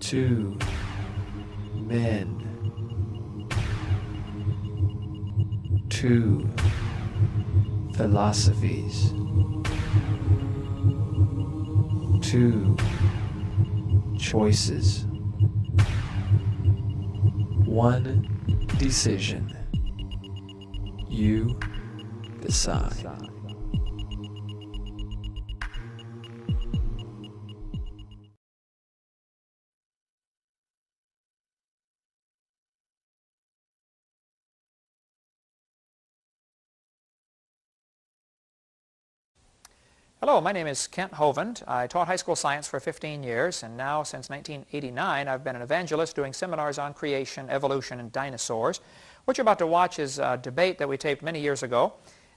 2 men, 2 philosophies, 2 choices, 1 decision. You decide. Hello, my name is Kent Hovind. I taught high school science for 15 years, and now since 1989 I've been an evangelist doing seminars on creation, evolution, and dinosaurs. What you're about to watch is a debate that we taped many years ago.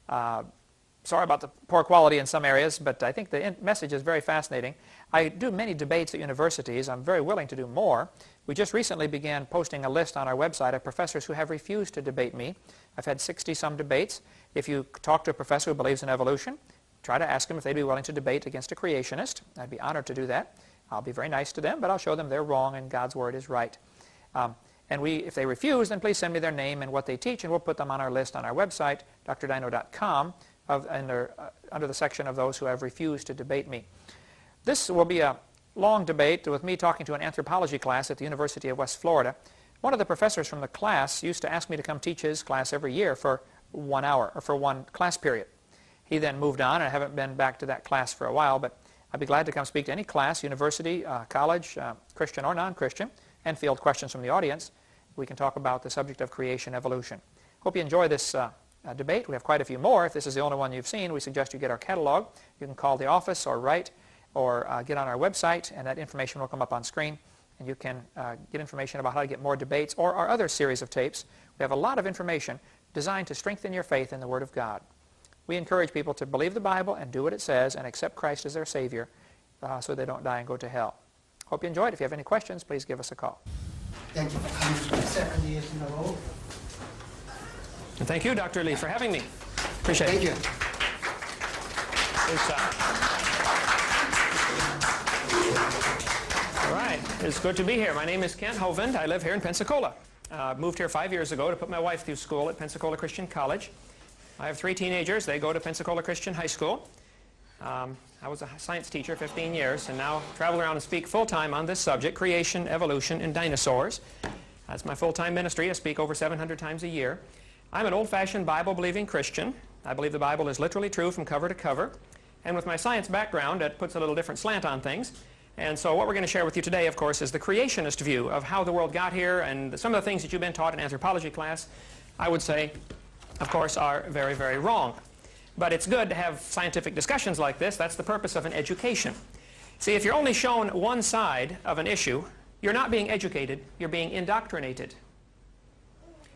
Sorry about the poor quality in some areas, but I think the message is very fascinating. I do many debates at universities. I'm very willing to do more. We just recently began posting a list on our website of professors who have refused to debate me. I've had 60-some debates. If you talk to a professor who believes in evolution, try to ask them if they'd be willing to debate against a creationist. I'd be honored to do that. I'll be very nice to them, but I'll show them they're wrong and God's Word is right. If they refuse, then please send me their name and what they teach, and we'll put them on our list on our website, drdino.com, under the section of those who have refused to debate me. This will be a long debate with me talking to an anthropology class at the University of West Florida. One of the professors from the class used to ask me to come teach his class every year for 1 hour, or for one class period. He then moved on, and I haven't been back to that class for a while, but I'd be glad to come speak to any class, university, college, Christian or non-Christian, and field questions from the audience. We can talk about the subject of creation, evolution. Hope you enjoy this debate. We have quite a few more. If this is the only one you've seen, we suggest you get our catalog. You can call the office or write or get on our website, and that information will come up on screen. And you can get information about how to get more debates or our other series of tapes. We have a lot of information designed to strengthen your faith in the Word of God. We encourage people to believe the Bible and do what it says and accept Christ as their Savior so they don't die and go to hell. Hope you enjoyed. If you have any questions, please give us a call. Thank you for coming for the second year in a row. And thank you, Dr. Lee, for having me. Appreciate Thank it. you. All right. It's good to be here. My name is Kent Hovind. I live here in Pensacola. Moved here 5 years ago to put my wife through school at Pensacola Christian College. I have 3 teenagers. They go to Pensacola Christian High School. I was a science teacher 15 years and now travel around and speak full-time on this subject, creation, evolution, and dinosaurs. That's my full-time ministry. I speak over 700 times a year. I'm an old-fashioned Bible-believing Christian. I believe the Bible is literally true from cover to cover. And with my science background, that puts a little different slant on things. And so what we're going to share with you today, of course, is the creationist view of how the world got here, and some of the things that you've been taught in anthropology class, I would say, of course, are very, very wrong. But it's good to have scientific discussions like this. That's the purpose of an education. See, if you're only shown one side of an issue, you're not being educated, you're being indoctrinated.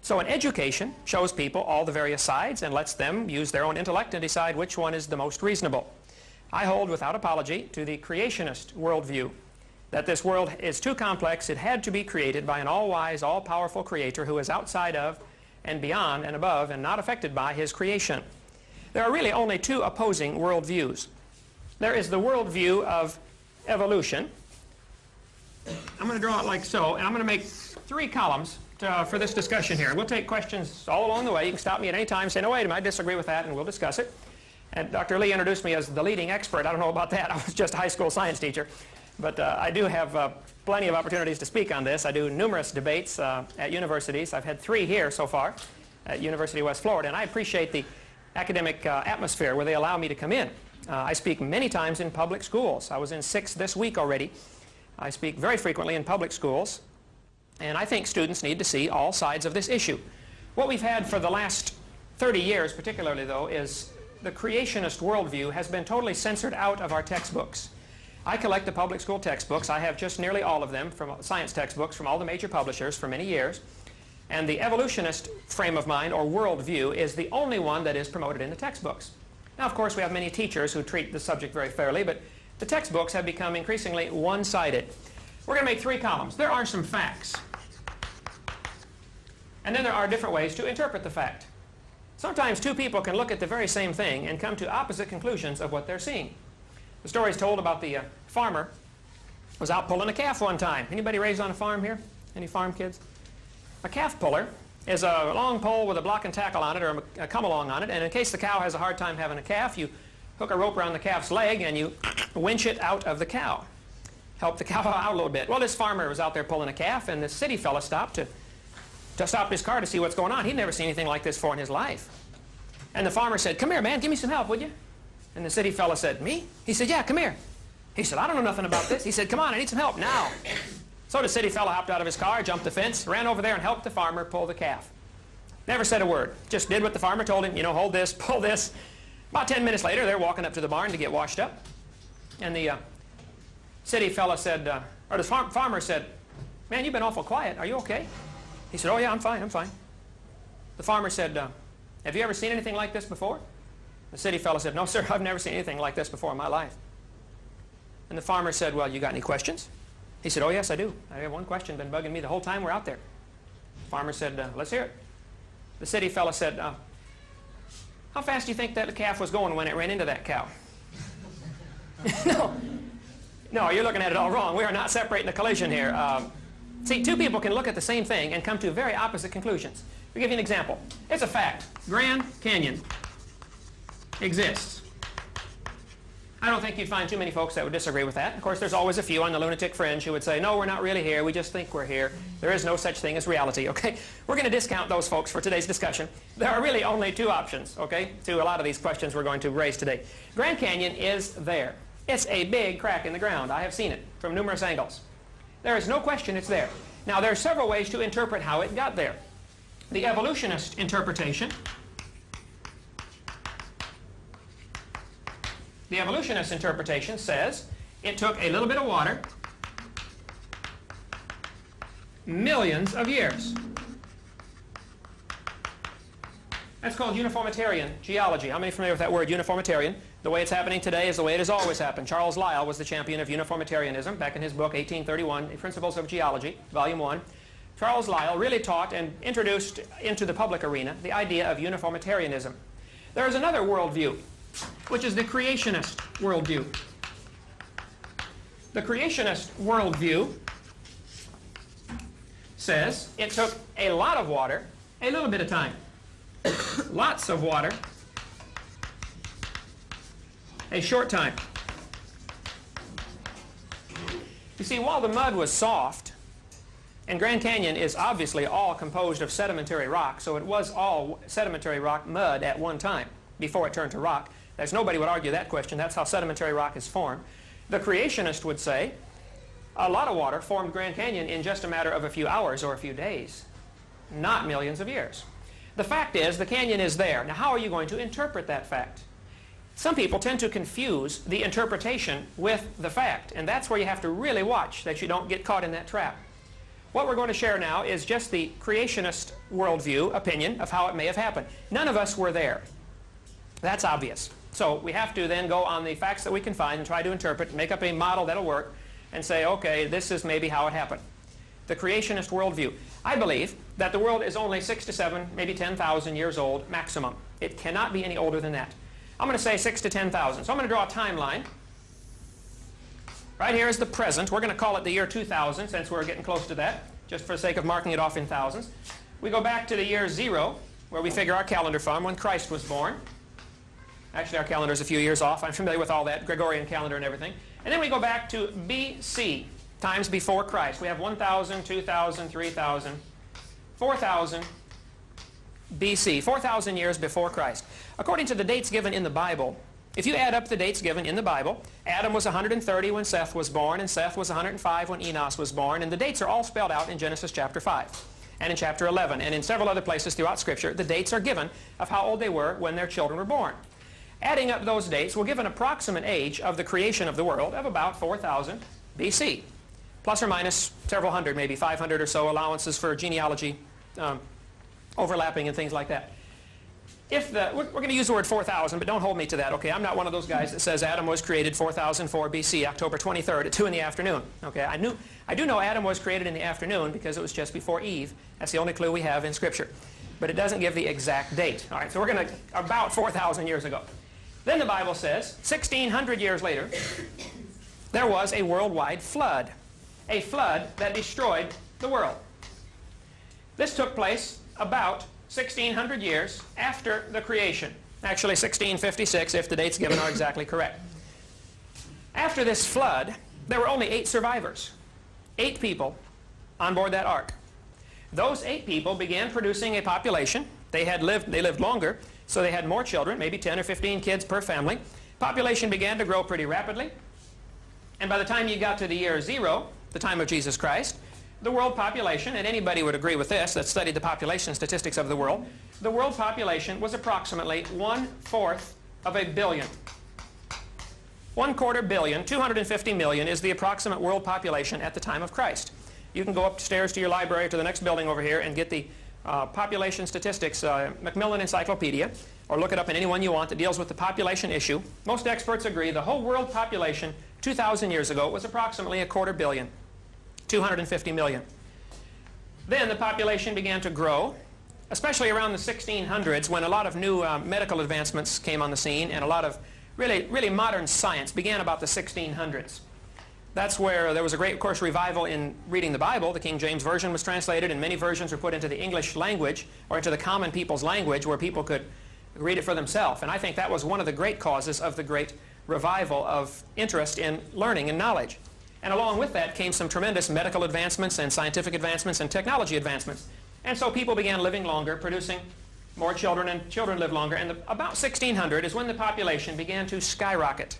So an education shows people all the various sides and lets them use their own intellect and decide which one is the most reasonable. I hold without apology to the creationist worldview, that this world is too complex. It had to be created by an all-wise, all-powerful creator who is outside of and beyond and above and not affected by his creation. There are really only 2 opposing worldviews. There is the worldview of evolution. I'm going to draw it like so, and I'm going to make 3 columns for this discussion here. We'll take questions all along the way. You can stop me at any time and say, no, wait a minute, I disagree with that, and we'll discuss it. And Dr. Lee introduced me as the leading expert. I don't know about that. I was just a high school science teacher. But I do have plenty of opportunities to speak on this. I do numerous debates at universities. I've had 3 here so far at University of West Florida, and I appreciate the academic atmosphere where they allow me to come in. I speak many times in public schools. I was in 6 this week already. I speak very frequently in public schools, and I think students need to see all sides of this issue. What we've had for the last 30 years particularly, though, is the creationist worldview has been totally censored out of our textbooks. I collect the public school textbooks. I have just nearly all of them, from science textbooks from all the major publishers for many years. And the evolutionist frame of mind, or worldview, is the only one that is promoted in the textbooks. Now, of course, we have many teachers who treat the subject very fairly, but the textbooks have become increasingly one-sided. We're going to make 3 columns. There are some facts. And then there are different ways to interpret the fact. Sometimes 2 people can look at the very same thing and come to opposite conclusions of what they're seeing. The story is told about the farmer was out pulling a calf one time. Anybody raised on a farm here? Any farm kids? A calf puller is a long pole with a block and tackle on it, or a come-along on it, and in case the cow has a hard time having a calf, you hook a rope around the calf's leg and you winch it out of the cow. Help the cow out a little bit. Well, this farmer was out there pulling a calf, and this city fella stopped to stop his car to see what's going on. He'd never seen anything like this before in his life. And the farmer said, "Come here, man, give me some help, would you?" And the city fella said, "Me?" He said, "Yeah, come here." He said, "I don't know nothing about this." He said, "Come on, I need some help now." So the city fella hopped out of his car, jumped the fence, ran over there and helped the farmer pull the calf. Never said a word. Just did what the farmer told him, you know, hold this, pull this. About 10 minutes later, they're walking up to the barn to get washed up. And the city fella said, or the farmer said, "Man, you've been awful quiet. Are you okay?" He said, "Oh, yeah, I'm fine, I'm fine." The farmer said, "Have you ever seen anything like this before?" The city fella said, "No, sir, I've never seen anything like this before in my life." And the farmer said, "Well, you got any questions?" He said, "Oh, yes, I do. I have one question been bugging me the whole time we're out there." The farmer said, "Let's hear it." The city fella said, "How fast do you think that calf was going when it ran into that cow?" No, you're looking at it all wrong. We are not separating the collision here. See, two people can look at the same thing and come to very opposite conclusions. I'll give you an example. It's a fact. Grand Canyon exists. I don't think you'd find too many folks that would disagree with that. Of course, there's always a few on the lunatic fringe who would say, "No, we're not really here. We just think we're here. There is no such thing as reality." Okay? We're going to discount those folks for today's discussion. There are really only two options, okay, to a lot of these questions we're going to raise today. Grand Canyon is there. It's a big crack in the ground. I have seen it from numerous angles. There is no question it's there. Now, there are several ways to interpret how it got there. The evolutionist interpretation. The evolutionist interpretation says it took a little bit of water, millions of years. That's called uniformitarian geology. How many are familiar with that word, uniformitarian? The way it's happening today is the way it has always happened. Charles Lyell was the champion of uniformitarianism back in his book, 1831, Principles of Geology, Volume 1. Charles Lyell really taught and introduced into the public arena the idea of uniformitarianism. There is another worldview, which is the creationist worldview. The creationist worldview says it took a lot of water, a little bit of time. Lots of water, a short time. You see, while the mud was soft, and Grand Canyon is obviously all composed of sedimentary rock, so it was all sedimentary rock mud at one time before it turned to rock. There's nobody would argue that question. That's how sedimentary rock is formed. The creationist would say a lot of water formed Grand Canyon in just a matter of a few hours or a few days, not millions of years. The fact is, the canyon is there. Now, how are you going to interpret that fact? Some people tend to confuse the interpretation with the fact, and that's where you have to really watch that you don't get caught in that trap. What we're going to share now is just the creationist worldview opinion of how it may have happened. None of us were there. That's obvious. So we have to then go on the facts that we can find and try to interpret, make up a model that'll work, and say, okay, this is maybe how it happened. The creationist worldview. I believe that the world is only 6 to 7, maybe 10,000 years old maximum. It cannot be any older than that. I'm going to say 6 to 10,000. So I'm going to draw a timeline. Right here is the present. We're going to call it the year 2000 since we're getting close to that, just for the sake of marking it off in thousands. We go back to the year 0, where we figure our calendar from, when Christ was born. Actually, our calendar is a few years off. I'm familiar with all that, Gregorian calendar and everything. And then we go back to BC, times before Christ. We have 1,000, 2,000, 3,000, 4,000 BC, 4,000 years before Christ. According to the dates given in the Bible, if you add up the dates given in the Bible, Adam was 130 when Seth was born, and Seth was 105 when Enos was born, and the dates are all spelled out in Genesis chapter 5 and in chapter 11, and in several other places throughout Scripture, the dates are given of how old they were when their children were born. Adding up those dates will give an approximate age of the creation of the world of about 4,000 BC, plus or minus several hundred, maybe 500 or so allowances for genealogy overlapping and things like that. We're going to use the word 4,000, but don't hold me to that, okay? I'm not one of those guys that says Adam was created 4004 BC, October 23rd at 2 in the afternoon, okay? I do know Adam was created in the afternoon because it was just before Eve. That's the only clue we have in Scripture. But it doesn't give the exact date. All right, so we're going to, about 4,000 years ago. Then the Bible says, 1,600 years later, there was a worldwide flood. A flood that destroyed the world. This took place about 1,600 years after the creation. Actually 1656 if the dates given are exactly correct. After this flood, there were only 8 survivors. 8 people on board that ark. Those 8 people began producing a population. They lived longer, so they had more children, maybe 10 or 15 kids per family. Population began to grow pretty rapidly. And by the time you got to the year 0, the time of Jesus Christ, the world population, and anybody would agree with this that studied the population statistics of the world population was approximately 1/4 of a billion. 1/4 billion, 250 million is the approximate world population at the time of Christ. You can go upstairs to your library to the next building over here and get the population statistics, Macmillan Encyclopedia, or look it up in any one you want that deals with the population issue. Most experts agree the whole world population 2,000 years ago was approximately 1/4 billion, 250 million. Then the population began to grow, especially around the 1600s when a lot of new medical advancements came on the scene and a lot of really modern science began about the 1600s. That's where there was a great, of course, revival in reading the Bible. The King James Version was translated and many versions were put into the English language or into the common people's language where people could read it for themselves. And I think that was one of the great causes of the great revival of interest in learning and knowledge. And along with that came some tremendous medical advancements and scientific advancements and technology advancements. And so people began living longer, producing more children, and children lived longer. And about 1600 is when the population began to skyrocket.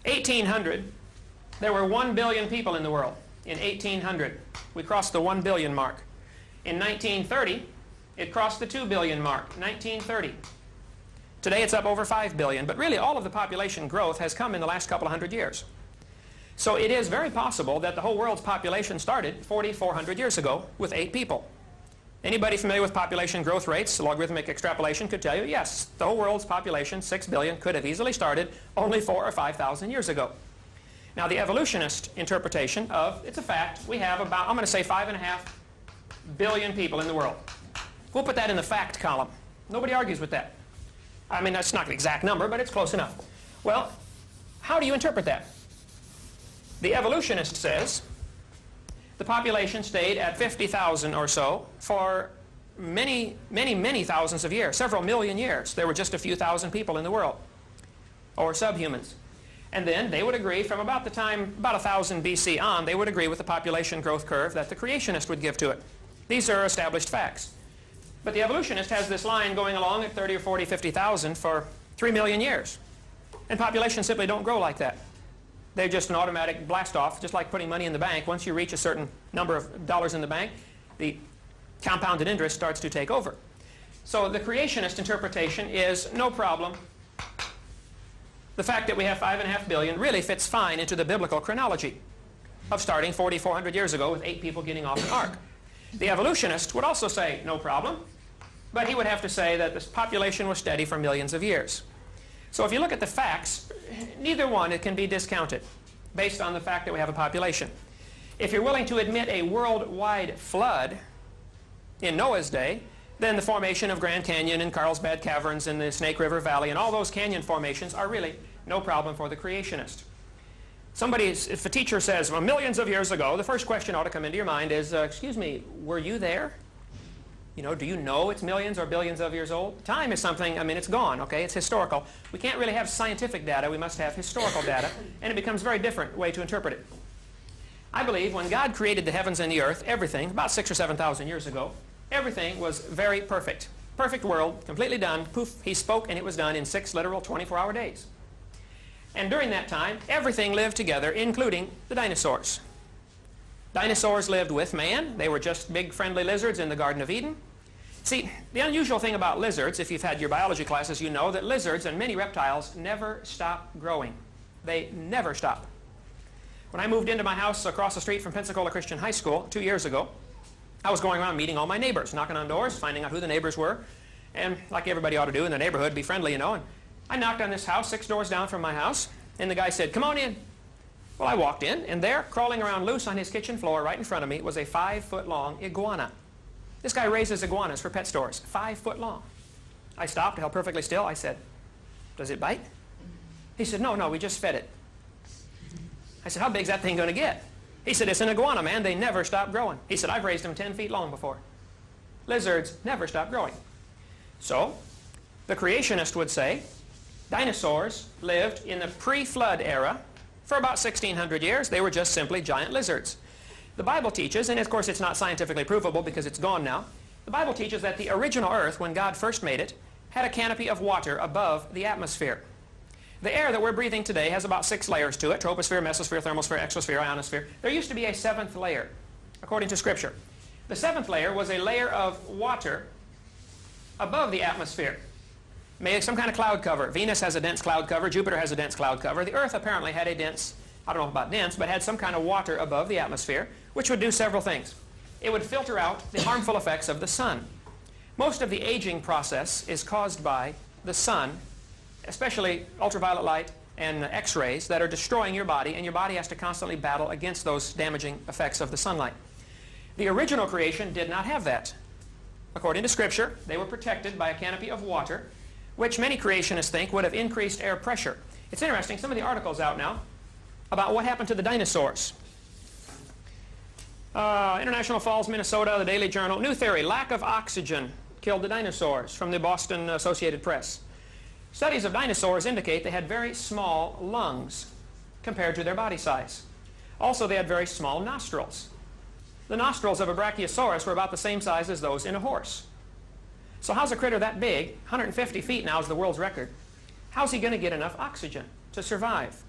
1800, there were 1 billion people in the world. In 1800, we crossed the 1 billion mark. In 1930, it crossed the 2 billion mark. 1930. Today it's up over 5 billion. But really all of the population growth has come in the last couple of hundred years. So it is very possible that the whole world's population started 4,400 years ago with 8 people. Anybody familiar with population growth rates, logarithmic extrapolation, could tell you, yes, the whole world's population, 6 billion, could have easily started only 4,000 or 5,000 years ago. Now the evolutionist interpretation of, it's a fact, we have about, I'm going to say 5.5 billion people in the world. We'll put that in the fact column. Nobody argues with that. I mean, that's not the exact number, but it's close enough. Well, how do you interpret that? The evolutionist says the population stayed at 50,000 or so for many thousands of years, several million years. There were just a few thousand people in the world, or subhumans. And then they would agree from about the time, about 1000 BC on, they would agree with the population growth curve that the creationist would give to it. These are established facts. But the evolutionist has this line going along at 30 or 40, 50,000 for 3 million years. And populations simply don't grow like that. They're just an automatic blast off, just like putting money in the bank. Once you reach a certain number of dollars in the bank, the compounded interest starts to take over. So the creationist interpretation is no problem. The fact that we have 5.5 billion really fits fine into the biblical chronology of starting 4,400 years ago with 8 people getting off an ark. The evolutionist would also say no problem, but he would have to say that this population was steady for millions of years. So if you look at the facts, neither one it can be discounted based on the fact that we have a population. If you're willing to admit a worldwide flood in Noah's day, then the formation of Grand Canyon and Carlsbad Caverns and the Snake River Valley and all those canyon formations are really no problem for the creationist. If a teacher says, well, millions of years ago, the first question ought to come into your mind is, excuse me, were you there? You know, do you know it's millions or billions of years old? Time is something, I mean, it's gone, okay? It's historical. We can't really have scientific data. We must have historical data, and it becomes a very different way to interpret it. I believe when God created the heavens and the earth, everything, about 6,000 or 7,000 years ago, everything was very perfect. Perfect world, completely done. Poof, he spoke and it was done in 6 literal 24-hour days. And during that time, everything lived together, including the dinosaurs. Dinosaurs lived with man. They were just big friendly lizards in the Garden of Eden. See, the unusual thing about lizards, if you've had your biology classes, you know that lizards and many reptiles never stop growing. They never stop. When I moved into my house across the street from Pensacola Christian High School 2 years ago, I was going around meeting all my neighbors, knocking on doors, finding out who the neighbors were, and like everybody ought to do in the neighborhood, be friendly, you know. And I knocked on this house 6 doors down from my house, and the guy said, "Come on in." Well, I walked in, and there, crawling around loose on his kitchen floor right in front of me, was a 5-foot-long iguana. This guy raises iguanas for pet stores, 5 foot long. I stopped, held perfectly still. I said, "Does it bite?" He said, "No, we just fed it." I said, how big is that thing going to get? He said, it's an iguana, man. They never stop growing. He said, I've raised them 10 feet long before. Lizards never stop growing. So, the creationist would say, dinosaurs lived in the pre-flood era for about 1,600 years. They were just simply giant lizards. The Bible teaches, and of course it's not scientifically provable because it's gone now, the Bible teaches that the original earth, when God first made it, had a canopy of water above the atmosphere. The air that we're breathing today has about 6 layers to it: troposphere, mesosphere, thermosphere, exosphere, ionosphere. There used to be a 7th layer, according to Scripture. The 7th layer was a layer of water above the atmosphere. Made some kind of cloud cover. Venus has a dense cloud cover. Jupiter has a dense cloud cover. The Earth apparently had a dense, I don't know about dense, but had some kind of water above the atmosphere, which would do several things. It would filter out the harmful effects of the sun. Most of the aging process is caused by the sun, especially ultraviolet light and X-rays that are destroying your body, and your body has to constantly battle against those damaging effects of the sunlight. The original creation did not have that. According to Scripture, they were protected by a canopy of water, which many creationists think would have increased air pressure. It's interesting, some of the articles out now about what happened to the dinosaurs. International Falls, Minnesota, the Daily Journal. New theory: lack of oxygen killed the dinosaurs, from the Boston Associated Press. Studies of dinosaurs indicate they had very small lungs compared to their body size. Also, they had very small nostrils. The nostrils of a brachiosaurus were about the same size as those in a horse. So how's a critter that big, 150 feet now is the world's record, how's he going to get enough oxygen to survive?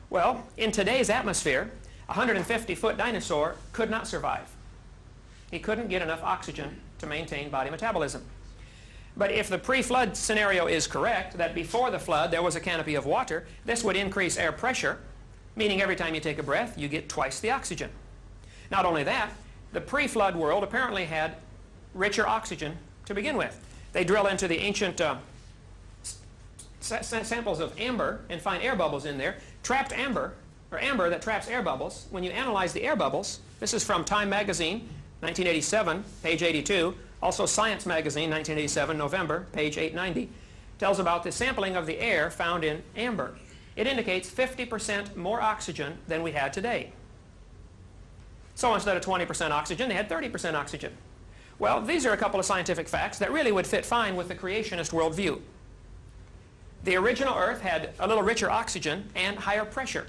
Well, in today's atmosphere, a 150-foot dinosaur could not survive. He couldn't get enough oxygen to maintain body metabolism. But if the pre-flood scenario is correct, that before the flood there was a canopy of water, this would increase air pressure, meaning every time you take a breath, you get twice the oxygen. Not only that, the pre-flood world apparently had richer oxygen to begin with. They drill into the ancient samples of amber and find air bubbles in there. Trapped amber, or amber that traps air bubbles, when you analyze the air bubbles, this is from Time magazine, 1987, page 82, also Science magazine, 1987, November, page 890, tells about the sampling of the air found in amber. It indicates 50% more oxygen than we had today. So instead of 20% oxygen, they had 30% oxygen. Well, these are a couple of scientific facts that really would fit fine with the creationist worldview. The original Earth had a little richer oxygen and higher pressure.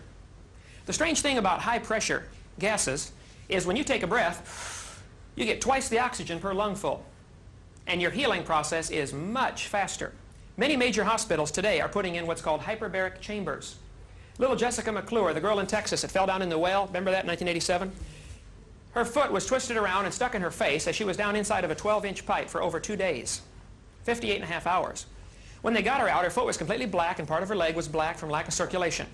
The strange thing about high pressure gases is when you take a breath, you get twice the oxygen per lungful, and your healing process is much faster. Many major hospitals today are putting in what's called hyperbaric chambers. Little Jessica McClure, the girl in Texas that fell down in the well, remember that in 1987? Her foot was twisted around and stuck in her face as she was down inside of a 12-inch pipe for over 2 days, 58.5 hours. When they got her out, her foot was completely black and part of her leg was black from lack of circulation.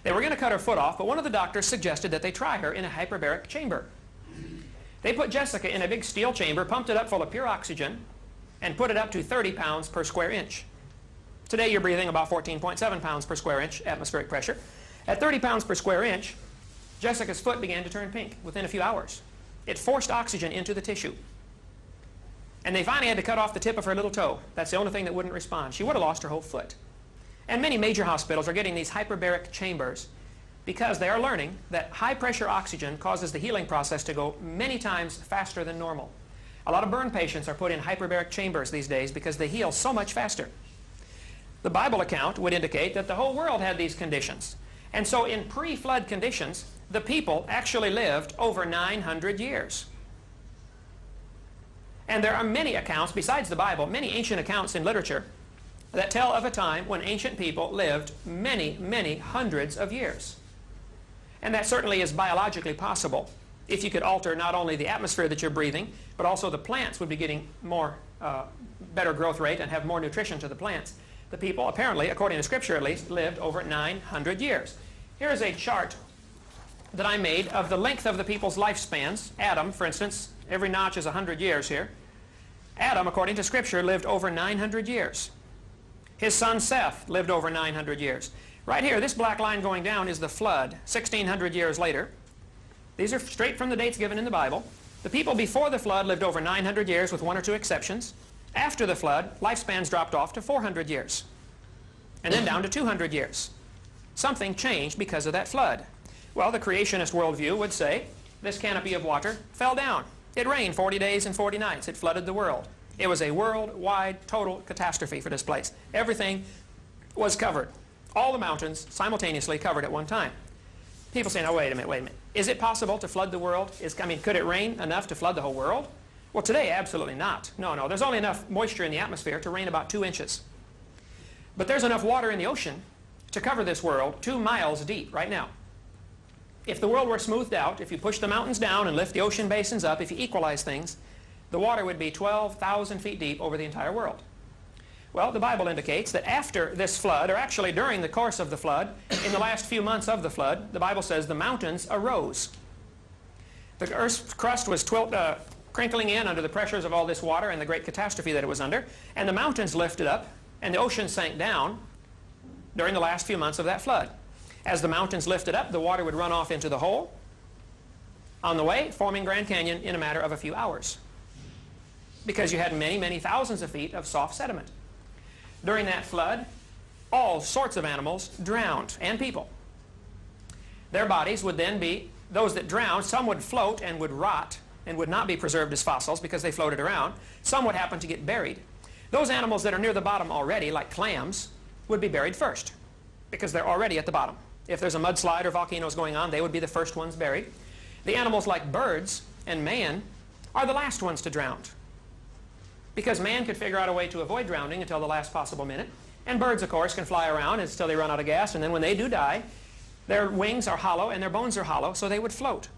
They were going to cut her foot off, but one of the doctors suggested that they try her in a hyperbaric chamber. They put Jessica in a big steel chamber, pumped it up full of pure oxygen, and put it up to 30 pounds per square inch. Today you're breathing about 14.7 pounds per square inch atmospheric pressure. At 30 pounds per square inch, Jessica's foot began to turn pink within a few hours. It forced oxygen into the tissue. And they finally had to cut off the tip of her little toe. That's the only thing that wouldn't respond. She would have lost her whole foot. And many major hospitals are getting these hyperbaric chambers because they are learning that high-pressure oxygen causes the healing process to go many times faster than normal. A lot of burn patients are put in hyperbaric chambers these days because they heal so much faster. The Bible account would indicate that the whole world had these conditions. And so in pre-flood conditions, the people actually lived over 900 years. And there are many accounts, besides the Bible, many ancient accounts in literature that tell of a time when ancient people lived many, many hundreds of years. And that certainly is biologically possible. If you could alter not only the atmosphere that you're breathing, but also the plants would be getting more, better growth rate and have more nutrition to the plants. The people, apparently, according to Scripture at least, lived over 900 years. Here's a chart that I made of the length of the people's lifespans. Adam, for instance, every notch is 100 years here. Adam, according to Scripture, lived over 900 years. His son Seth lived over 900 years. Right here, this black line going down is the flood, 1,600 years later. These are straight from the dates given in the Bible. The people before the flood lived over 900 years with 1 or 2 exceptions. After the flood, lifespans dropped off to 400 years, and then down to 200 years. Something changed because of that flood. Well, the creationist worldview would say this canopy of water fell down. It rained 40 days and 40 nights. It flooded the world. It was a worldwide total catastrophe for this place. Everything was covered. All the mountains simultaneously covered at one time. People say, now wait a minute. Is it possible to flood the world? Could it rain enough to flood the whole world? Well, today, absolutely not. No, there's only enough moisture in the atmosphere to rain about 2 inches. But there's enough water in the ocean to cover this world 2 miles deep right now. If the world were smoothed out, if you push the mountains down and lift the ocean basins up, if you equalize things, the water would be 12,000 feet deep over the entire world. Well, the Bible indicates that after this flood, or actually during the course of the flood, in the last few months of the flood, the Bible says the mountains arose. The earth's crust was crinkling in under the pressures of all this water and the great catastrophe that it was under, and the mountains lifted up, and the ocean sank down during the last few months of that flood. As the mountains lifted up, the water would run off into the hole on the way, forming Grand Canyon in a matter of a few hours, because you had many, many thousands of feet of soft sediment. During that flood, all sorts of animals drowned, and people. Their bodies would then be, those that drowned, some would float and would rot and would not be preserved as fossils because they floated around. Some would happen to get buried. Those animals that are near the bottom already, like clams, would be buried first because they're already at the bottom. If there's a mudslide or volcanoes going on, they would be the first ones buried. The animals like birds and man are the last ones to drown, because man could figure out a way to avoid drowning until the last possible minute. And birds, of course, can fly around until they run out of gas, and then when they do die, their wings are hollow and their bones are hollow, so they would float.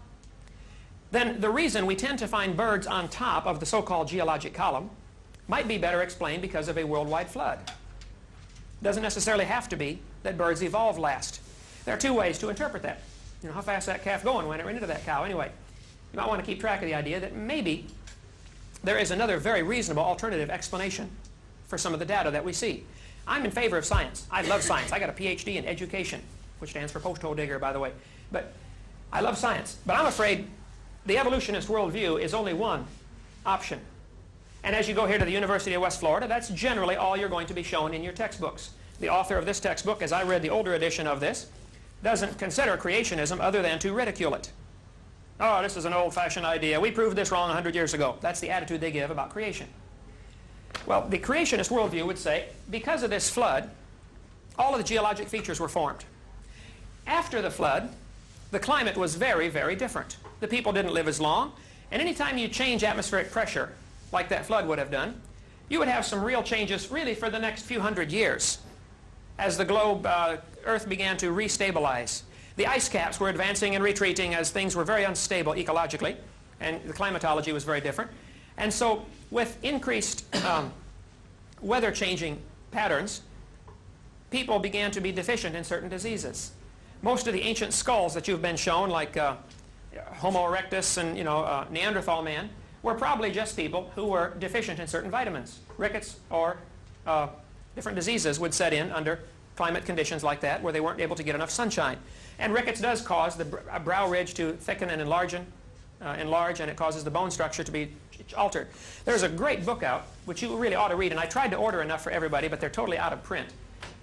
Then the reason we tend to find birds on top of the so-called geologic column might be better explained because of a worldwide flood. Doesn't necessarily have to be that birds evolved last. There are 2 ways to interpret that. You know, how fast that calf going when it ran into that cow? Anyway, you might want to keep track of the idea that maybe there is another very reasonable alternative explanation for some of the data that we see. I'm in favor of science. I love science. I got a PhD in education, which stands for post hole digger, by the way. But I love science. But I'm afraid the evolutionist worldview is only one option. And as you go here to the University of West Florida, that's generally all you're going to be shown in your textbooks. The author of this textbook, as I read the older edition of this, doesn't consider creationism other than to ridicule it. Oh, this is an old-fashioned idea. We proved this wrong 100 years ago. That's the attitude they give about creation. Well, the creationist worldview would say, because of this flood, all of the geologic features were formed. After the flood, the climate was very, very different. The people didn't live as long, and anytime you change atmospheric pressure, like that flood would have done, you would have some real changes really for the next few hundred years as the globe, Earth began to restabilize. The ice caps were advancing and retreating as things were very unstable ecologically, and the climatology was very different. And so with increased weather changing patterns, people began to be deficient in certain diseases. Most of the ancient skulls that you've been shown, like Homo erectus and Neanderthal man, were probably just people who were deficient in certain vitamins. Rickets or different diseases would set in under climate conditions like that, where they weren't able to get enough sunshine. And rickets does cause the brow ridge to thicken and enlarge, and it causes the bone structure to be altered. There's a great book out, which you really ought to read, and I tried to order enough for everybody, but they're totally out of print.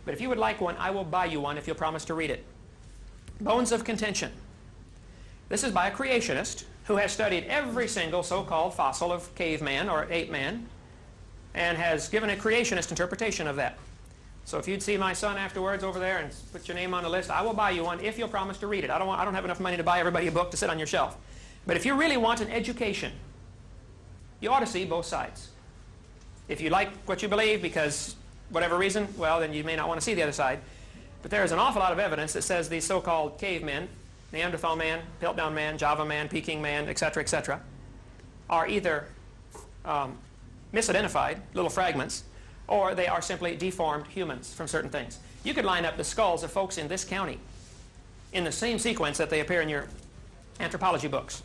But if you would like one, I will buy you one if you'll promise to read it. Bones of Contention. This is by a creationist who has studied every single so-called fossil of caveman or ape man and has given a creationist interpretation of that. So if you'd see my son afterwards over there and put your name on the list, I will buy you one if you'll promise to read it. I don't have enough money to buy everybody a book to sit on your shelf. But if you really want an education, you ought to see both sides. If you like what you believe because whatever reason, well, then you may not want to see the other side. But there is an awful lot of evidence that says these so-called cavemen, Neanderthal man, Piltdown man, Java man, Peking man, etc., are either misidentified, little fragments, or they are simply deformed humans from certain things. You could line up the skulls of folks in this county in the same sequence that they appear in your anthropology books.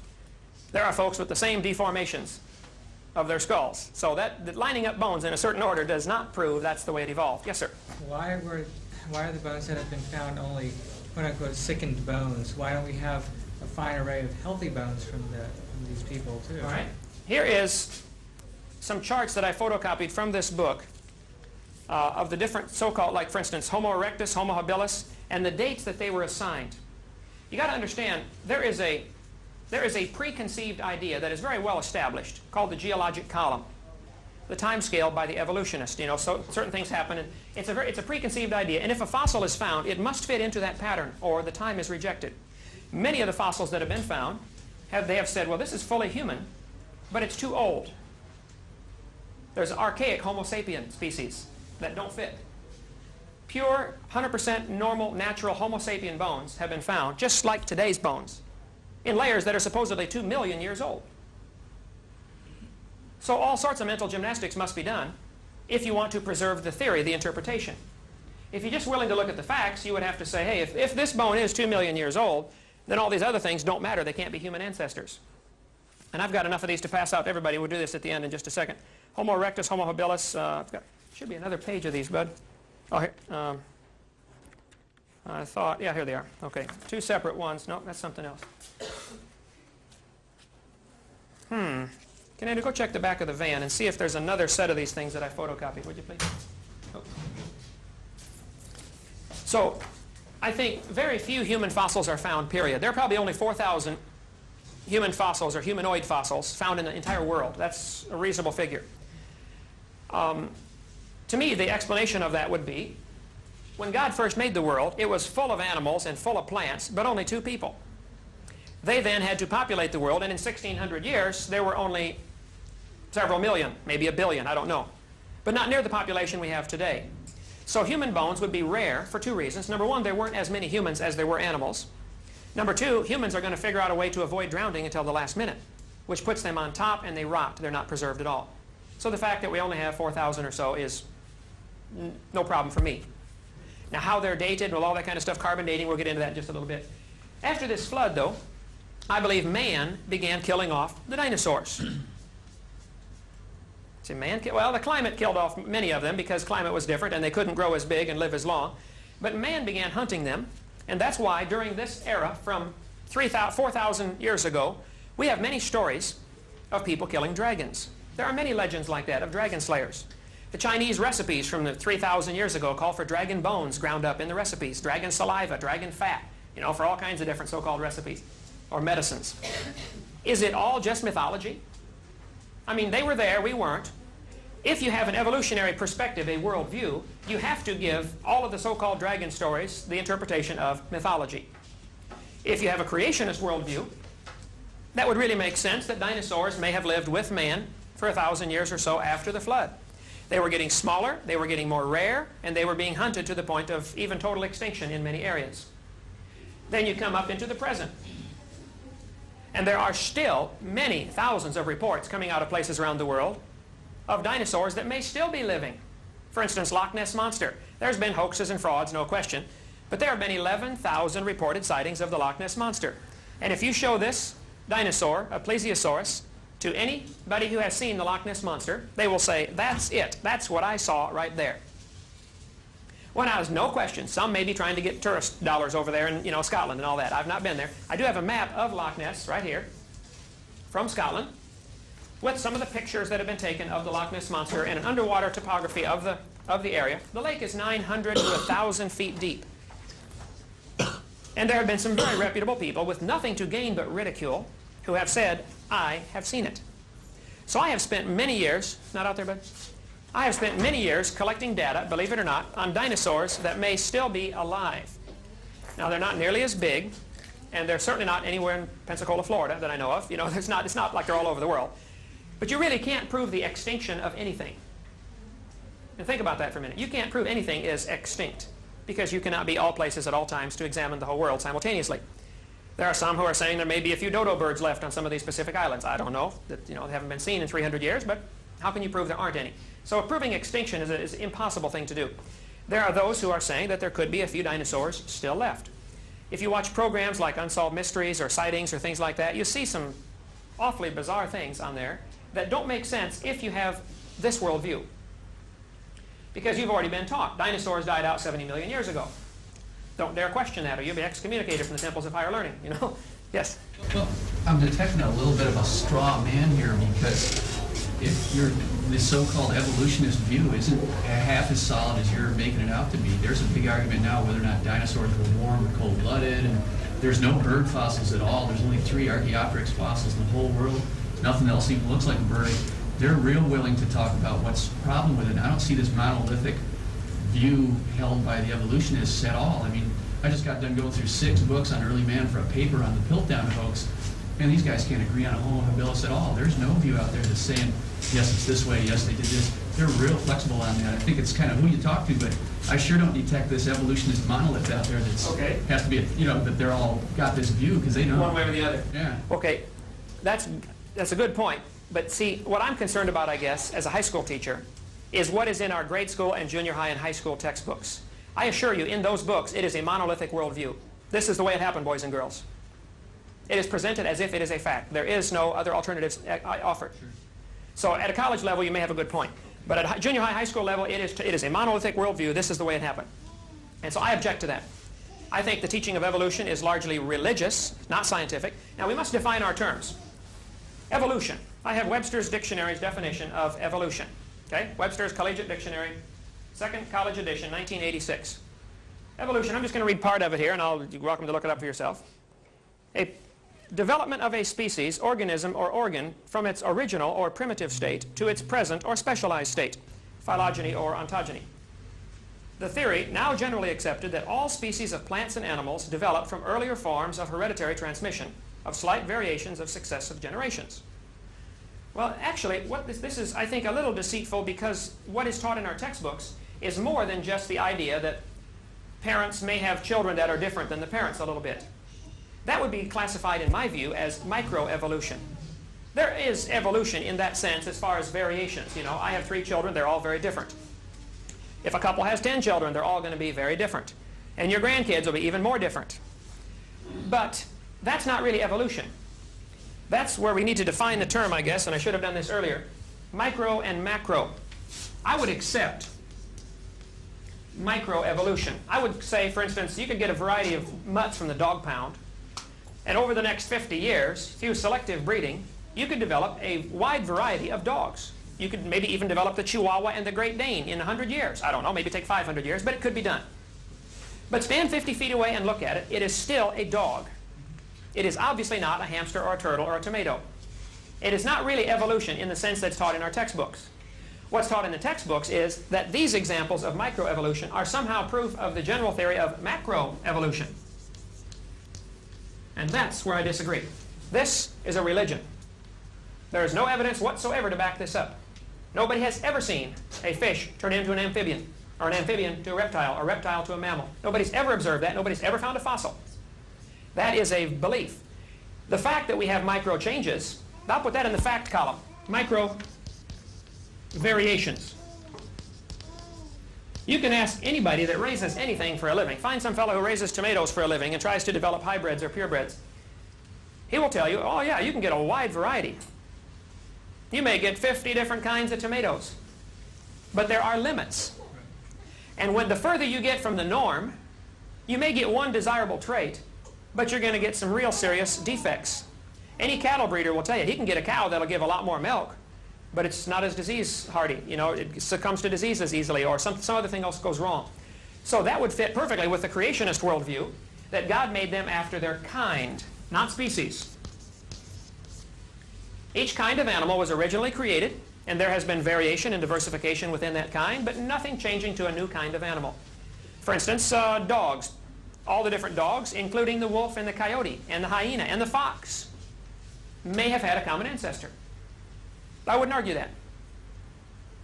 There are folks with the same deformations of their skulls. So that lining up bones in a certain order does not prove that's the way it evolved. Yes, sir? Why are the bones that have been found only quote-unquote sickened bones? Why don't we have a fine array of healthy bones from these people too? All right. Here is some charts that I photocopied from this book of the different so-called, like for instance, Homo erectus, Homo habilis, and the dates that they were assigned. You got to understand, there is a preconceived idea that is very well established called the geologic column, the time scale by the evolutionist. You know, so certain things happen, and it's a preconceived idea. And if a fossil is found, it must fit into that pattern, or the time is rejected. Many of the fossils that have been found, they have said, well, this is fully human, but it's too old. There's archaic Homo sapien species that don't fit. Pure, 100% normal, natural Homo sapien bones have been found, just like today's bones, in layers that are supposedly 2 million years old. So all sorts of mental gymnastics must be done if you want to preserve the theory, the interpretation. If you're just willing to look at the facts, you would have to say, hey, if this bone is 2 million years old, then all these other things don't matter. They can't be human ancestors. And I've got enough of these to pass out to everybody. We'll do this at the end in just a second. Homo erectus, Homo habilis. Should be another page of these, bud. Oh, here. I thought, yeah, here they are. Okay, 2 separate ones. No, that's something else. Can I go check the back of the van and see if there's another set of these things that I photocopied, would you please? Oh. So, I think very few human fossils are found, period. There are probably only 4,000 human fossils or humanoid fossils found in the entire world. That's a reasonable figure. To me, the explanation of that would be, when God first made the world, it was full of animals and full of plants, but only 2 people. They then had to populate the world, and in 1,600 years, there were only several million, maybe a billion, I don't know. But not near the population we have today. So human bones would be rare for 2 reasons. Number 1, there weren't as many humans as there were animals. Number 2, humans are going to figure out a way to avoid drowning until the last minute, which puts them on top and they rot. They're not preserved at all. So the fact that we only have 4,000 or so is no problem for me. Now how they're dated, well, all that kind of stuff, carbon dating, we'll get into that in just a little bit. After this flood, though, I believe man began killing off the dinosaurs. See, well, the climate killed off many of them because climate was different and they couldn't grow as big and live as long. But man began hunting them, and that's why during this era, from 4,000 years ago, we have many stories of people killing dragons. There are many legends like that of dragon slayers. The Chinese recipes from the 3,000 years ago call for dragon bones ground up in the recipes, dragon saliva, dragon fat, you know, for all kinds of different so-called recipes or medicines. Is it all just mythology? I mean, they were there, we weren't. If you have an evolutionary perspective, a worldview, you have to give all of the so-called dragon stories the interpretation of mythology. If you have a creationist worldview, that would really make sense that dinosaurs may have lived with man for 1,000 years or so after the flood. They were getting smaller, they were getting more rare, and they were being hunted to the point of even total extinction in many areas. Then you come up into the present. And there are still many thousands of reports coming out of places around the world of dinosaurs that may still be living. For instance, Loch Ness Monster. There's been hoaxes and frauds, no question. But there have been 11,000 reported sightings of the Loch Ness Monster. And if you show this dinosaur, a plesiosaurus, to anybody who has seen the Loch Ness Monster, they will say, that's it. That's what I saw right there. Well, now, there's no question. Some may be trying to get tourist dollars over there in, you know, Scotland and all that. I've not been there. I do have a map of Loch Ness right here from Scotland with some of the pictures that have been taken of the Loch Ness Monster and an underwater topography of the area. The lake is 900 to 1,000 feet deep. And there have been some very reputable people with nothing to gain but ridicule who have said, I have seen it. So I have spent many years, not out there, bud? I have spent many years collecting data, believe it or not, on dinosaurs that may still be alive. Now, they're not nearly as big, and they're certainly not anywhere in Pensacola, Florida, that I know of. You know, it's not like they're all over the world. But you really can't prove the extinction of anything. And think about that for a minute. You can't prove anything is extinct, because you cannot be all places at all times to examine the whole world simultaneously. There are some who are saying there may be a few dodo birds left on some of these Pacific islands. I don't know. That, you know, they haven't been seen in 300 years, but how can you prove there aren't any? So proving extinction is an impossible thing to do. There are those who are saying that there could be a few dinosaurs still left. If you watch programs like Unsolved Mysteries or Sightings or things like that, you see some awfully bizarre things on there that don't make sense if you have this worldview. Because you've already been taught dinosaurs died out 70 million years ago. Don't dare question that, or you'll be excommunicated from the temples of higher learning, you know? Yes? Well, I'm detecting a little bit of a straw man here, because if this so-called evolutionist view isn't half as solid as you're making it out to be. There's a big argument now whether or not dinosaurs were warm or cold-blooded, and there's no bird fossils at all. There's only 3 Archaeopteryx fossils in the whole world. Nothing else even looks like a bird. They're real willing to talk about what's the problem with it. And I don't see this monolithic view held by the evolutionists at all. I mean, I just got done going through 6 books on early man for a paper on the Piltdown hoax, and these guys can't agree on a homo habilis at all. There's no view out there that's saying, yes, it's this way, yes, they did this. They're real flexible on that. I think it's kind of who you talk to, but I sure don't detect this evolutionist monolith out there that's has to be, that they're all got this view, because they know. One way or the other. Yeah. Okay, that's a good point. But see, what I'm concerned about, I guess, as a high school teacher, is what is in our grade school and junior high and high school textbooks. I assure you, in those books, it is a monolithic worldview. This is the way it happened, boys and girls. It is presented as if it is a fact. There is no other alternatives offered. So at a college level, you may have a good point. But at junior high, high school level, it is a monolithic worldview. This is the way it happened. And so I object to that. I think the teaching of evolution is largely religious, not scientific. Now, we must define our terms. Evolution. I have Webster's Dictionary's definition of evolution. Okay? Webster's Collegiate Dictionary, 2nd College Edition, 1986. Evolution, I'm just going to read part of it here, and you're welcome to look it up for yourself. A development of a species, organism, or organ from its original or primitive state to its present or specialized state, phylogeny or ontogeny. The theory, now generally accepted, that all species of plants and animals develop from earlier forms of hereditary transmission, of slight variations of successive generations. Well, actually, this is, I think, a little deceitful, because what is taught in our textbooks is more than just the idea that parents may have children that are different than the parents a little bit. That would be classified, in my view, as microevolution. There is evolution in that sense as far as variations. I have 3 children, they're all very different. If a couple has 10 children, they're all going to be very different. And your grandkids will be even more different. But that's not really evolution. That's where we need to define the term, I guess, and I should have done this earlier. Micro and macro. I would accept microevolution. I would say, for instance, you could get a variety of mutts from the dog pound, and over the next 50 years, through selective breeding, you could develop a wide variety of dogs. You could maybe even develop the Chihuahua and the Great Dane in 100 years. I don't know, maybe take 500 years, but it could be done. But stand 50 feet away and look at it, it is still a dog. It is obviously not a hamster or a turtle or a tomato. It is not really evolution in the sense that's taught in our textbooks. What's taught in the textbooks is that these examples of microevolution are somehow proof of the general theory of macroevolution. And that's where I disagree. This is a religion. There is no evidence whatsoever to back this up. Nobody has ever seen a fish turn into an amphibian, or an amphibian to a reptile, or a reptile to a mammal. Nobody's ever observed that. Nobody's ever found a fossil. That is a belief. The fact that we have micro changes, I'll put that in the fact column. Micro variations. You can ask anybody that raises anything for a living. Find some fellow who raises tomatoes for a living and tries to develop hybrids or purebreds. He will tell you, oh yeah, you can get a wide variety. You may get 50 different kinds of tomatoes. But there are limits. And when the further you get from the norm, you may get one desirable trait, but you're going to get some real serious defects. Any cattle breeder will tell you, he can get a cow that'll give a lot more milk, but it's not as disease hardy. It succumbs to diseases easily, or some other thing else goes wrong. So that would fit perfectly with the creationist worldview, that God made them after their kind, not species. Each kind of animal was originally created, and there has been variation and diversification within that kind, but nothing changing to a new kind of animal. For instance, dogs. All the different dogs, including the wolf and the coyote and the hyena and the fox, may have had a common ancestor. I wouldn't argue that.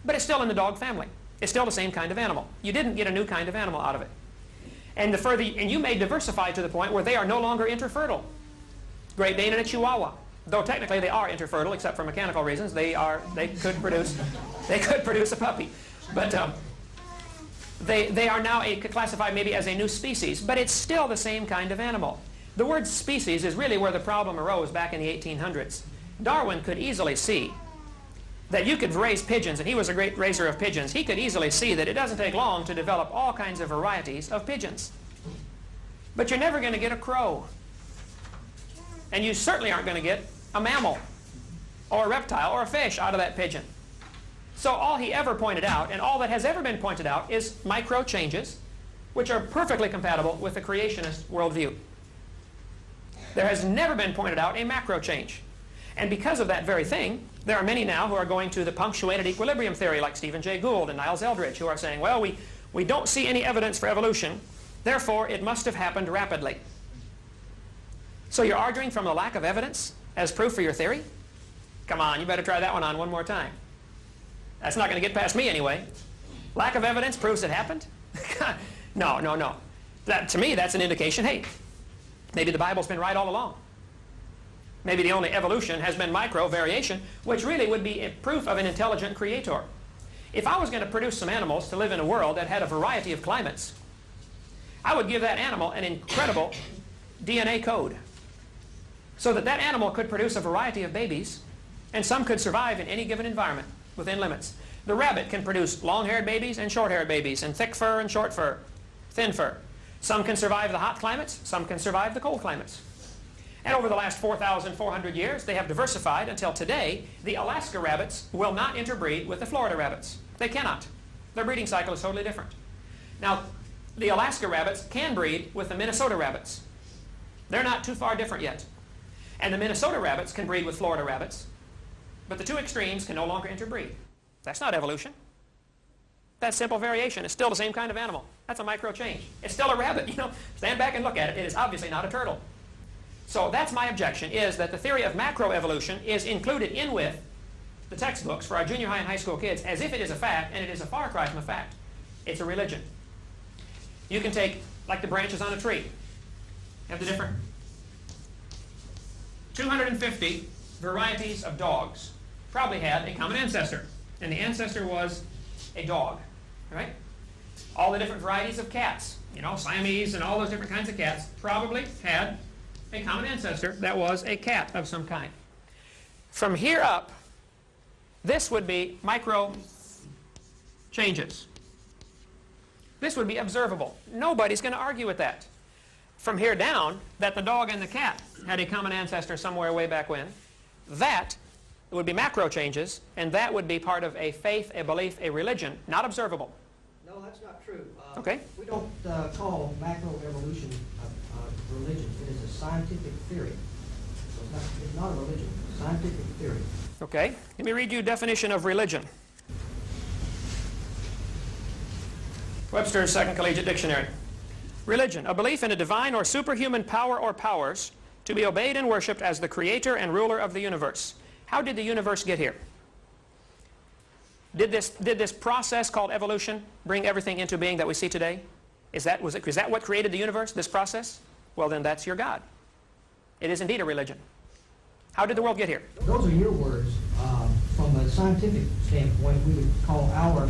But it's still in the dog family. It's still the same kind of animal. You didn't get a new kind of animal out of it. And you may diversify to the point where they are no longer interfertile. Great Dane and a Chihuahua. Though technically they are interfertile, except for mechanical reasons, they could produce a puppy. But they are now classified maybe as a new species, but it's still the same kind of animal. The word species is really where the problem arose back in the 1800s. Darwin could easily see that you could raise pigeons, and he was a great raiser of pigeons. He could easily see that it doesn't take long to develop all kinds of varieties of pigeons. But you're never going to get a crow. And you certainly aren't going to get a mammal or a reptile or a fish out of that pigeon. So all he ever pointed out, and all that has ever been pointed out, is micro changes, which are perfectly compatible with the creationist worldview. There has never been pointed out a macro change. And because of that very thing, there are many now who are going to the punctuated equilibrium theory, like Stephen Jay Gould and Niles Eldredge, who are saying, well, we don't see any evidence for evolution, therefore it must have happened rapidly. So you're arguing from the lack of evidence as proof for your theory? Come on, you better try that one more time. That's not going to get past me anyway. Lack of evidence proves it happened? No, no, no. To me, that's an indication, hey, maybe the Bible's been right all along. Maybe the only evolution has been micro variation, which really would be a proof of an intelligent creator. If I was going to produce some animals to live in a world that had a variety of climates, I would give that animal an incredible DNA code so that that animal could produce a variety of babies, and some could survive in any given environment within limits. The rabbit can produce long-haired babies and short-haired babies, and thick fur and short fur, thin fur. Some can survive the hot climates, some can survive the cold climates. And over the last 4,400 years, they have diversified until today, the Alaska rabbits will not interbreed with the Florida rabbits. They cannot. Their breeding cycle is totally different. Now, the Alaska rabbits can breed with the Minnesota rabbits. They're not too far different yet. And the Minnesota rabbits can breed with Florida rabbits, but the two extremes can no longer interbreed. That's not evolution. That's simple variation. It's still the same kind of animal. That's a micro change. It's still a rabbit. You know, stand back and look at it. It is obviously not a turtle. So that's my objection, is that the theory of macroevolution is included in with the textbooks for our junior high and high school kids as if it is a fact, and it is a far cry from a fact. It's a religion. You can take, like the branches on a tree, have the different 250 varieties of dogs probably had a common ancestor, and the ancestor was a dog, right? All the different varieties of cats, you know, Siamese and all those different kinds of cats probably had a common ancestor that was a cat of some kind. From here up, this would be micro changes. This would be observable. Nobody's going to argue with that. From here down, that the dog and the cat had a common ancestor somewhere way back when, that would be macro changes, and that would be part of a faith, a belief, a religion, not observable. No, that's not true. Okay. We don't call macroevolution a religion. It is a scientific theory. So it's not a religion. It's a scientific theory. Okay. Let me read you a definition of religion. Webster's Second Collegiate Dictionary. Religion, a belief in a divine or superhuman power or powers to be obeyed and worshipped as the creator and ruler of the universe. How did the universe get here? Did this process called evolution bring everything into being that we see today? Is that what created the universe, this process? Well, then that's your God. It is indeed a religion. How did the world get here? Those are your words. From a scientific standpoint, we would call our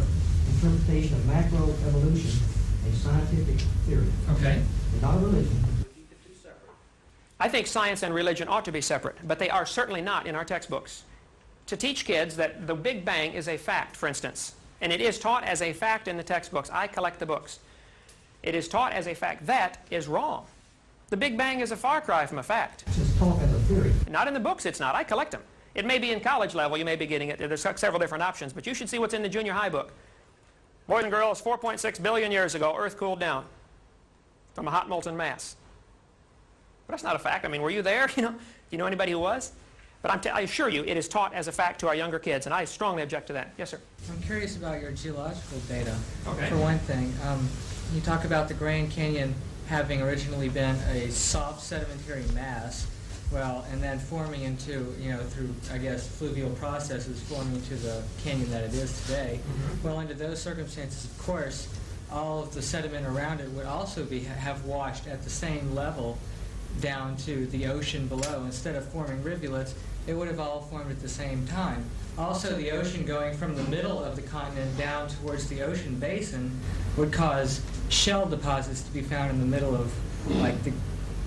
interpretation of macroevolution a scientific theory. Okay. It's not a religion. I think science and religion ought to be separate, but they are certainly not in our textbooks. To teach kids that the Big Bang is a fact, for instance, and it is taught as a fact in the textbooks. I collect the books. It is taught as a fact. That is wrong. The Big Bang is a far cry from a fact. It's taught as a theory. Not in the books, it's not. I collect them. It may be in college level, you may be getting it. There's several different options, but you should see what's in the junior high book. Boys and girls, 4.6 billion years ago, Earth cooled down from a hot molten mass. But that's not a fact. I mean, were you there? Do you know anybody who was? But I assure you, it is taught as a fact to our younger kids, and I strongly object to that. Yes, sir? I'm curious about your geological data. Okay. For one thing, you talk about the Grand Canyon having originally been a soft sedimentary mass, well, and then forming into, through, I guess, fluvial processes, forming into the canyon that it is today. Mm-hmm. Well, under those circumstances, of course, all of the sediment around it would also have washed at the same level down to the ocean below. Instead of forming rivulets, it would have all formed at the same time. Also, the ocean going from the middle of the continent down towards the ocean basin would cause shell deposits to be found in the middle of, like,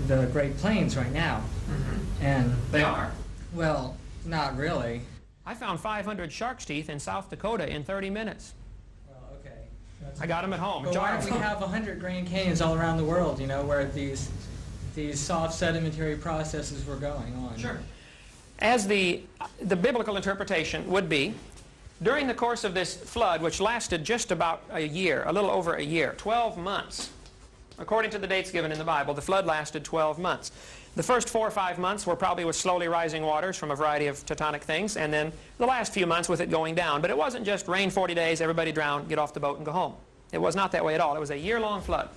the Great Plains right now. Mm-hmm. And they are. Well, not really. I found 500 shark's teeth in South Dakota in 30 minutes. Well, okay. I got them at home. But why don't we have 100 Grand Canyons all around the world, where these soft sedimentary processes were going on? Sure. As the biblical interpretation would be, during the course of this flood, which lasted just about a year, a little over a year, 12 months, according to the dates given in the Bible, the flood lasted 12 months. The first 4 or 5 months were probably with slowly rising waters from a variety of tectonic things, and then the last few months with it going down. But it wasn't just rain 40 days, everybody drown, get off the boat and go home. It was not that way at all. It was a year-long flood.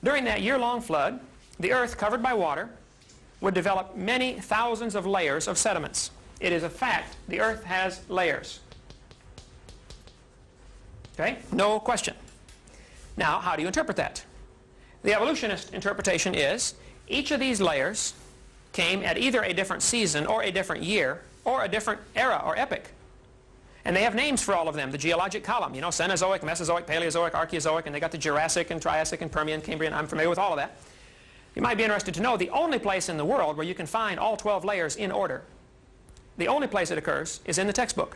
During that year-long flood, the earth covered by water would develop many thousands of layers of sediments. It is a fact. The earth has layers. Okay? No question. Now, how do you interpret that? The evolutionist interpretation is each of these layers came at either a different season or a different year or a different era or epoch. And they have names for all of them. The geologic column, you know, Cenozoic, Mesozoic, Paleozoic, Archaeozoic, and they got the Jurassic and Triassic and Permian, Cambrian. I'm familiar with all of that. You might be interested to know the only place in the world where you can find all 12 layers in order, the only place it occurs is in the textbook.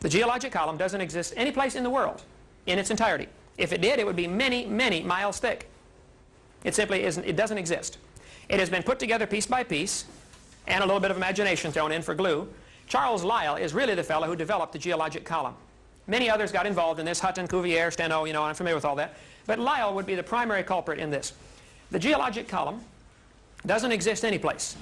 The geologic column doesn't exist any place in the world in its entirety. If it did, it would be many, many miles thick. It simply isn't. It doesn't exist. It has been put together piece by piece and a little bit of imagination thrown in for glue. Charles Lyell is really the fellow who developed the geologic column. Many others got involved in this, Hutton, Cuvier, Steno, you know, I'm familiar with all that. But Lyell would be the primary culprit in this. The geologic column doesn't exist anyplace.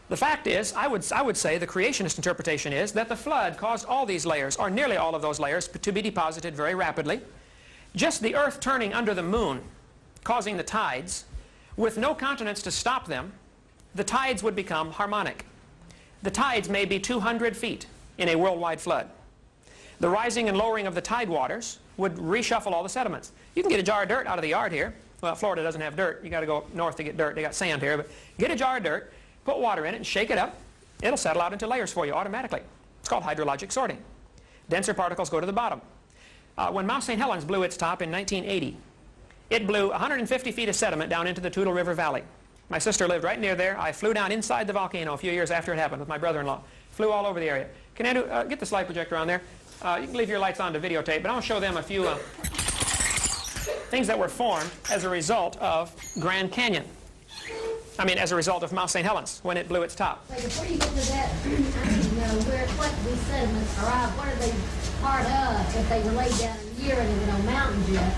The fact is, I would say the creationist interpretation is that the flood caused all these layers, or nearly all of those layers, to be deposited very rapidly. Just the earth turning under the moon, causing the tides, with no continents to stop them, the tides would become harmonic. The tides may be 200 feet in a worldwide flood. The rising and lowering of the tide waters would reshuffle all the sediments. You can get a jar of dirt out of the yard here. Well, Florida doesn't have dirt. You got to go up north to get dirt. They got sand here. But get a jar of dirt, put water in it, and shake it up. It'll settle out into layers for you automatically. It's called hydrologic sorting. Denser particles go to the bottom. When Mount St. Helens blew its top in 1980, it blew 150 feet of sediment down into the Toutle River Valley. My sister lived right near there. I flew down inside the volcano a few years after it happened with my brother-in-law. Flew all over the area. Can Andrew get the slide projector on there? You can leave your lights on to videotape, but I want to show them a few things that were formed as a result of Grand Canyon. I mean, as a result of Mount St. Helens when it blew its top. Wait, before you get to that, I need to know what these sediments arrive. What are they part of? If they were laid down a year and there were no mountains yet,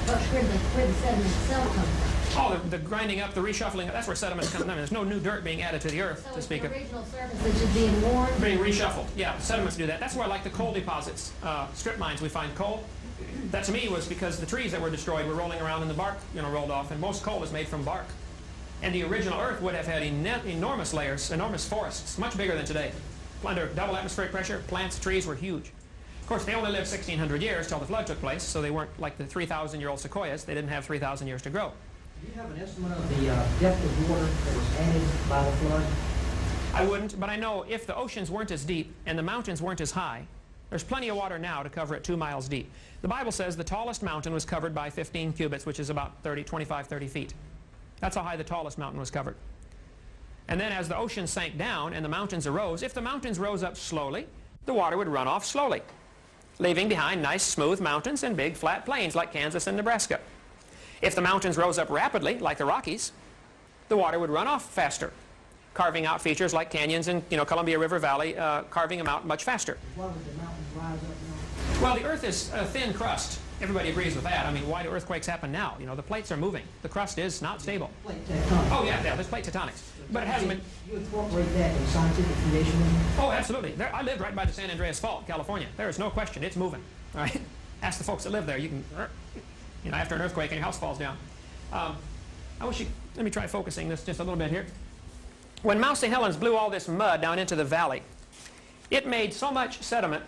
where the sediment itself come from? Oh, the grinding up, the reshuffling, that's where sediments come from. There's no new dirt being added to the earth, So to speak the of. original surface that's just being worn? Being reshuffled. Yeah, sediments do that. That's where, like the coal deposits, strip mines, we find coal. That to me was because the trees that were destroyed were rolling around and the bark, you know, rolled off, and most coal is made from bark. And the original earth would have had enormous layers, enormous forests, much bigger than today. Under double atmospheric pressure, plants, trees were huge. Of course, they only lived 1,600 years till the flood took place, so they weren't like the 3,000-year-old sequoias. They didn't have 3,000 years to grow. Do you have an estimate of the depth of water that was added by the flood? I wouldn't, but I know if the oceans weren't as deep and the mountains weren't as high, there's plenty of water now to cover it 2 miles deep. The Bible says the tallest mountain was covered by 15 cubits, which is about 25, 30 feet. That's how high the tallest mountain was covered. And then as the ocean sank down and the mountains arose, if the mountains rose up slowly, the water would run off slowly, leaving behind nice smooth mountains and big flat plains like Kansas and Nebraska. If the mountains rose up rapidly, like the Rockies, the water would run off faster, carving out features like canyons in, you know, Columbia River Valley, carving them out much faster. Why would the mountains rise up now? Well, the Earth is a thin crust. Everybody agrees with that. I mean, why do earthquakes happen now? You know, the plates are moving. The crust is not stable. Plate tectonics. Oh, yeah, there's plate tectonics. But it hasn't been... You incorporate that in scientific creationism? Oh, absolutely. I live right by the San Andreas Fault, California. There is no question. It's moving. All right? Ask the folks that live there. You can... You know, after an earthquake and your house falls down. Let me try focusing this just a little bit here. When Mount St. Helens blew all this mud down into the valley, it made so much sediment,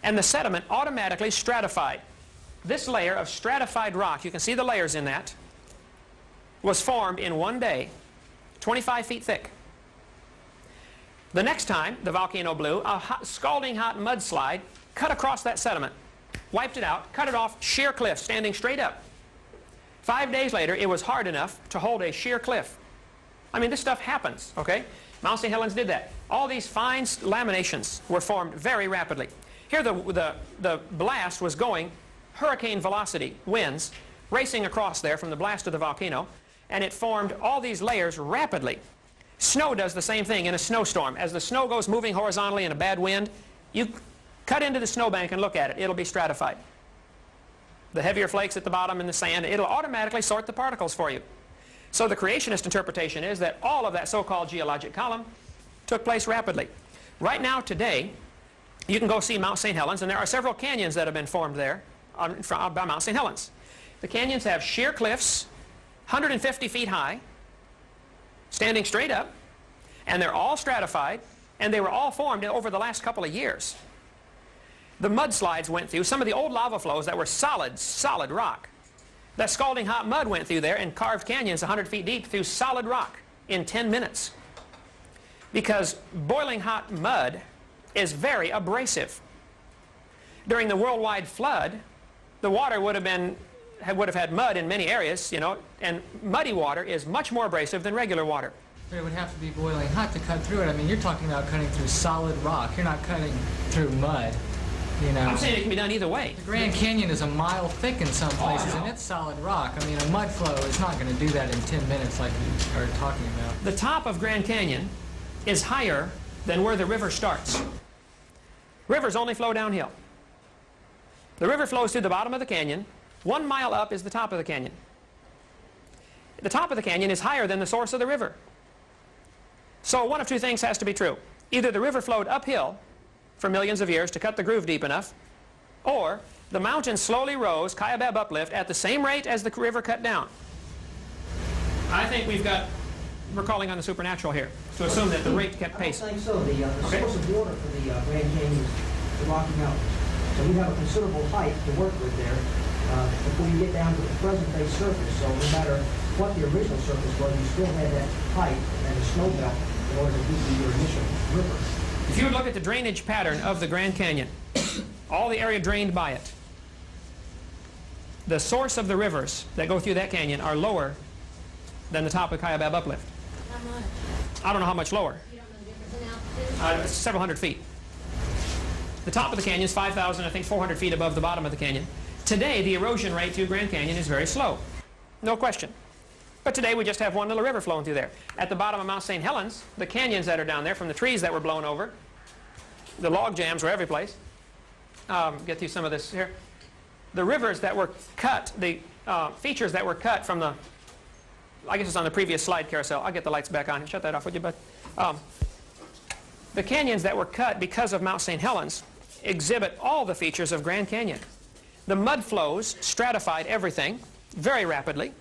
and the sediment automatically stratified. This layer of stratified rock, you can see the layers in that, was formed in one day, 25 feet thick. The next time the volcano blew, a scalding hot mudslide cut across that sediment, wiped it out, cut it off, sheer cliff, standing straight up. 5 days later, it was hard enough to hold a sheer cliff. I mean, this stuff happens, okay? Mount St. Helens did that. All these fine laminations were formed very rapidly. Here the blast was going hurricane velocity, winds, racing across there from the blast of the volcano, and it formed all these layers rapidly. Snow does the same thing in a snowstorm. As the snow goes moving horizontally in a bad wind, you cut into the snowbank and look at it. It'll be stratified. The heavier flakes at the bottom in the sand, it'll automatically sort the particles for you. So the creationist interpretation is that all of that so-called geologic column took place rapidly. Right now, today, you can go see Mount St. Helens, and there are several canyons that have been formed there by Mount St. Helens. The canyons have sheer cliffs, 150 feet high, standing straight up, and they're all stratified, and they were all formed over the last couple of years. The mudslides went through some of the old lava flows that were solid rock. That scalding hot mud went through there and carved canyons 100 feet deep through solid rock in 10 minutes. Because boiling hot mud is very abrasive. During the worldwide flood, the water would have had mud in many areas, you know, and muddy water is much more abrasive than regular water. But it would have to be boiling hot to cut through it. I mean, you're talking about cutting through solid rock. You're not cutting through mud, you know. I'm saying it can be done either way. The Grand Canyon is a mile thick in some places, no. and it's solid rock. I mean, a mud flow is not going to do that in 10 minutes like you are talking about. The top of Grand Canyon is higher than where the river starts. Rivers only flow downhill. The river flows through the bottom of the canyon. 1 mile up is the top of the canyon. The top of the canyon is higher than the source of the river. So one of two things has to be true. Either the river flowed uphill for millions of years to cut the groove deep enough, or the mountain slowly rose, Kaibab uplift, at the same rate as the river cut down. I think we're calling on the supernatural here, to assume that the rate kept pace. I don't think so. The source of water for the Grand Canyon is the Rocky Mountains. So we have a considerable height to work with there before you get down to the present-day surface. So no matter what the original surface was, you still had that height and the snow belt in order to give you your initial river. If you would look at the drainage pattern of the Grand Canyon, all the area drained by it, the source of the rivers that go through that canyon are lower than the top of Kaibab uplift. How much? I don't know how much lower. You don't know the difference in altitude? Several hundred feet. The top of the canyon is 5,000, I think 400 feet above the bottom of the canyon. Today, the erosion rate through Grand Canyon is very slow. No question. But today, we just have one little river flowing through there. At the bottom of Mount St. Helens, the canyons that are down there from the trees that were blown over, the log jams were every place. Get through some of this here. The rivers that were cut, the features that were cut from the, I guess it's on the previous slide carousel. I'll get the lights back on. Shut that off, would you, bud? The canyons that were cut because of Mount St. Helens exhibit all the features of Grand Canyon. The mud flows stratified everything very rapidly,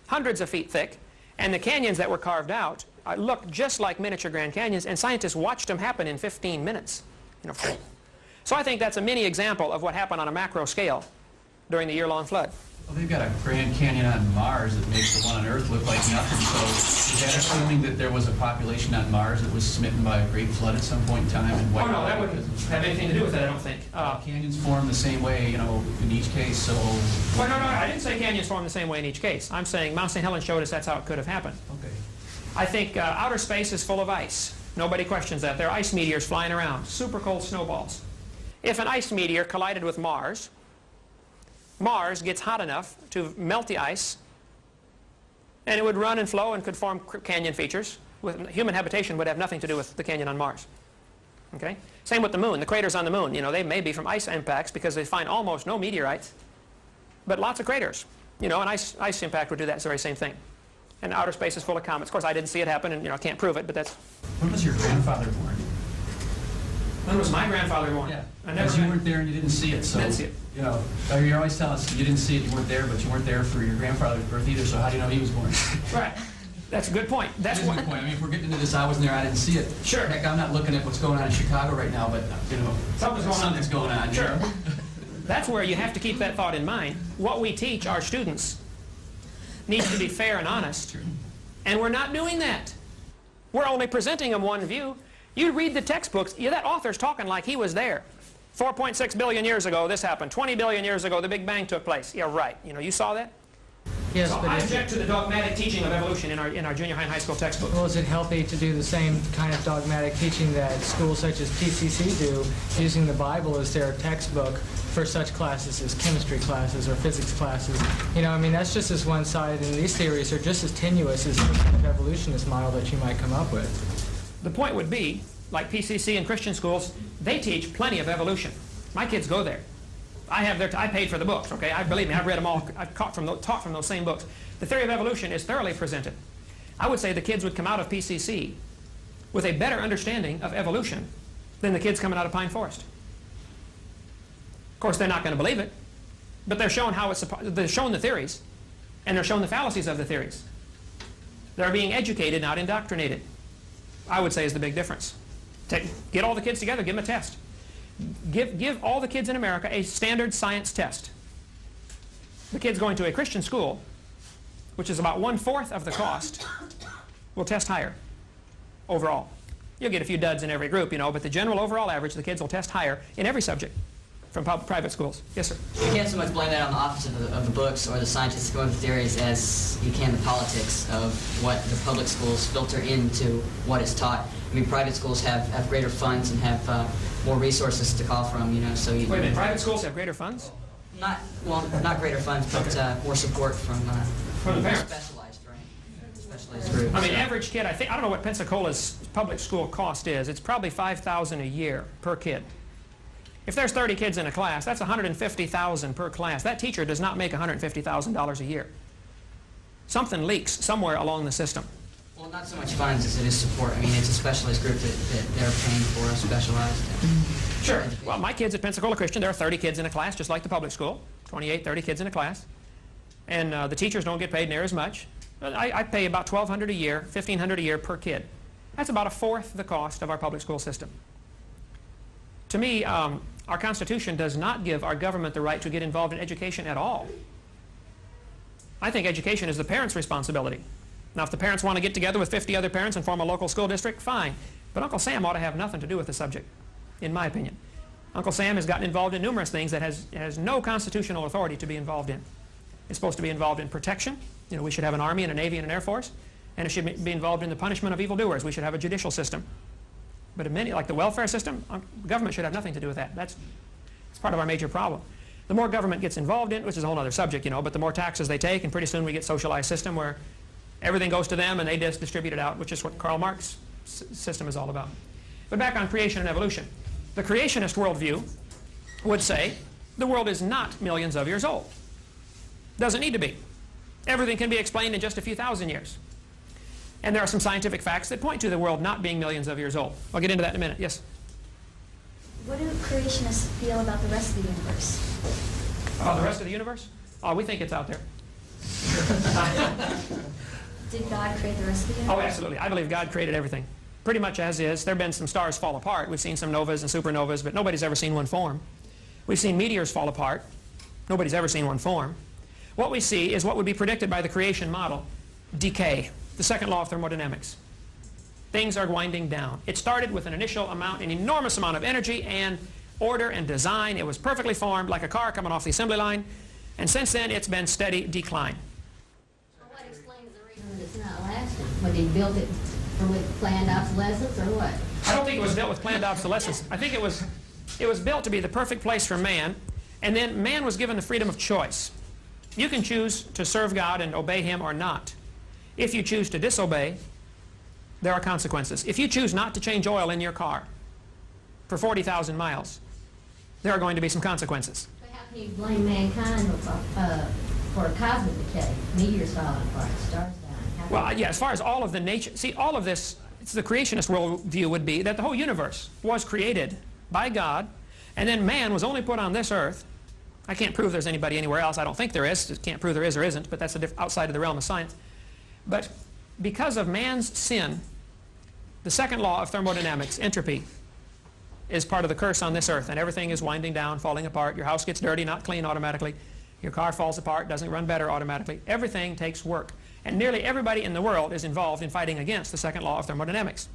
hundreds of feet thick, and the canyons that were carved out look just like miniature Grand Canyons, and scientists watched them happen in 15 minutes. You know. So I think that's a mini example of what happened on a macro scale during the year-long flood. Well, they've got a Grand Canyon on Mars that makes the one on Earth look like nothing. So is that assuming that there was a population on Mars that was smitten by a great flood at some point in time and wiped out? Oh, no, that wouldn't have anything to do with that, I don't think. Canyons form the same way, you know, in each case, so... Well, no, I didn't say canyons form the same way in each case. I'm saying Mount St. Helens showed us that's how it could have happened. Okay. I think outer space is full of ice. Nobody questions that. There are ice meteors flying around, super cold snowballs. If an ice meteor collided with Mars, Mars gets hot enough to melt the ice, and it would run and flow and could form canyon features. Human habitation would have nothing to do with the canyon on Mars. Okay? Same with the moon. The craters on the moon, you know, they may be from ice impacts because they find almost no meteorites, but lots of craters. You know, an ice impact would do that very same thing. And outer space is full of comets. Of course, I didn't see it happen, and you know, I can't prove it, but that's... When was your grandfather born? When was my grandfather born? Yeah, I never because you weren't there and you didn't see it, so... Didn't see it. You know, you're always telling us you didn't see it, you weren't there, but you weren't there for your grandfather's birth either, so how do you know he was born? Right. That's a good point. That's a good point. I mean, if we're getting into this, I wasn't there, I didn't see it. Sure. Heck, I'm not looking at what's going on in Chicago right now, but, you know, something's going on. Sure. You know? That's where you have to keep that thought in mind. What we teach our students needs to be fair and honest, and we're not doing that. We're only presenting them one view. You read the textbooks, that author's talking like he was there. 4.6 billion years ago, this happened. 20 billion years ago, the Big Bang took place. Yeah, right. You know, you saw that? Yes, So but I if- object to the dogmatic teaching of evolution in our junior high and high school textbooks. Well, is it healthy to do the same kind of dogmatic teaching that schools such as PCC do, using the Bible as their textbook for such classes as chemistry classes or physics classes? You know, I mean, that's just as one-sided, and these theories are just as tenuous as the kind of evolutionist model that you might come up with. The point would be, like PCC and Christian schools, they teach plenty of evolution. My kids go there. I paid for the books, okay? Believe me, I've read them all. I've taught from those same books. The theory of evolution is thoroughly presented. I would say the kids would come out of PCC with a better understanding of evolution than the kids coming out of Pine Forest. Of course, they're not going to believe it, but they're shown they're shown the theories, and they're shown the fallacies of the theories. They're being educated, not indoctrinated. I would say is the big difference. Get all the kids together, give them a test. Give all the kids in America a standard science test. The kids going to a Christian school, which is about 1/4 of the cost, will test higher overall. You'll get a few duds in every group, you know, but the general overall average, the kids will test higher in every subject from private schools. Yes, sir? You can't so much blame that on the authors of the books or the scientists going with theories as you can the politics of what the public schools filter into what is taught. I mean, private schools have greater funds and have more resources to call from, you know, so you... Wait a minute, private schools have greater funds? Not greater funds, but more support from the parents. Specialized, right? Specialized groups. I mean, average kid, I don't know what Pensacola's public school cost is. It's probably $5,000 a year per kid. If there's 30 kids in a class, that's $150,000 per class. That teacher does not make $150,000 a year. Something leaks somewhere along the system. Well, not so much funds as it is support. I mean, it's a specialized group that they're paying for, specialized. Sure. Well, my kids at Pensacola Christian, there are 30 kids in a class, just like the public school. 28, 30 kids in a class. And the teachers don't get paid near as much. I pay about $1,200 a year, $1,500 a year per kid. That's about 1/4 the cost of our public school system. To me, our Constitution does not give our government the right to get involved in education at all. I think education is the parents' responsibility. Now, if the parents want to get together with 50 other parents and form a local school district, fine. But Uncle Sam ought to have nothing to do with the subject, in my opinion. Uncle Sam has gotten involved in numerous things that has no constitutional authority to be involved in. It's supposed to be involved in protection. You know, we should have an Army and a Navy and an Air Force. And it should be involved in the punishment of evildoers. We should have a judicial system. But in many, like the welfare system, government should have nothing to do with that. That's part of our major problem. The more government gets involved in, which is a whole other subject, you know, but the more taxes they take, and pretty soon we get socialized system where everything goes to them and they just distribute it out, which is what Karl Marx's system is all about. But back on creation and evolution. The creationist worldview would say the world is not millions of years old. Doesn't need to be. Everything can be explained in just a few thousand years. And there are some scientific facts that point to the world not being millions of years old. I'll get into that in a minute. Yes? What do creationists feel about the rest of the universe? About the rest of the universe? Oh, we think it's out there. Did God create the rest of the universe? Oh, absolutely. I believe God created everything. Pretty much as is. There have been some stars fall apart. We've seen some novas and supernovas, but nobody's ever seen one form. We've seen meteors fall apart. Nobody's ever seen one form. What we see is what would be predicted by the creation model: decay, the second law of thermodynamics. Things are winding down. It started with an initial amount, an enormous amount of energy and order and design. It was perfectly formed like a car coming off the assembly line. And since then, it's been steady decline. So what explains the reason that it's not lasting? When they built it with planned obsolescence or what? I don't think it was built with planned obsolescence. I think it was built to be the perfect place for man, and then man was given the freedom of choice. You can choose to serve God and obey Him or not. If you choose to disobey, there are consequences. If you choose not to change oil in your car for 40,000 miles, there are going to be some consequences. So how can you blame mankind for cosmic decay? Meteors falling apart, stars dying. Well, yeah, as far as all of the nature, see, all of this, it's the creationist worldview would be that the whole universe was created by God, and then man was only put on this earth. I can't prove there's anybody anywhere else. I don't think there is. Can't prove there is or isn't, but that's outside of the realm of science. But because of man's sin, the second law of thermodynamics, entropy, is part of the curse on this earth, and everything is winding down, falling apart. Your house gets dirty, not clean automatically. Your car falls apart, doesn't run better automatically. Everything takes work. And nearly everybody in the world is involved in fighting against the second law of thermodynamics.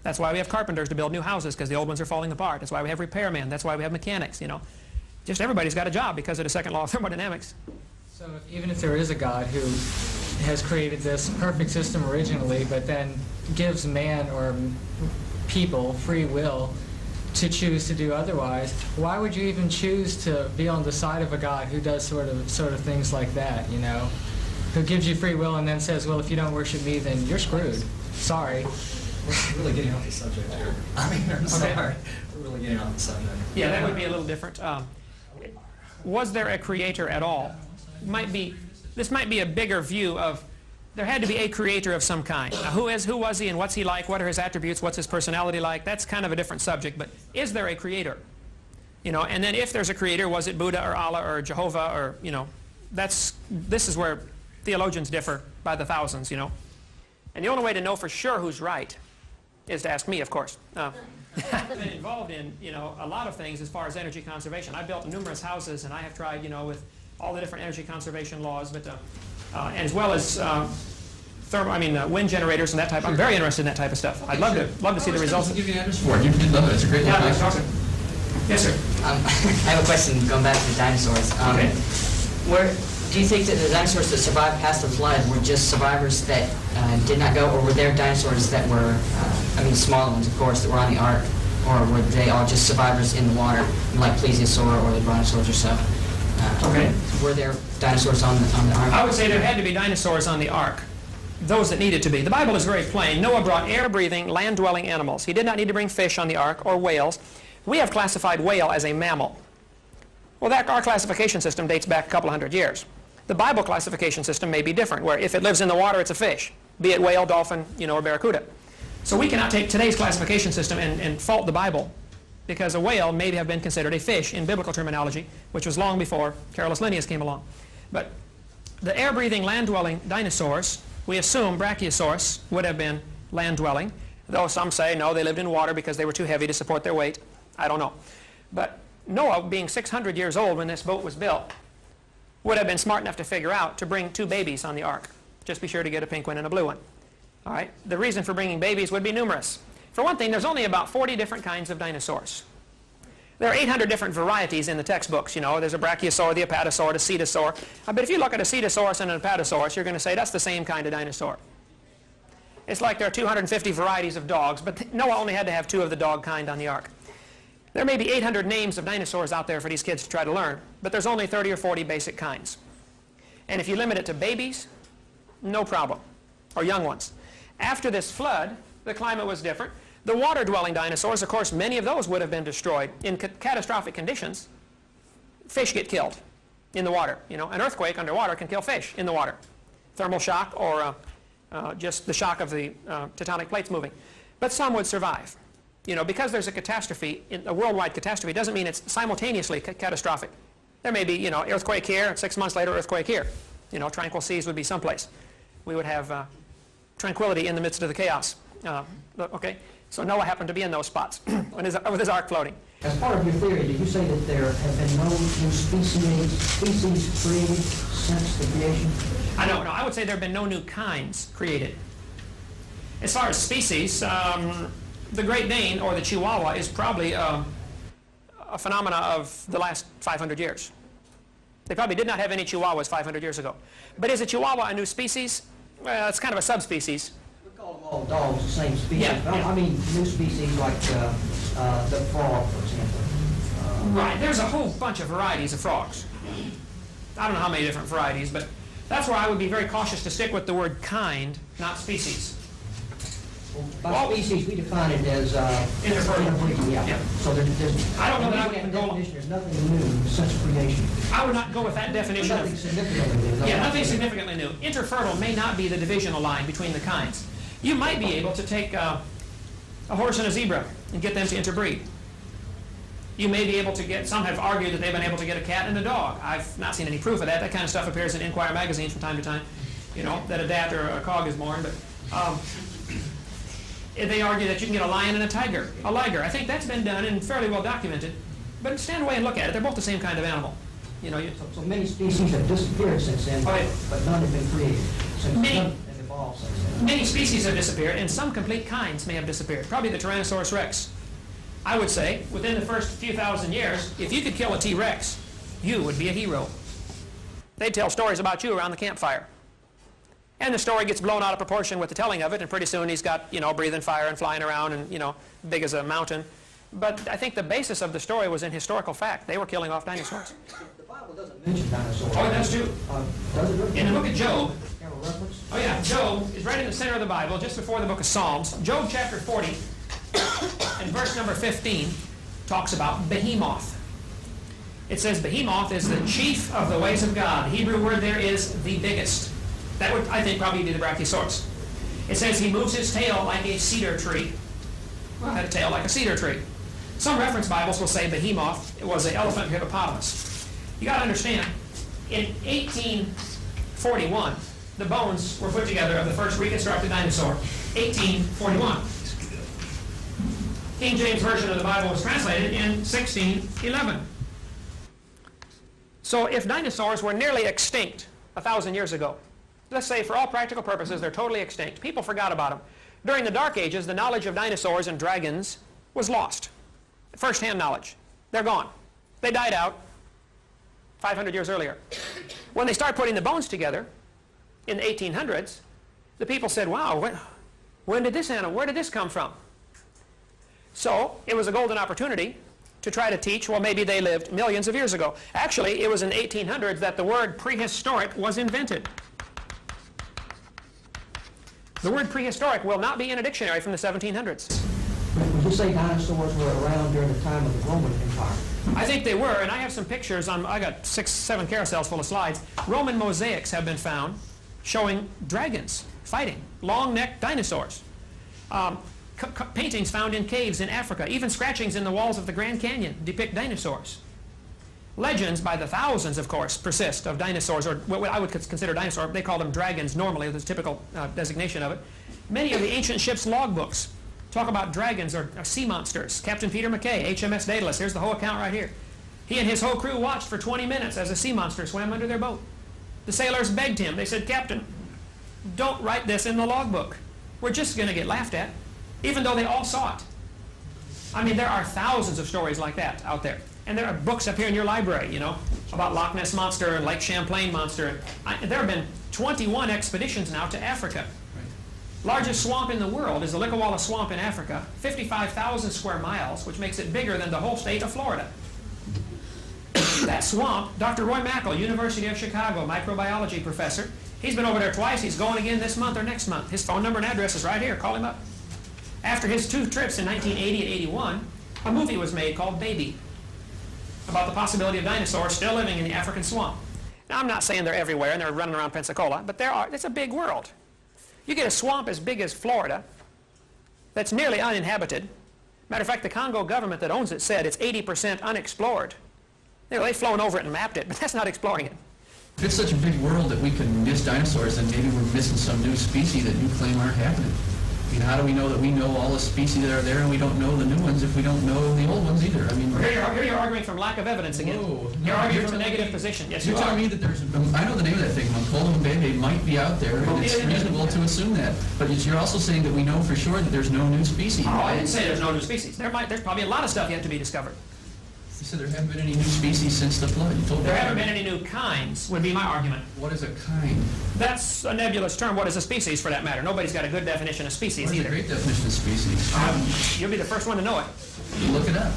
That's why we have carpenters to build new houses, because the old ones are falling apart. That's why we have repairmen. That's why we have mechanics, you know. Just everybody's got a job because of the second law of thermodynamics. So even if there is a God who has created this perfect system originally, but then gives man or people free will to choose to do otherwise, why would you even choose to be on the side of a God who does sort of things like that, you know? Who gives you free will and then says, well, if you don't worship me, then you're screwed. Sorry. We're really getting off the subject here. I mean, I'm sorry. We're really getting off the subject. Yeah, that would be a little different. Was there a creator at all? This might be a bigger view of there had to be a creator of some kind. Now, who was he and what's he like? What are his attributes? What's his personality like? That's kind of a different subject. But is there a creator? You know, and then if there's a creator, was it Buddha or Allah or Jehovah or, you know, this is where theologians differ by the thousands, you know. And the only way to know for sure who's right is to ask me, of course. I've been involved in, you know, a lot of things as far as energy conservation. I've built numerous houses, and I have tried, you know, with all the different energy conservation laws, but as well as wind generators and that type. I'm very interested in that type of stuff. I'd love to see the results. I'll give you an address for it. You'd love it. It's a great location. Awesome. Yes, sir. I have a question going back to the dinosaurs. Okay. Do you think that the dinosaurs that survived past the flood were just survivors that did not go, or were there dinosaurs that were, smaller ones, of course, that were on the ark, or were they all just survivors in the water, like plesiosaur or the brontosaurs or so? Okay. Were there dinosaurs on the ark? I would say there had to be dinosaurs on the ark, those that needed to be. The Bible is very plain. Noah brought air-breathing, land-dwelling animals. He did not need to bring fish on the ark or whales. We have classified whale as a mammal. Well, our classification system dates back a couple hundred years. The Bible classification system may be different, where if it lives in the water, it's a fish, be it whale, dolphin, you know, or barracuda. So we cannot take today's classification system and fault the Bible, because a whale may have been considered a fish in biblical terminology, which was long before Carolus Linnaeus came along. But the air-breathing, land-dwelling dinosaurs, we assume Brachiosaurus would have been land-dwelling, though some say, no, they lived in water because they were too heavy to support their weight. I don't know. But Noah, being 600 years old when this boat was built, would have been smart enough to figure out to bring 2 babies on the ark. Just be sure to get a pink one and a blue one. All right? The reason for bringing babies would be numerous. For one thing, there's only about 40 different kinds of dinosaurs. There are 800 different varieties in the textbooks. You know, there's a brachiosaur, the apatosaur, the cetosaur. But if you look at a cetosaurus and an apatosaurus, you're going to say that's the same kind of dinosaur. It's like there are 250 varieties of dogs, but Noah only had to have 2 of the dog kind on the ark. There may be 800 names of dinosaurs out there for these kids to try to learn, but there's only 30 or 40 basic kinds. And if you limit it to babies, no problem, or young ones. After this flood, the climate was different. The water-dwelling dinosaurs, of course, many of those would have been destroyed. In catastrophic conditions, fish get killed in the water. You know, an earthquake underwater can kill fish in the water. Thermal shock or just the shock of the tectonic plates moving. But some would survive. You know, because there's a catastrophe, a worldwide catastrophe, doesn't mean it's simultaneously catastrophic. There may be, you know, earthquake here, and 6 months later, earthquake here. You know, tranquil seas would be someplace. We would have tranquility in the midst of the chaos. Okay? So Noah happened to be in those spots with his ark floating. As part of your theory, did you say that there have been no new species created since the creation? No, I would say there have been no new kinds created. As far as species, the Great Dane, or the Chihuahua, is probably a phenomena of the last 500 years. They probably did not have any Chihuahuas 500 years ago. But is a Chihuahua a new species? Well, it's kind of a subspecies. We call them all dogs the same species. Yeah. I mean new species like the frog, for example. Right. There's a whole bunch of varieties of frogs. I don't know how many different varieties, but that's where I would be very cautious to stick with the word kind, not species. By species, we define it as interbreeding. Yeah. So there's I don't know that I would even go. There's nothing new since creation. I would not go with that definition. Nothing significantly new. Yeah, nothing significantly new. Interfertile may not be the divisional line between the kinds. You might be able to take a horse and a zebra and get them to interbreed. You may be able to get, some have argued that they've been able to get a cat and a dog. I've not seen any proof of that. That kind of stuff appears in Inquirer magazine from time to time, you know, that a dat or a cog is born. But they argue that you can get a lion and a liger. I think that's been done and fairly well documented. But stand away and look at it. They're both the same kind of animal. You know, so many species have disappeared since then, but none have been created. None have evolved since then. Many species have disappeared, and some complete kinds may have disappeared. Probably the Tyrannosaurus rex. I would say, within the first few thousand years, if you could kill a T-Rex, you would be a hero. They'd tell stories about you around the campfire. And the story gets blown out of proportion with the telling of it, and pretty soon he's got, breathing fire and flying around and, big as a mountain. But I think the basis of the story was in historical fact. They were killing off dinosaurs. The Bible doesn't mention dinosaurs. Oh, that's true. Does it really? In the book of Job, Have a reference? oh yeah, Job is right in the center of the Bible, just before the book of Psalms. Job chapter 40 and verse number 15 talks about behemoth. It says behemoth is the chief of the ways of God. The Hebrew word there is the biggest. That would, I think, probably be the Brachiosaurus. It says he moves his tail like a cedar tree. Well, it had a tail like a cedar tree. Some reference Bibles will say behemoth was an elephant hippopotamus. You got to understand, in 1841, the bones were put together of the first reconstructed dinosaur. 1841. King James Version of the Bible was translated in 1611. So if dinosaurs were nearly extinct 1,000 years ago, let's say for all practical purposes they're totally extinct, people forgot about them. During the Dark Ages, the knowledge of dinosaurs and dragons was lost. First-hand knowledge. They're gone. They died out 500 years earlier. When they started putting the bones together in the 1800s, the people said, wow, when did this animal, where did this come from? So it was a golden opportunity to try to teach, well, maybe they lived millions of years ago. Actually, it was in the 1800s that the word prehistoric was invented. The word prehistoric will not be in a dictionary from the 1700s. Would you say dinosaurs were around during the time of the Roman Empire? I think they were, and I have some pictures. I got 6, 7 carousels full of slides. Roman mosaics have been found showing dragons fighting, long-necked dinosaurs. Paintings found in caves in Africa, even scratchings in the walls of the Grand Canyon depict dinosaurs. Legends by the thousands, of course, persist of dinosaurs, or what I would consider dinosaur. They call them dragons normally, the typical designation of it. Many of the ancient ships' logbooks talk about dragons or sea monsters. Captain Peter McKay, HMS Daedalus, here's the whole account right here. He and his whole crew watched for 20 minutes as a sea monster swam under their boat. The sailors begged him. They said, Captain, don't write this in the logbook. We're just going to get laughed at, even though they all saw it. I mean, there are thousands of stories like that out there. And there are books up here in your library, about Loch Ness Monster and Lake Champlain Monster. There have been 21 expeditions now to Africa. Largest swamp in the world is the Likawala Swamp in Africa, 55,000 square miles, which makes it bigger than the whole state of Florida. That swamp, Dr. Roy Mackle, University of Chicago, microbiology professor, he's been over there twice. He's going again this month or next month. His phone number and address is right here. Call him up. After his 2 trips in 1980 and 81, a movie was made called Baby, about the possibility of dinosaurs still living in the African swamp. Now, I'm not saying they're everywhere and they're running around Pensacola, but it's a big world. You get a swamp as big as Florida that's nearly uninhabited. Matter of fact, the Congo government that owns it said it's 80% unexplored. They've flown over it and mapped it, but that's not exploring it. If it's such a big world that we can miss dinosaurs, then maybe we're missing some new species that you claim aren't happening. I mean, how do we know that we know all the species that are there and we don't know the new ones if we don't know the old ones either? I mean, here you're arguing from lack of evidence again. You're arguing from a negative position. Yes, you're telling me that there's, I know the name of that thing, Moncola Mbembe might be out there, and it's reasonable to assume that. But you're also saying that we know for sure that there's no new species. Oh, I didn't say there's no new species. There's probably a lot of stuff yet to be discovered. You said there haven't been any new species since the flood. You told me there haven't been any new kinds, would be my argument. What is a kind? That's a nebulous term. What is a species, for that matter? Nobody's got a good definition of species either. What's a great definition of species? You'll be the first one to know it. Look it up.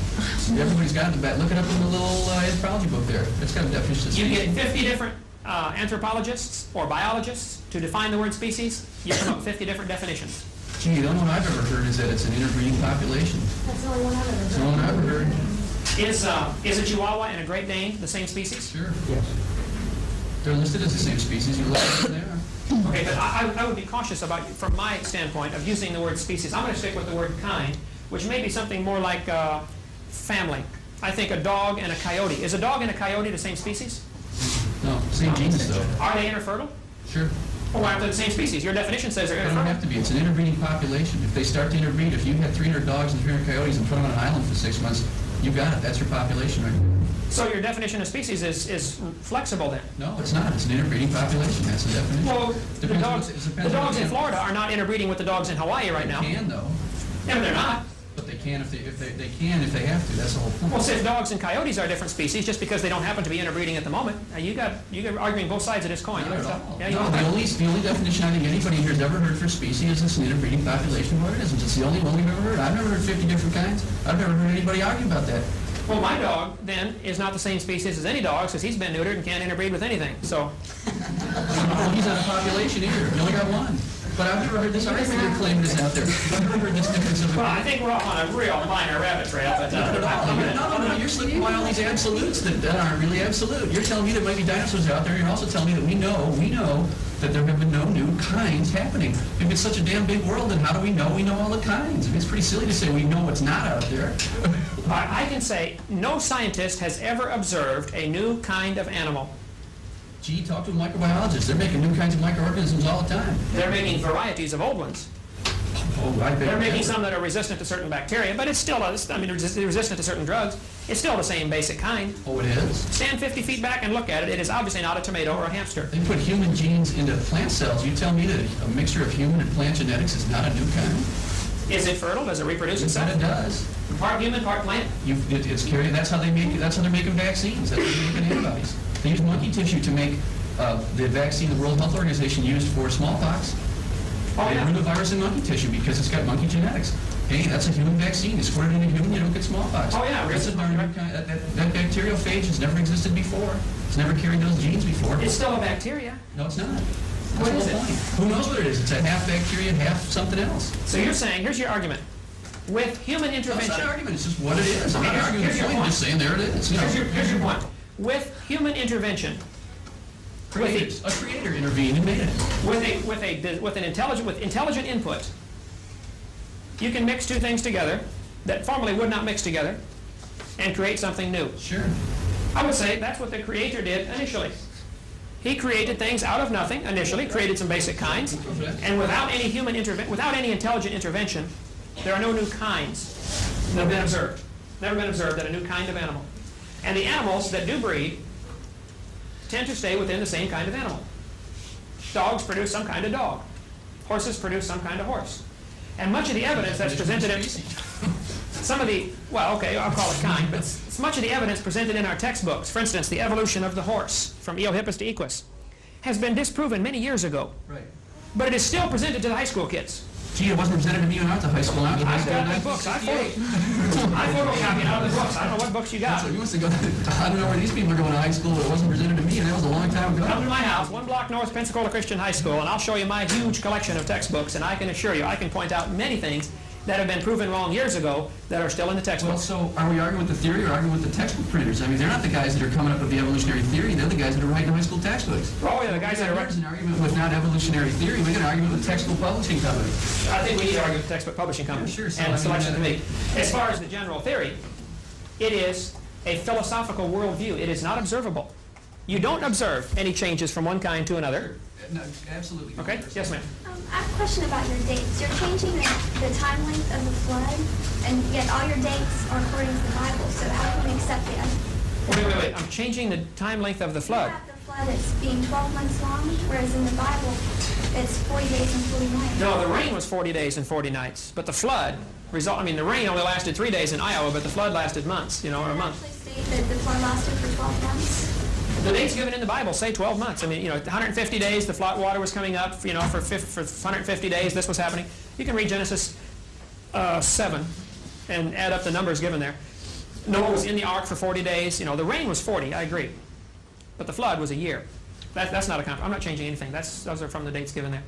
Everybody's got it. Look it up in the little anthropology book there. It's got a definition of species. You get 50 different anthropologists or biologists to define the word species. You come up with 50 different definitions. Gee, the only one I've ever heard is that it's an interbreeding population. That's the only one I've ever heard. That's the only one I've ever heard. Is a Chihuahua and a Great Dane the same species? Sure. Yes. They're listed as the same species. You look at them there. Okay, but I would be cautious about, from my standpoint, of using the word species. I'm going to stick with the word kind, which may be something more like family. I think a dog and a coyote. Is a dog and a coyote the same species? No, same genus though. Are they interfertile? Sure. Well, why aren't they the same species? Your definition says they're They interfertile. don't have to be. It's an interbreeding population. If they start to interbreed, if you had 300 dogs and 300 coyotes and put them on an island for 6 months, you got it. That's your population right there. So your definition of species is flexible then? No, it's not. It's an interbreeding population. That's the definition. Well, Depends the dogs in Florida are not interbreeding with the dogs in Hawaii right now. They can, though. Yeah, but they're not. But they can if they have to. That's the whole point. Well, say if dogs and coyotes are different species, just because they don't happen to be interbreeding at the moment, you're arguing both sides of this coin. Not at all. Yeah, you No, are. the only definition I think anybody here has ever heard for species is an interbreeding population of organisms. It's the only one we've ever heard. I've never heard 50 different kinds. I've never heard anybody argue about that. Well, my dog, then, is not the same species as any dog, because he's been neutered and can't interbreed with anything. So, Well, he's not a population either. You only got one. But I've never heard this argument you're claiming is out there. I've never heard this difference of well, I think we're off on a real minor rabbit trail. But, No, you're slipping by all these absolutes that aren't really absolute. You're telling me there might be dinosaurs out there. You're also telling me that we know that there have been no new kinds happening. If it's such a damn big world, then how do we know all the kinds? I mean, it's pretty silly to say we know what's not out there. I can say no scientist has ever observed a new kind of animal. Gee, talk to a microbiologist. They're making new kinds of microorganisms all the time. They're making varieties of old ones. Oh, I bet. They're making some that are resistant to certain bacteria, but it's still, resistant to certain drugs. It's still the same basic kind. Oh, it is? Stand 50 feet back and look at it. It is obviously not a tomato or a hamster. They put human genes into plant cells. You tell me that a mixture of human and plant genetics is not a new kind? Is it fertile? Does it reproduce Yes, itself? it does. Part human, part plant? It's carried. That's how they're making vaccines. That's how they're making antibodies. They use monkey tissue to make the vaccine the World Health Organization used for smallpox. Oh, They yeah. grew the virus in monkey tissue because it's got monkey genetics. Hey, that's a human vaccine. You squirt it in a human, you don't get smallpox. Oh, yeah, That's a really? darn new kind. That bacteriophage has never existed before. It's never carried those genes before. It's still a bacteria. No, it's not. What That's is the it? whole point. Who knows what it is? It's a half bacteria, half something else. So you're saying, here's your argument. With human No, it's intervention... not an argument. It's just what it is. I'm not Here's- arguing here's the your point. I'm point. just saying there it is. You know. Here's your point. With human intervention, A creator intervened and made it. with intelligent input, you can mix two things together that formerly would not mix together and create something new. Sure. I would say that's what the creator did initially. He created things out of nothing initially, created some basic kinds, and without any intelligent intervention, there are no new kinds that have been observed. Never been observed that a new kind of animal. And the animals that do breed tend to stay within the same kind of animal. Dogs produce some kind of dog. Horses produce some kind of horse. And much of the evidence that's presented in I'll call it kind, but much of the evidence presented in our textbooks, for instance, the evolution of the horse from Eohippus to Equus, has been disproven many years ago. Right. But it is still presented to the high school kids. Gee, it wasn't presented to me when I was in high school. I was in high I've school got in the books. I 1968. photocopied out of the books. I don't know what books you got. So you must have gone, I don't know where these people are going to high school, but it wasn't presented to me, and that was a long time ago. Come to my house, 1 block north Pensacola Christian High School, and I'll show you my huge collection of textbooks, and I can assure you, I can point out many things that have been proven wrong years ago that are still in the Well, textbooks. so are we arguing with the theory or arguing with the textbook printers? I mean, they're not the guys that are coming up with the evolutionary theory. They're the guys that are writing high school textbooks. Oh, yeah, the guys that are There's an argument with not evolutionary theory. We got an argument with textbook publishing company. I think we need to argue with the textbook publishing company Sure, so I and mean, selection committee. As far as the general theory, it is a philosophical worldview. It is not observable. You don't observe any changes from one kind to another. No, absolutely. Okay? Yes, ma'am. I have a question about your dates. You're changing the time length of the flood, and yet all your dates are according to the Bible, so how can we accept that? Wait. I'm changing the time length of the flood. You have the flood as being 12 months long, whereas in the Bible, it's 40 days and 40 nights. No, the rain was 40 days and 40 nights. But the flood, the rain only lasted 3 days in Iowa, but the flood lasted months, or a month. Actually state that the flood lasted for 12 months. The dates given in the Bible say 12 months. 150 days, the flood water was coming up, for 150 days, this was happening. You can read Genesis 7 and add up the numbers given there. Noah was in the ark for 40 days. The rain was 40, I agree. But the flood was a year. That's not a I'm not changing anything. Those are from the dates given there.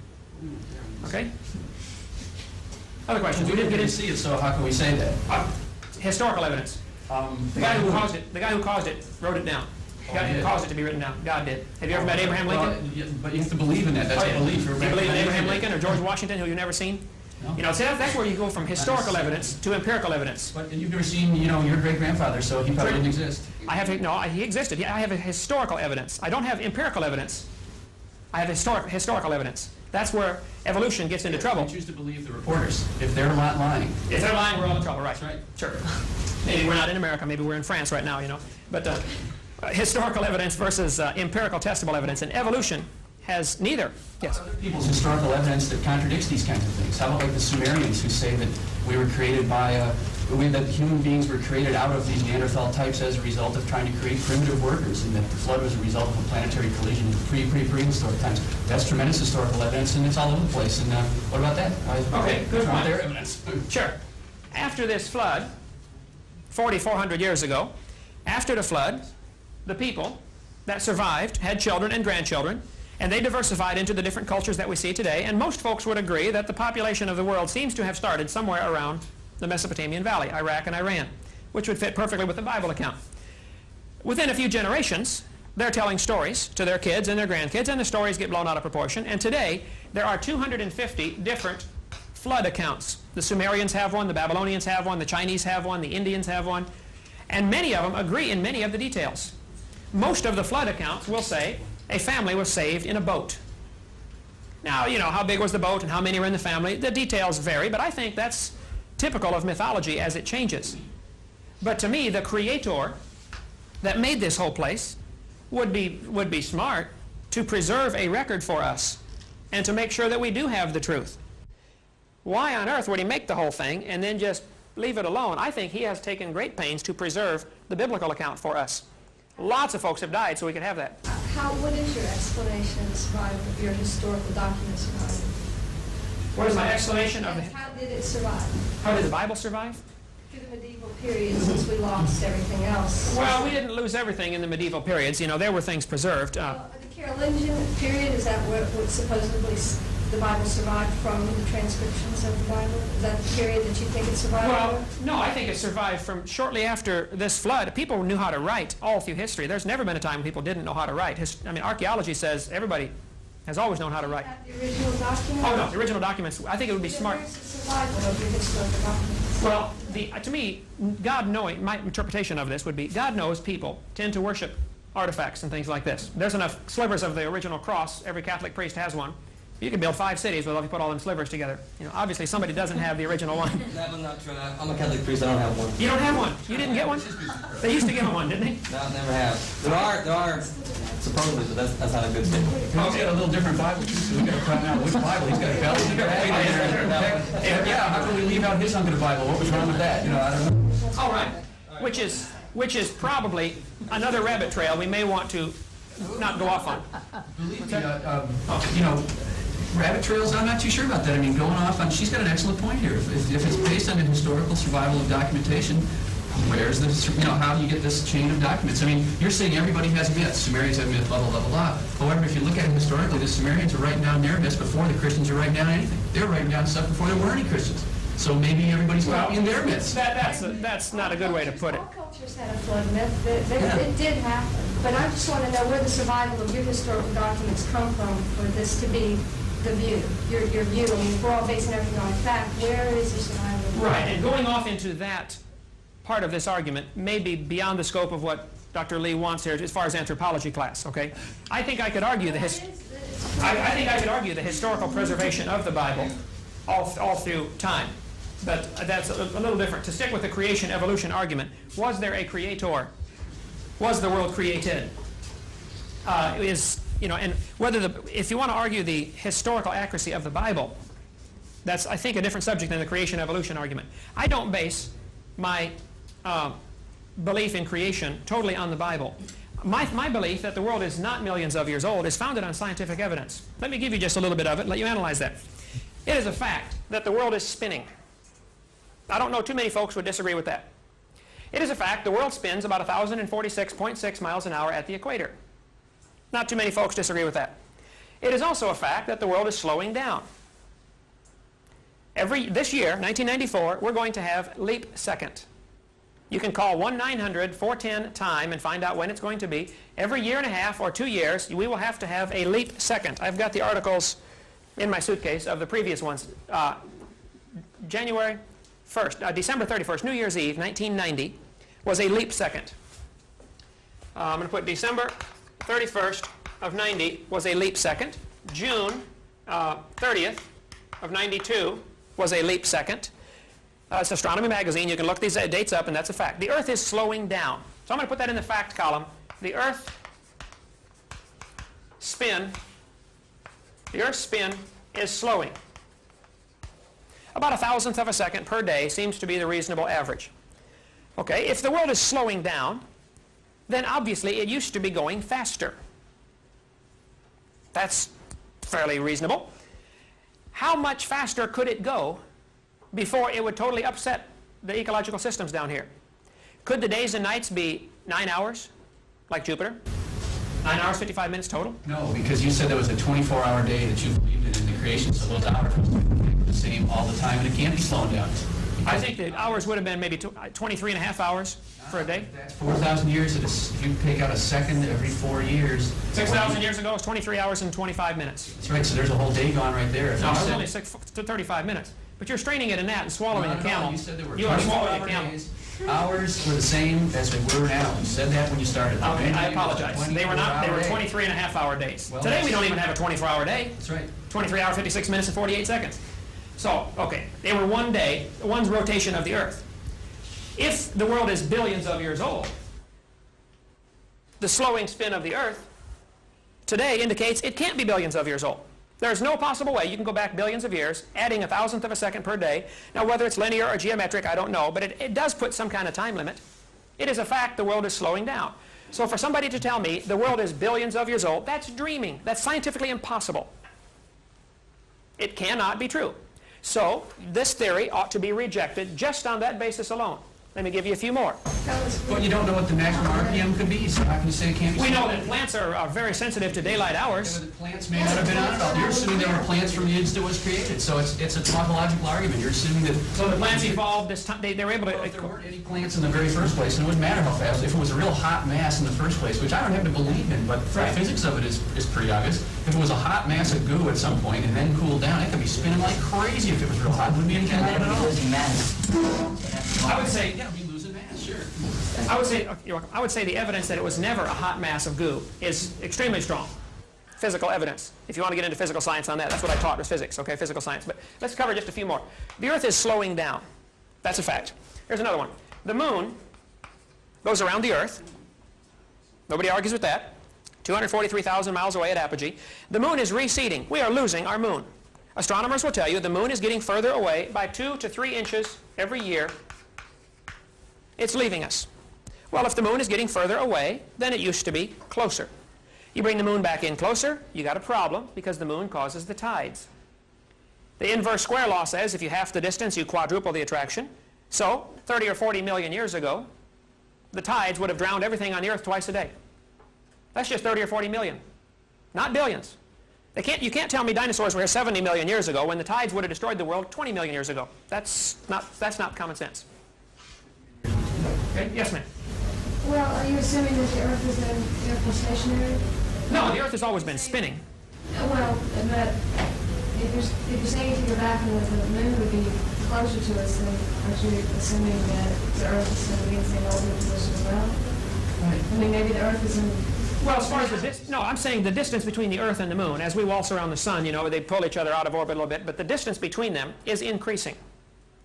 Okay? Other questions? We didn't get to see it, so how can we say that? Historical evidence. The guy who caused it wrote it down. The guy who caused it to be written down. God did. Have you ever met Abraham Lincoln? Well, yeah, but you have to believe in that. That's a belief. Do you believe in Abraham Lincoln or George Washington, who you've never seen? No. See, that's where you go from historical evidence to empirical evidence. But you've never seen, your great-grandfather, so he probably didn't exist. He existed. I have a historical evidence. I don't have empirical evidence. I have historical evidence. That's where evolution gets into trouble. We choose to believe the reporters. If they're not lying. If they're lying, we're all in trouble, right? That's right. Sure. Maybe we're not in America. Maybe we're in France right now, But historical evidence versus empirical testable evidence. And evolution has neither. Yes? Other people's historical evidence that contradicts these kinds of things. How about like the Sumerians who say that we were created by, that human beings were created out of these Neanderthal types as a result of trying to create primitive workers, and that the flood was a result of a planetary collision in prehistoric times. That's tremendous historical evidence, and it's all over the place. And what about that? Okay, good point. Their evidence. Sure. After this flood, 4,400 years ago, after the flood, the people that survived had children and grandchildren, and they diversified into the different cultures that we see today, and most folks would agree that the population of the world seems to have started somewhere around the Mesopotamian Valley, Iraq and Iran, which would fit perfectly with the Bible account. Within a few generations, they're telling stories to their kids and their grandkids, and the stories get blown out of proportion, and today there are 250 different flood accounts. The Sumerians have one, the Babylonians have one, the Chinese have one, the Indians have one, and many of them agree in many of the details. Most of the flood accounts will say a family was saved in a boat. Now, you know, how big was the boat and how many were in the family? The details vary, but I think that's typical of mythology as it changes. But to me, the creator that made this whole place would be smart to preserve a record for us and to make sure that we do have the truth. Why on earth would he make the whole thing and then just leave it alone? I think he has taken great pains to preserve the biblical account for us. Lots of folks have died so we could have that. What is your explanation of the survival of your historical documents surviving? What is my explanation of Yes, how did it survive? How did the Bible survive? Through the medieval period, since we lost everything else. Well, we didn't lose everything in the medieval periods. You know, there were things preserved. The Carolingian period, is that what supposedly the Bible survived from, the transcriptions of the Bible? Is that the period that you think it survived? Well, no, I think it survived from shortly after this flood. People knew how to write all through history. There's never been a time when people didn't know how to write. I mean, archaeology says everybody has always known how to write. The original documents? Oh, no, the original documents. I think it would be smart. Where's the survival of your historical documents? Well, to me, God knowing, my interpretation of this would be, God knows people tend to worship artifacts and things like this. There's enough slivers of the original cross. Every Catholic priest has one. You could build 5 cities if you put all them slivers together. You know, obviously somebody doesn't have the original one. That was not true. I'm a Catholic priest. I don't have one. You don't have one? You didn't get one? They used to give them one, didn't they? No, never have. There are supposedly, but that's not a good statement. He's got a little different Bible, so we got to find out which Bible. He's got a Catholic. Yeah, how can we leave out his hunk of the Bible? What was wrong with that? You know, I don't know. All right, which is probably another rabbit trail we may want to not go off on. Believe me, you know, rabbit trails, I'm not too sure about that. I mean, going off on, she's got an excellent point here. If it's based on the historical survival of documentation, where's the, you know, how do you get this chain of documents? I mean, you're saying everybody has myths. Sumerians have myths, blah, blah, blah, blah, blah. However, if you look at it historically, the Sumerians are writing down their myths before the Christians are writing down anything. They're writing down stuff before there were any Christians. So maybe everybody's copying their myths. That's not a good way to put it. All cultures had a flood myth. It did happen. But I just want to know where the survival of your historical documents come from for this to be the view, your view. I mean, if we're all basing everything on fact, where is the survival? Right, and going off into that part of this argument may be beyond the scope of what Dr. Lee wants here as far as anthropology class, okay? I think I could argue the historical preservation of the Bible all through time. But that's a little different. To stick with the creation-evolution argument, was there a creator? Was the world created? You know, and if you want to argue the historical accuracy of the Bible, that's, I think, a different subject than the creation-evolution argument. I don't base my belief in creation totally on the Bible. My belief that the world is not millions of years old is founded on scientific evidence. Let me give you just a little bit of it and let you analyze that. It is a fact that the world is spinning. I don't know too many folks would disagree with that. It is a fact the world spins about 1,046.6 miles an hour at the equator. Not too many folks disagree with that. It is also a fact that the world is slowing down. This year, 1994, we're going to have leap second. You can call 1-900-410-TIME and find out when it's going to be. Every year and a half or 2 years, we will have to have a leap second. I've got the articles in my suitcase of the previous ones. January 1st, December 31st, New Year's Eve, 1990, was a leap second. I'm going to put December 31st of 90 was a leap second. June 30th of 92 was a leap second. It's Astronomy Magazine. You can look these dates up, and that's a fact. The Earth is slowing down. So I'm going to put that in the fact column. The Earth spin The Earth's spin is slowing. About 1,000th of a second per day seems to be the reasonable average. Okay, if the world is slowing down, then obviously it used to be going faster. That's fairly reasonable. How much faster could it go before it would totally upset the ecological systems down here? Could the days and nights be 9 hours, like Jupiter? 9 hours, 55 minutes total? No, because you said there was a 24-hour day that you believed in the creation, so those hours were the same all the time, and it can't be slowing down. I think the hours would have been maybe 23 and a half hours for a day. That's 4,000 years. If you take out a second every 4 years. 6,000 years ago, it was 23 hours and 25 minutes. That's right, so there's a whole day gone right there. No, it was only 35 minutes. But you're straining at a gnat and swallowing a camel. You said there were You are swallowing 24-hour a camel. days. Hours were the same as they were now. You said that when you started. Okay, I apologize. They were not. They were 23 and a half hour days. Well, Today we don't even have a 24-hour day. That's right. 23 hours, 56 minutes, and 48 seconds. So, okay, they were one day, one's rotation of the Earth. If the world is billions of years old, the slowing spin of the Earth today indicates it can't be billions of years old. There's no possible way you can go back billions of years, adding 1,000th of a second per day. Now, whether it's linear or geometric, I don't know, but it does put some kind of time limit. It is a fact the world is slowing down. So for somebody to tell me the world is billions of years old, that's dreaming. That's scientifically impossible. It cannot be true. So this theory ought to be rejected just on that basis alone. Let me give you a few more. But you don't know what the maximum RPM could be, so how can you say it can't be? We know that plants are very sensitive to daylight hours. Yeah, but the plants may not have been on it all. You're assuming there were plants from the instant it was created, so it's a tautological argument. You're assuming that... So the plants evolved this time, they were able to... Well, if there weren't any plants in the very first place, and it wouldn't matter how fast. If it was a real hot mass in the first place, which I don't have to believe in, but the physics of it is pretty obvious. If it was a hot mass of goo at some point and then cooled down, it could be spinning like crazy if it was real hot. It wouldn't be any kind of at all. Losing mass. I would say... Yeah, it'd be losing mass, sure. I would say the evidence that it was never a hot mass of goo is extremely strong. Physical evidence. If you want to get into physical science on that, that's what I taught was physics, okay, physical science. But let's cover just a few more. The Earth is slowing down. That's a fact. Here's another one. The moon goes around the Earth. Nobody argues with that. 243,000 miles away at apogee. The moon is receding. We are losing our moon. Astronomers will tell you the moon is getting further away by 2 to 3 inches every year. It's leaving us. Well, if the moon is getting further away than it used to be, closer. You bring the moon back in closer, you got a problem because the moon causes the tides. The inverse square law says if you half the distance, you quadruple the attraction. So, 30 or 40 million years ago, the tides would have drowned everything on the Earth twice a day. That's just 30 or 40 million, not billions. You can't tell me dinosaurs were here 70 million years ago when the tides would have destroyed the world 20 million years ago. That's not common sense. Okay? Yes, ma'am. Well, are you assuming that the Earth is therefore stationary? No, the Earth has always been spinning. Well, but if you're saying if you go back and the moon would be closer to us, then aren't you assuming that the Earth is going to be in the same orbit position as well? Right. I mean, maybe the Earth is in... Well, as far as the distance, no, I'm saying the distance between the Earth and the moon, as we waltz around the sun, you know, they pull each other out of orbit a little bit, but the distance between them is increasing.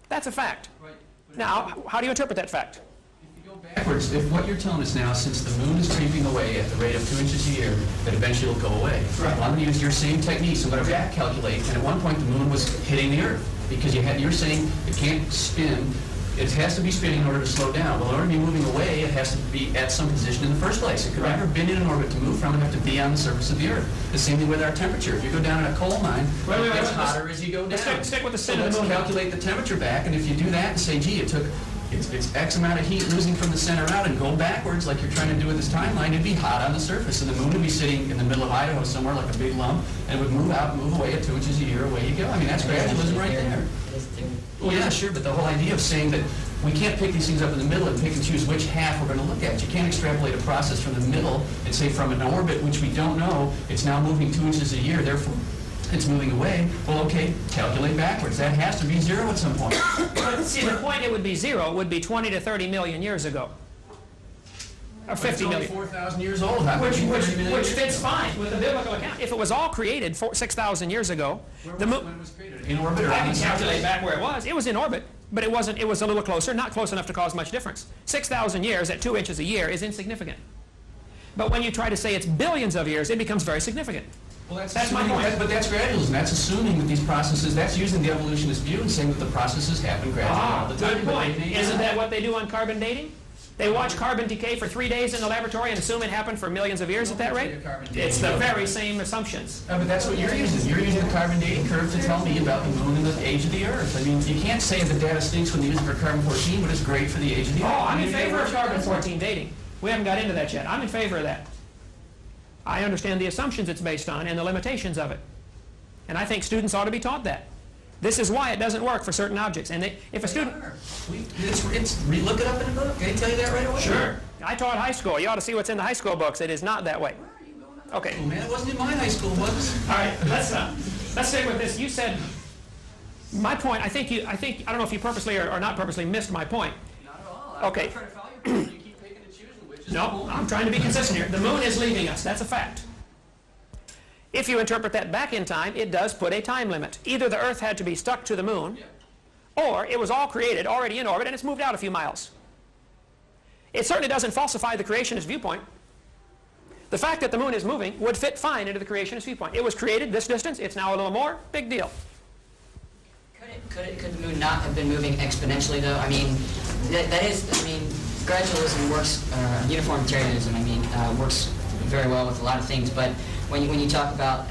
That's a fact. Right. Now, how do you interpret that fact? If you go backwards, if what you're telling us now, since the moon is creeping away at the rate of 2 inches a year, that eventually it'll go away. Right. Well, I'm going to use your same techniques. I'm going to back calculate, and at one point the moon was hitting the Earth because you're saying it can't spin. It has to be spinning in order to slow down. Well, in order to be moving away, it has to be at some position in the first place. It could never have been in an orbit to move from. It have to be on the surface of the Earth. The same thing with our temperature. If you go down in a coal mine, it gets hotter as you go down. Stick with the spin of the Let's moon. calculate the temperature back, and if you do that and say, gee, it's X amount of heat losing from the center out and go backwards like you're trying to do with this timeline, it'd be hot on the surface. And the moon would be sitting in the middle of Idaho somewhere like a big lump, and it would move out and move away at 2 inches a year, away you go. I mean, that's gradualism right there. Well, yeah, sure, but the whole idea of saying that we can't pick these things up in the middle and pick and choose which half we're going to look at. You can't extrapolate a process from the middle and say from an orbit, which we don't know, it's now moving 2 inches a year, therefore it's moving away. Well, okay, calculate backwards. That has to be 0 at some point. But see, the point it would be 0 would be 20 to 30 million years ago. Or 50 million. It's only 4,000 years old. How could you 30 million Which years fits ago? fine with the biblical account. If it was all created 6,000 years ago, the moon... When it was created? In orbit or I on can the calculate surface? back where it was. It was in orbit, but it wasn't. It was a little closer, not close enough to cause much difference. 6,000 years at 2 inches a year is insignificant. But when you try to say it's billions of years, it becomes very significant. Well, That's my point. But that's gradualism. That's assuming that these processes, that's using the evolutionist view and saying that the processes happen gradually all the time. Good point. Isn't that what they do on carbon dating? They watch carbon decay for 3 days in the laboratory and assume it happened for millions of years at that rate? It's the very same assumptions. But that's what you're using. You're using the carbon dating curve to tell me about the moon and the age of the Earth. I mean, you can't say the data stinks when you use it for carbon-14, but it's great for the age of the Earth. Oh, I'm in favor of carbon-14 dating. We haven't got into that yet. I'm in favor of that. I understand the assumptions it's based on and the limitations of it. And I think students ought to be taught that. This is why it doesn't work for certain objects. And if a student... Look it up in a book. They tell you that right away. Sure. I taught high school. You ought to see what's in the high school books. It is not that way. Okay. Oh, man, it wasn't in my high school books. All right. Let's stick with this. You said... My point, I don't know if you purposely or not purposely missed my point. Not at all. Okay. I'm trying to follow your point. You keep picking and choosing which is No, I'm trying to be consistent here. The moon is leaving us. That's a fact. If you interpret that back in time, it does put a time limit. Either the Earth had to be stuck to the moon, or it was all created, already in orbit, and it's moved out a few miles. It certainly doesn't falsify the creationist viewpoint. The fact that the moon is moving would fit fine into the creationist viewpoint. It was created this distance, it's now a little more, big deal. Could the moon not have been moving exponentially, though? I mean, gradualism works, uniformitarianism, works very well with a lot of things, but when you talk about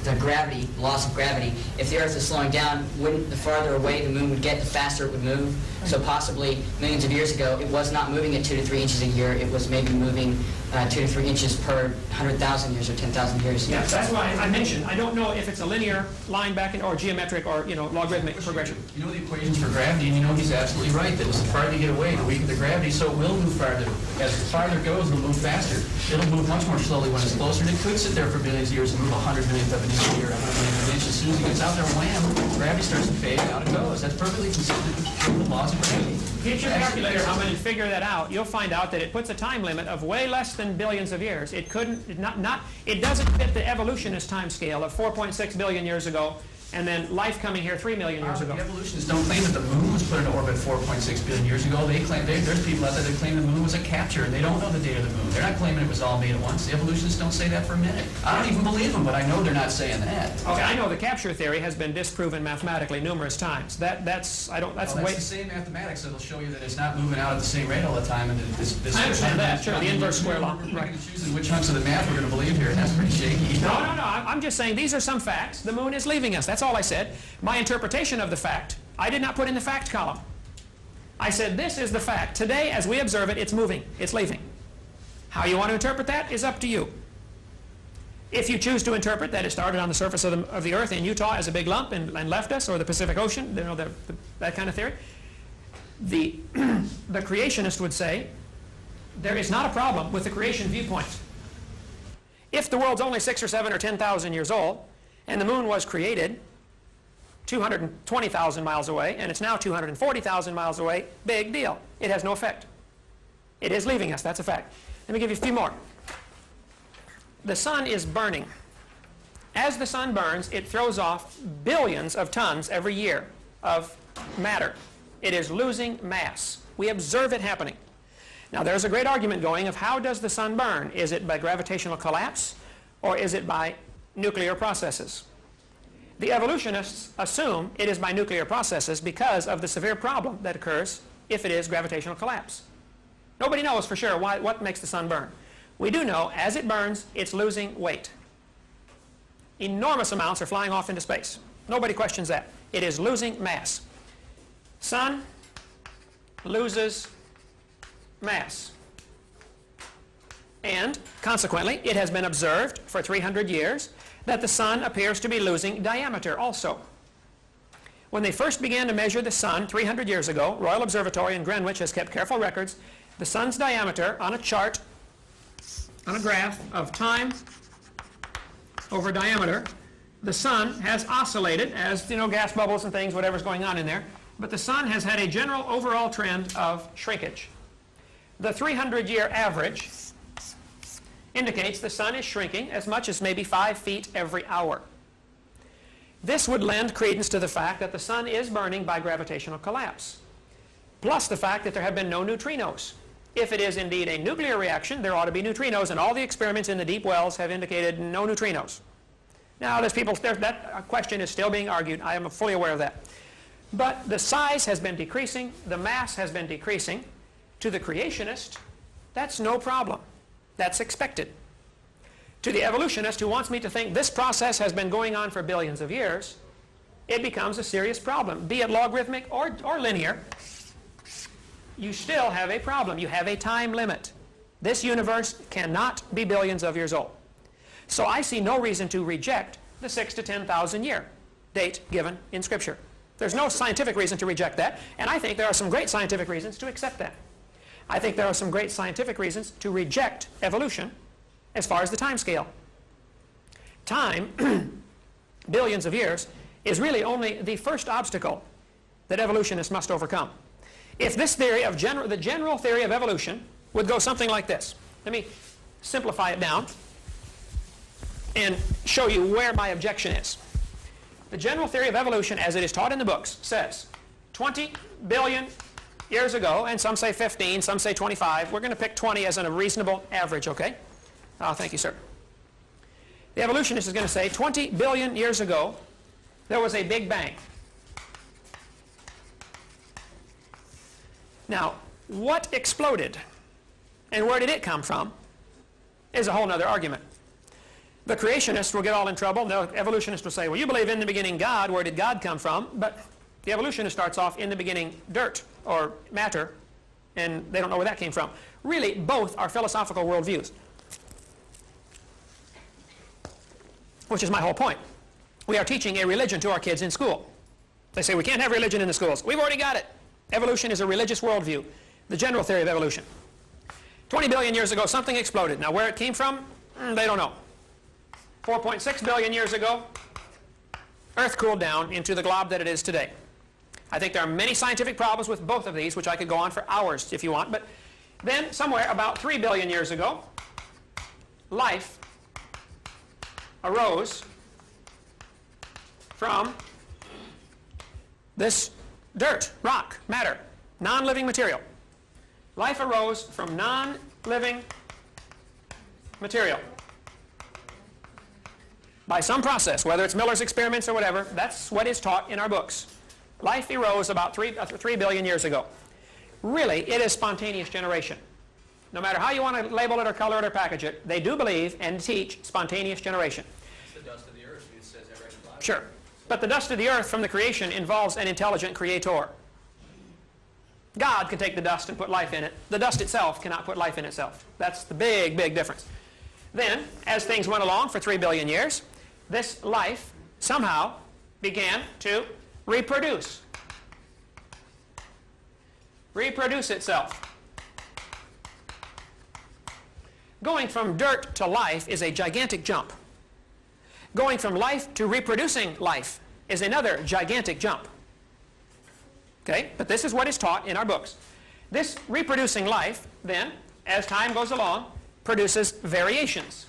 the gravity, loss of gravity, if the Earth is slowing down, wouldn't the farther away the moon would get, the faster it would move? So possibly millions of years ago, it was not moving at 2 to 3 inches a year. It was maybe moving 2 to 3 inches per 100,000 years or 10,000 years. Yeah, that's why I mentioned, I don't know if it's a linear line back in, or geometric, or logarithmic progression. You know the equations for gravity, and you know he's absolutely right. That as the farther you get away, the weaker the gravity, so it will move farther. As the farther it goes, it'll move faster. It'll move much more slowly when it's closer, and it could sit there for billions of years and move 100 millionth of an inch a year, 100 millionth of an inch. As soon as it gets out there, wham, gravity starts to fade, out it goes. That's perfectly consistent with the laws of gravity. Get your calculator home and figure that out. You'll find out that it puts a time limit of way less than billions of years. It doesn't fit the evolutionist time scale of 4.6 billion years ago, and then life coming here 3 million years ago. The evolutionists don't claim that the moon was put into orbit 4.6 billion years ago. They claim there's people out there that claim the moon was a capture, and they don't know the date of the moon. They're not claiming it was all made at once. The evolutionists don't say that for a minute. I don't even believe them, but I know they're not saying that. Okay, I know the capture theory has been disproven mathematically numerous times. That's the same mathematics that'll show you that it's not moving out at the same rate all the time. And I understand that. Sure, the inverse square law. Right. Choosing which chunks of the math we're going to believe here. That's pretty shaky. No. I'm just saying these are some facts. The moon is leaving us. That's all I said. My interpretation of the fact, I did not put in the fact column. I said this is the fact. Today, as we observe it, it's moving. It's leaving. How you want to interpret that is up to you. If you choose to interpret that it started on the surface of the Earth in Utah as a big lump and left us, or the Pacific Ocean, that kind of theory, the creationist would say there is not a problem with the creation viewpoint. If the world's only 6 or 7 or 10,000 years old, and the moon was created 220,000 miles away, and it's now 240,000 miles away, big deal. It has no effect. It is leaving us, that's a fact. Let me give you a few more. The sun is burning. As the sun burns, it throws off billions of tons every year of matter. It is losing mass. We observe it happening. Now, there's a great argument going of how does the sun burn? Is it by gravitational collapse, or is it by nuclear processes? The evolutionists assume it is by nuclear processes because of the severe problem that occurs if it is gravitational collapse. Nobody knows for sure what makes the sun burn. We do know as it burns, it's losing weight. Enormous amounts are flying off into space. Nobody questions that. It is losing mass. Sun loses mass. And consequently, it has been observed for 300 years that the sun appears to be losing diameter also. When they first began to measure the sun 300 years ago, Royal Observatory in Greenwich has kept careful records. The sun's diameter on a chart, on a graph of time over diameter, the sun has oscillated as, gas bubbles and things, whatever's going on in there, but the sun has had a general overall trend of shrinkage. The 300-year average indicates the sun is shrinking as much as maybe 5 feet every hour. This would lend credence to the fact that the sun is burning by gravitational collapse, plus the fact that there have been no neutrinos. If it is indeed a nuclear reaction, there ought to be neutrinos, and all the experiments in the deep wells have indicated no neutrinos. Now, that question is still being argued. I am fully aware of that. But the size has been decreasing. The mass has been decreasing. To the creationist, that's no problem. That's expected. To the evolutionist who wants me to think this process has been going on for billions of years, it becomes a serious problem. Be it logarithmic or linear, you still have a problem. You have a time limit. This universe cannot be billions of years old. So I see no reason to reject the 6,000 to 10,000 year date given in Scripture. There's no scientific reason to reject that, and I think there are some great scientific reasons to accept that. I think there are some great scientific reasons to reject evolution as far as the time scale. Time, billions of years, is really only the first obstacle that evolutionists must overcome. If this theory of the general theory of evolution would go something like this. Let me simplify it down and show you where my objection is. The general theory of evolution, as it is taught in the books, says 20 billion years ago, and some say 15, some say 25. We're going to pick 20 as a reasonable average, okay? Oh, thank you, sir. The evolutionist is going to say 20 billion years ago, there was a Big Bang. Now, what exploded and where did it come from is a whole other argument. The creationists will get all in trouble. The evolutionist will say, well, you believe in the beginning God. Where did God come from? But the evolutionist starts off in the beginning dirt or matter, and they don't know where that came from. Really, both are philosophical worldviews, which is my whole point. We are teaching a religion to our kids in school. They say we can't have religion in the schools. We've already got it. Evolution is a religious worldview, the general theory of evolution. 20 billion years ago, something exploded. Now, where it came from, they don't know. 4.6 billion years ago, Earth cooled down into the glob that it is today. I think there are many scientific problems with both of these, which I could go on for hours if you want. But then, somewhere about 3 billion years ago, life arose from this dirt, rock, matter, non-living material. Life arose from non-living material by some process, whether it's Miller's experiments or whatever. That's what is taught in our books. Life arose about 3 billion years ago. Really, it is spontaneous generation. No matter how you want to label it or color it or package it, they do believe and teach spontaneous generation. It's the dust of the earth, it says that right in the Bible. Sure. But the dust of the earth from the creation involves an intelligent creator. God can take the dust and put life in it. The dust itself cannot put life in itself. That's the big, big difference. Then, as things went along for 3 billion years, this life somehow began to reproduce. Reproduce itself. Going from dirt to life is a gigantic jump. Going from life to reproducing life is another gigantic jump. Okay? But this is what is taught in our books. This reproducing life, then, as time goes along, produces variations.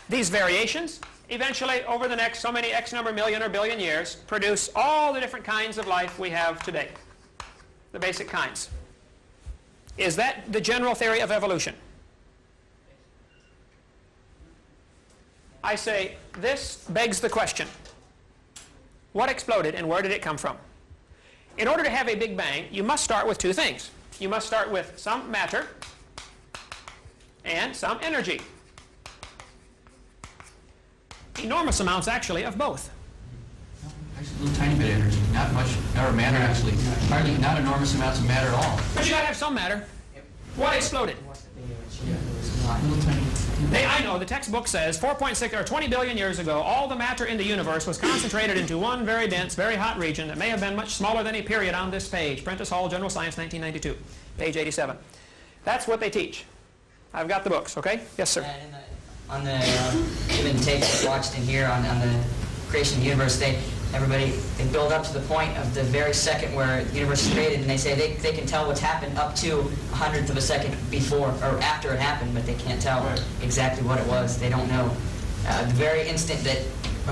These variations, eventually, over the next so many X number million or billion years, produce all the different kinds of life we have today. The basic kinds. Is that the general theory of evolution? I say, this begs the question. What exploded and where did it come from? In order to have a Big Bang, you must start with two things. You must start with some matter and some energy. Enormous amounts, actually, of both. Actually, a little tiny bit of energy, not much, or matter actually. Hardly, not enormous amounts of matter at all. But you got to have some matter. What exploded? Little tiny. I know, the textbook says 4.6 or 20 billion years ago, all the matter in the universe was concentrated into one very dense, very hot region that may have been much smaller than a period on this page. Prentice Hall, General Science, 1992, page 87. That's what they teach. I've got the books, okay? Yes, sir. On the given tapes watched in here on the creation of the universe, they build up to the point of the very second where the universe is created, and they say they can tell what's happened up to 100th of a second before or after it happened, but they can't tell exactly what it was. They don't know. The very instant that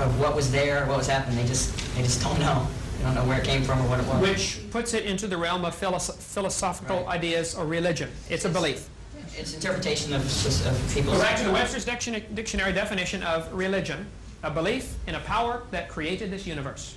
of what was there, what was happening, they just don't know. They don't know where it came from or what it was. Which puts it into the realm of philosophical ideas or religion. It's a belief. It's interpretation of people's... Go back to the Webster's Dictionary definition of religion, a belief in a power that created this universe.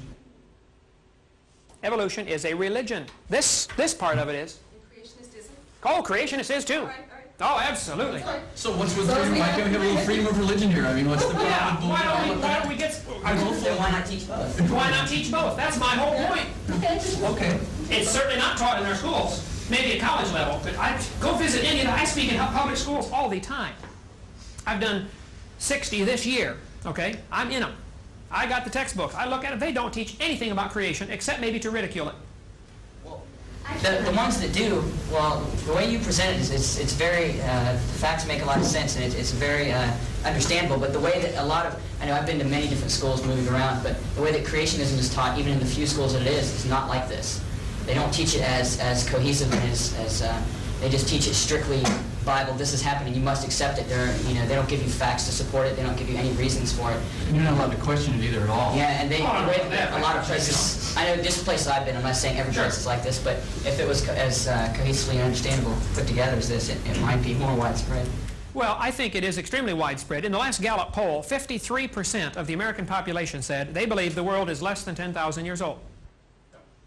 Evolution is a religion. This part of it is. Creationist isn't? Oh, creationist is too. All right. Oh, absolutely. So what's with freedom? Why can't we have a little freedom of religion here? I mean, what's the problem? Yeah, with why don't we get... Then why not teach both? Why not teach both? That's my whole point. Okay. It's certainly not taught in our schools, maybe at college level, but I go visit India. I speak in public schools all the time. I've done 60 this year, okay? I'm in them. I got the textbooks. I look at them. They don't teach anything about creation except maybe to ridicule it. The ones that do, well, the way you present it is it's very, the facts make a lot of sense, and it's very understandable, but the way that a lot of, I know I've been to many different schools moving around, but the way that creationism is taught, even in the few schools that it is not like this. They don't teach it as cohesive and as they just teach it strictly Bible, this is happening, you must accept it. They don't give you facts to support it, they don't give you any reasons for it. And you're not allowed to question it either at all. Yeah, and a lot of places, I know this place I've been, I'm not saying every place is like this, but if it was as cohesively and understandable put together as this, it might be more widespread. Well, I think it is extremely widespread. In the last Gallup poll, 53% of the American population said they believe the world is less than 10,000 years old.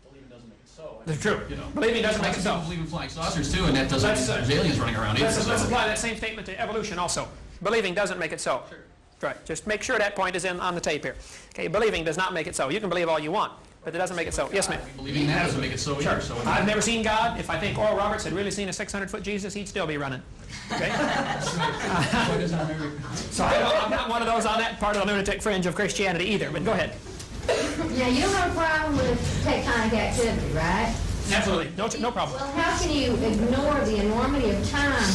Believing doesn't make it so. That's true. Believing doesn't make it so. People believe in flying saucers too, and that doesn't mean there's aliens running around either. Let's apply that same statement to evolution also. Believing doesn't make it so. Sure. Right. Just make sure that point is on the tape here. Okay, believing does not make it so. You can believe all you want, but it doesn't make it so. Yes, ma'am. Believing that doesn't make it so either. Sure. I've never seen God. If I think Oral Roberts had really seen a 600-foot Jesus, he'd still be running. Okay? So I'm not one of those on that part of the lunatic fringe of Christianity either, but go ahead. Yeah, you don't have a problem with tectonic activity, right? Absolutely. No problem. Well, how can you ignore the enormity of time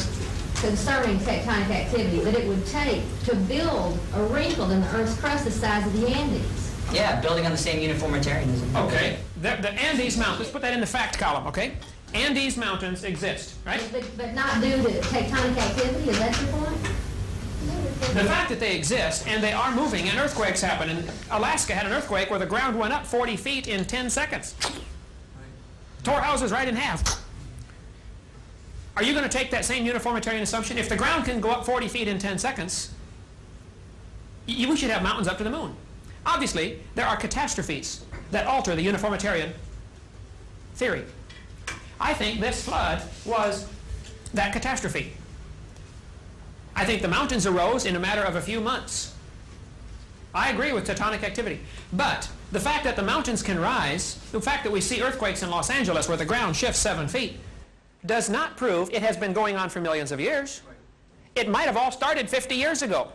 concerning tectonic activity that it would take to build a wrinkle in the Earth's crust the size of the Andes? Yeah, building on the same uniformitarianism. Okay. The Andes Mountains, let's put that in the fact column, okay? Andes Mountains exist, right? But not due to tectonic activity, is that your point? The fact that they exist, and they are moving, and earthquakes happen. And Alaska had an earthquake where the ground went up 40 feet in 10 seconds. Tore houses right in half. Are you going to take that same uniformitarian assumption? If the ground can go up 40 feet in 10 seconds, we should have mountains up to the moon. Obviously, there are catastrophes that alter the uniformitarian theory. I think this flood was that catastrophe. I think the mountains arose in a matter of a few months. I agree with tectonic activity. But the fact that the mountains can rise, the fact that we see earthquakes in Los Angeles where the ground shifts 7 feet, does not prove it has been going on for millions of years. It might have all started 50 years ago.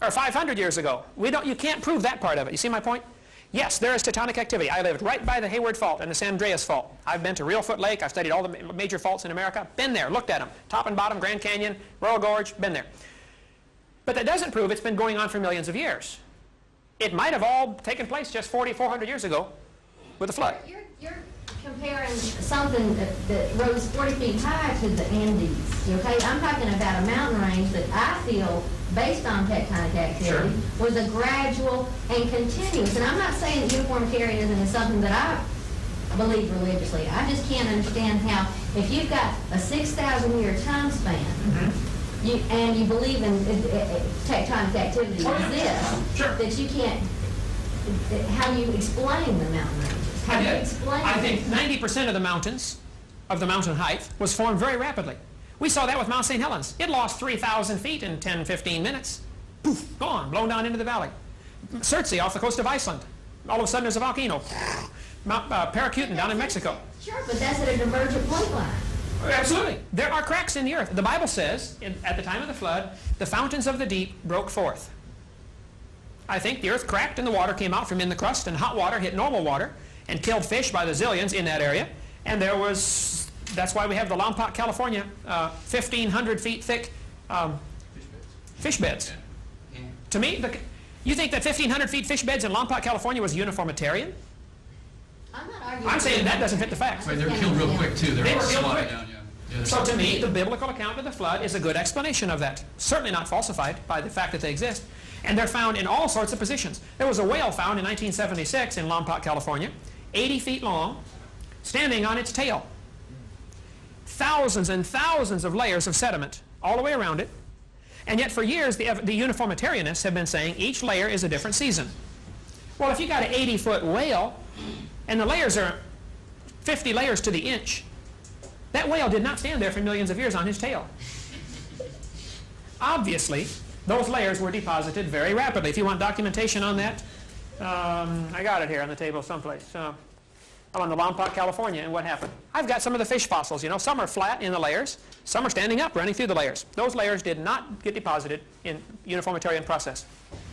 Or 500 years ago. You can't prove that part of it. You see my point? Yes, there is tectonic activity. I lived right by the Hayward Fault and the San Andreas Fault. I've been to Reelfoot Lake. I've studied all the major faults in America. Been there, looked at them. Top and bottom, Grand Canyon, Royal Gorge, been there. But that doesn't prove it's been going on for millions of years. It might have all taken place just 400 years ago with a flood. You're comparing something that rose 40 feet high to the Andes, okay? I'm talking about a mountain range that I feel, based on tectonic activity, was a gradual and continuous. And I'm not saying that uniformitarianism is something that I believe religiously. I just can't understand how, if you've got a 6,000-year time span, and you believe in tectonic activity exists, that you can't, how do you explain the mountain ranges? How do you explain I think 90% of the mountains, of the mountain height, was formed very rapidly. We saw that with Mount St. Helens. It lost 3,000 feet in 10, 15 minutes. Poof, gone, blown down into the valley. Surtsey off the coast of Iceland. All of a sudden there's a volcano. Mount Paracutin down in Mexico. Sure, but that's at a divergent plate line. Absolutely. There are cracks in the earth. The Bible says, at the time of the flood, the fountains of the deep broke forth. I think the earth cracked and the water came out from in the crust, and hot water hit normal water and killed fish by the zillions in that area. And there was, that's why we have the Lompoc, California, 1,500 feet thick fish beds. Yeah. To me, you think that 1,500 feet fish beds in Lompoc, California was uniformitarian? I'm not arguing. I'm saying that doesn't fit the facts. Right, they were killed real quick too. They were killed quick. Down, yeah. So to me, the biblical account of the flood is a good explanation of that. Certainly not falsified by the fact that they exist. And they're found in all sorts of positions. There was a whale found in 1976 in Lompoc, California, 80 feet long, standing on its tail. thousands and thousands of layers of sediment all the way around it. And yet for years the uniformitarianists have been saying each layer is a different season. Well, if you got an 80-foot whale and the layers are 50 layers to the inch, that whale did not stand there for millions of years on his tail. Obviously, those layers were deposited very rapidly. If you want documentation on that, I got it here on the table someplace. I'm on the Lompoc, California, and what happened? I've got some of the fish fossils. You know, some are flat in the layers, some are standing up, running through the layers. Those layers did not get deposited in uniformitarian process.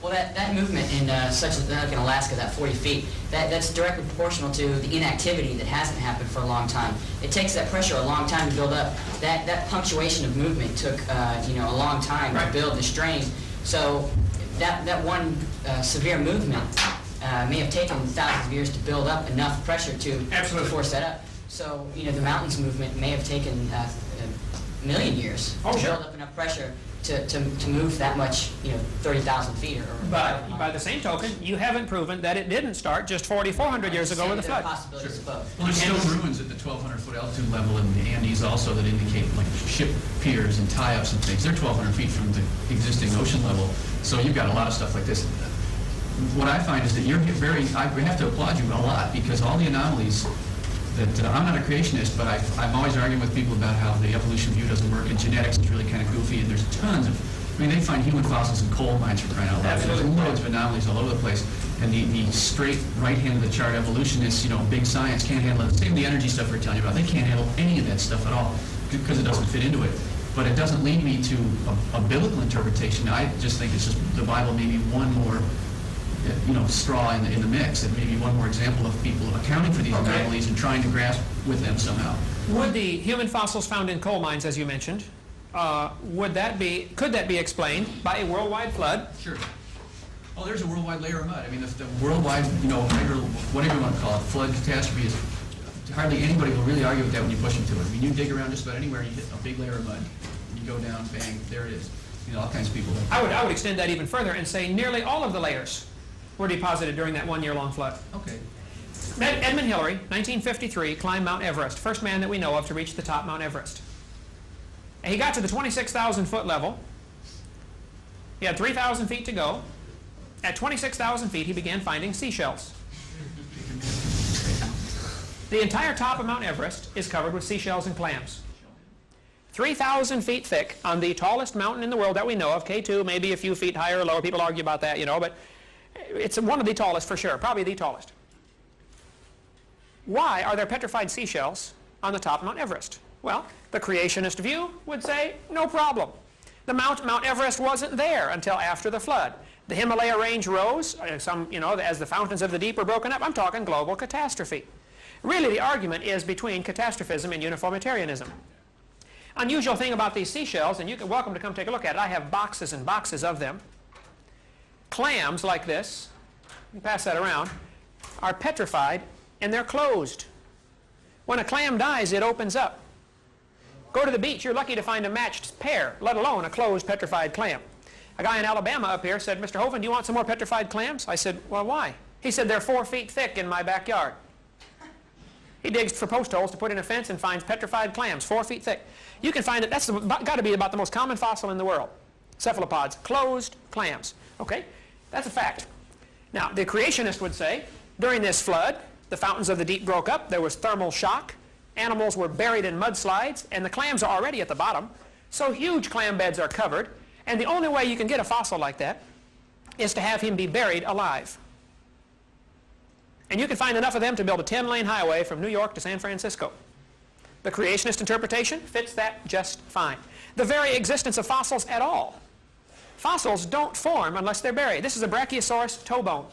Well, that movement in like in Alaska, that 40 feet, that's directly proportional to the inactivity that hasn't happened for a long time. It takes that pressure a long time to build up. That punctuation of movement took a long time to build the strain. So that one severe movement may have taken thousands of years to build up enough pressure to force that up. So the mountains movement may have taken a million years to build up enough pressure to move that much, 30,000 feet. But by the same token, you haven't proven that it didn't start just 4,400 years ago with the flood. Possibilities of both. Well, there's still ruins at the 1,200-foot altitude level in the Andes also that indicate like ship piers and tie-ups and things. They're 1,200 feet from the existing ocean level. So you've got a lot of stuff like this. What I find is that you're we have to applaud you a lot because all the anomalies that, I'm not a creationist, but I'm always arguing with people about how the evolution view doesn't work and genetics is really kind of goofy and there's tons of, they find human fossils in coal mines for crying out loud. There's loads of anomalies all over the place. And the straight right hand of the chart evolutionists, big science can't handle it. Same with the energy stuff we're telling you about. They can't handle any of that stuff at all because it doesn't fit into it. But it doesn't lead me to a biblical interpretation. I just think it's just the Bible maybe one more straw in the mix, and maybe one more example of people accounting for these anomalies and trying to grasp with them somehow. Would the human fossils found in coal mines, as you mentioned, could that be explained by a worldwide flood? Sure. Oh, there's a worldwide layer of mud. I mean, the worldwide, whatever you want to call it, flood catastrophe is, hardly anybody will really argue with that when you push them to it. I mean, you dig around just about anywhere and you hit a big layer of mud. And you go down, bang, there it is. All kinds of people. I would extend that even further and say nearly all of the layers were deposited during that one-year-long flood. Okay. Edmund Hillary, 1953, climbed Mount Everest, first man that we know of to reach the top Mount Everest. And he got to the 26,000-foot level. He had 3,000 feet to go. At 26,000 feet, he began finding seashells. The entire top of Mount Everest is covered with seashells and clams. 3,000 feet thick on the tallest mountain in the world that we know of, K2, maybe a few feet higher or lower. People argue about that, but it's one of the tallest for sure, probably the tallest. Why are there petrified seashells on the top of Mount Everest? Well, the creationist view would say, no problem. The Mount Everest wasn't there until after the flood. The Himalaya range rose, as the fountains of the deep were broken up. I'm talking global catastrophe. Really, the argument is between catastrophism and uniformitarianism. Unusual thing about these seashells, and you're welcome to come take a look at it. I have boxes and boxes of them. Clams like this, you pass that around, are petrified and they're closed. When a clam dies, it opens up. Go to the beach, you're lucky to find a matched pair, let alone a closed petrified clam. A guy in Alabama up here said, Mr. Hovind, do you want some more petrified clams? I said, well, why? He said, they're 4 feet thick in my backyard. He digs for post holes to put in a fence and finds petrified clams, 4 feet thick. You can find it, that's got to be about the most common fossil in the world. Cephalopods, closed clams. Okay, that's a fact. Now, the creationist would say, during this flood, the fountains of the deep broke up, there was thermal shock, animals were buried in mudslides, and the clams are already at the bottom, so huge clam beds are covered, and the only way you can get a fossil like that is to have him be buried alive. And you can find enough of them to build a 10-lane highway from New York to San Francisco. The creationist interpretation fits that just fine. The very existence of fossils at all. Fossils don't form unless they're buried. This is a Brachiosaurus toe bone.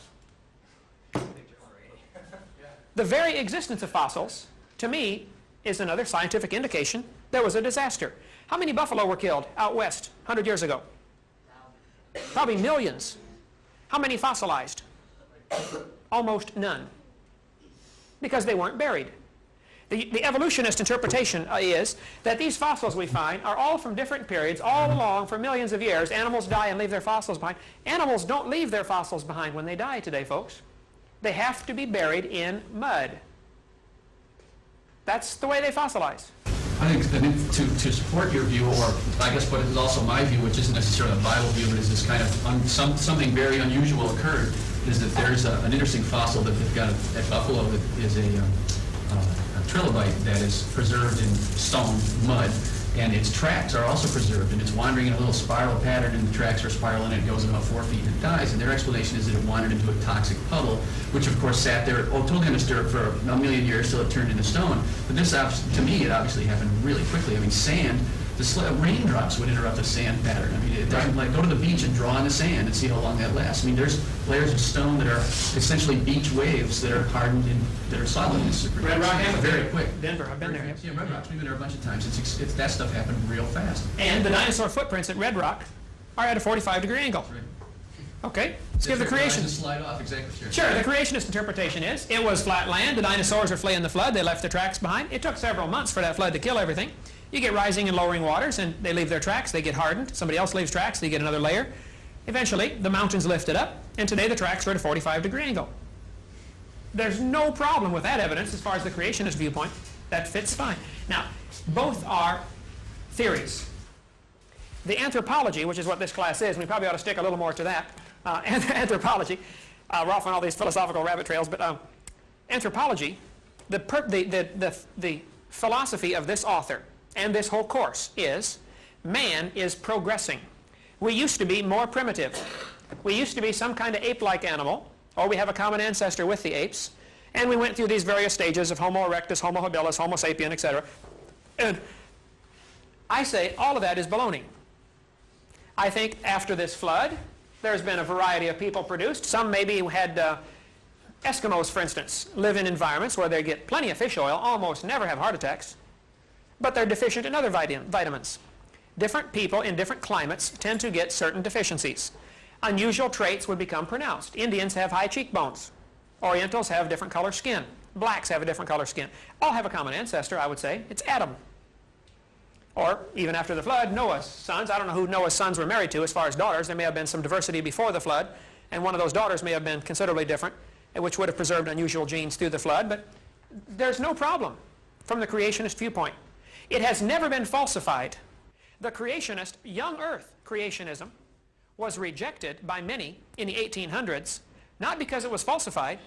The very existence of fossils, to me, is another scientific indication there was a disaster. How many buffalo were killed out west 100 years ago? Probably millions. How many fossilized? Almost none. Because they weren't buried. The evolutionist interpretation is that these fossils we find are all from different periods, all along for millions of years. Animals die and leave their fossils behind. Animals don't leave their fossils behind when they die today, folks. They have to be buried in mud. That's the way they fossilize. I think to support your view, or I guess what is also my view, which isn't necessarily a Bible view, but is this kind of something very unusual occurred, is that there's an interesting fossil that they've got at Buffalo that is a trilobite that is preserved in stone mud, and its tracks are also preserved, and it's wandering in a little spiral pattern, and the tracks are spiraling, and it goes about 4 feet and it dies. And their explanation is that it wandered into a toxic puddle, which of course sat there, totally undisturbed for a million years till it turned into stone. But this, to me, it obviously happened really quickly. I mean, sand, raindrops would interrupt a sand pattern. I mean, it doesn't, like, go to the beach and draw in the sand and see how long that lasts. I mean, there's layers of stone that are essentially beach waves that are hardened and that are solid. Red Rock happened very quick. Denver, I've been there. Yeah, Red Rock's, we've been there a bunch of times. That stuff happened real fast. And the dinosaur footprints at Red Rock are at a 45-degree angle. Right. Okay, let's give the creation. Slide off, exactly. Sure, the creationist interpretation is it was flat land, the dinosaurs are fleeing the flood, they left their tracks behind. It took several months for that flood to kill everything. You get rising and lowering waters, and they leave their tracks, they get hardened. Somebody else leaves tracks, they get another layer. Eventually, the mountains lifted up, and today the tracks are at a 45-degree angle. There's no problem with that evidence as far as the creationist viewpoint. That fits fine. Now, both are theories. The anthropology, which is what this class is, and we probably ought to stick a little more to that, anthropology. We're off on all these philosophical rabbit trails, but anthropology, the philosophy of this author and this whole course is man is progressing. We used to be more primitive. We used to be some kind of ape-like animal, or we have a common ancestor with the apes, and we went through these various stages of Homo erectus, Homo habilis, Homo sapien, etc. And I say all of that is baloney. I think after this flood, there's been a variety of people produced. Some maybe had Eskimos, for instance, live in environments where they get plenty of fish oil, almost never have heart attacks, but they're deficient in other vitamins. Different people in different climates tend to get certain deficiencies. Unusual traits would become pronounced. Indians have high cheekbones. Orientals have different color skin. Blacks have a different color skin. All have a common ancestor, I would say. It's Adam. Or, even after the flood, Noah's sons. I don't know who Noah's sons were married to as far as daughters. There may have been some diversity before the flood, and one of those daughters may have been considerably different, which would have preserved unusual genes through the flood. But there's no problem from the creationist viewpoint. It has never been falsified. The creationist, young earth creationism, was rejected by many in the 1800s, not because it was falsified,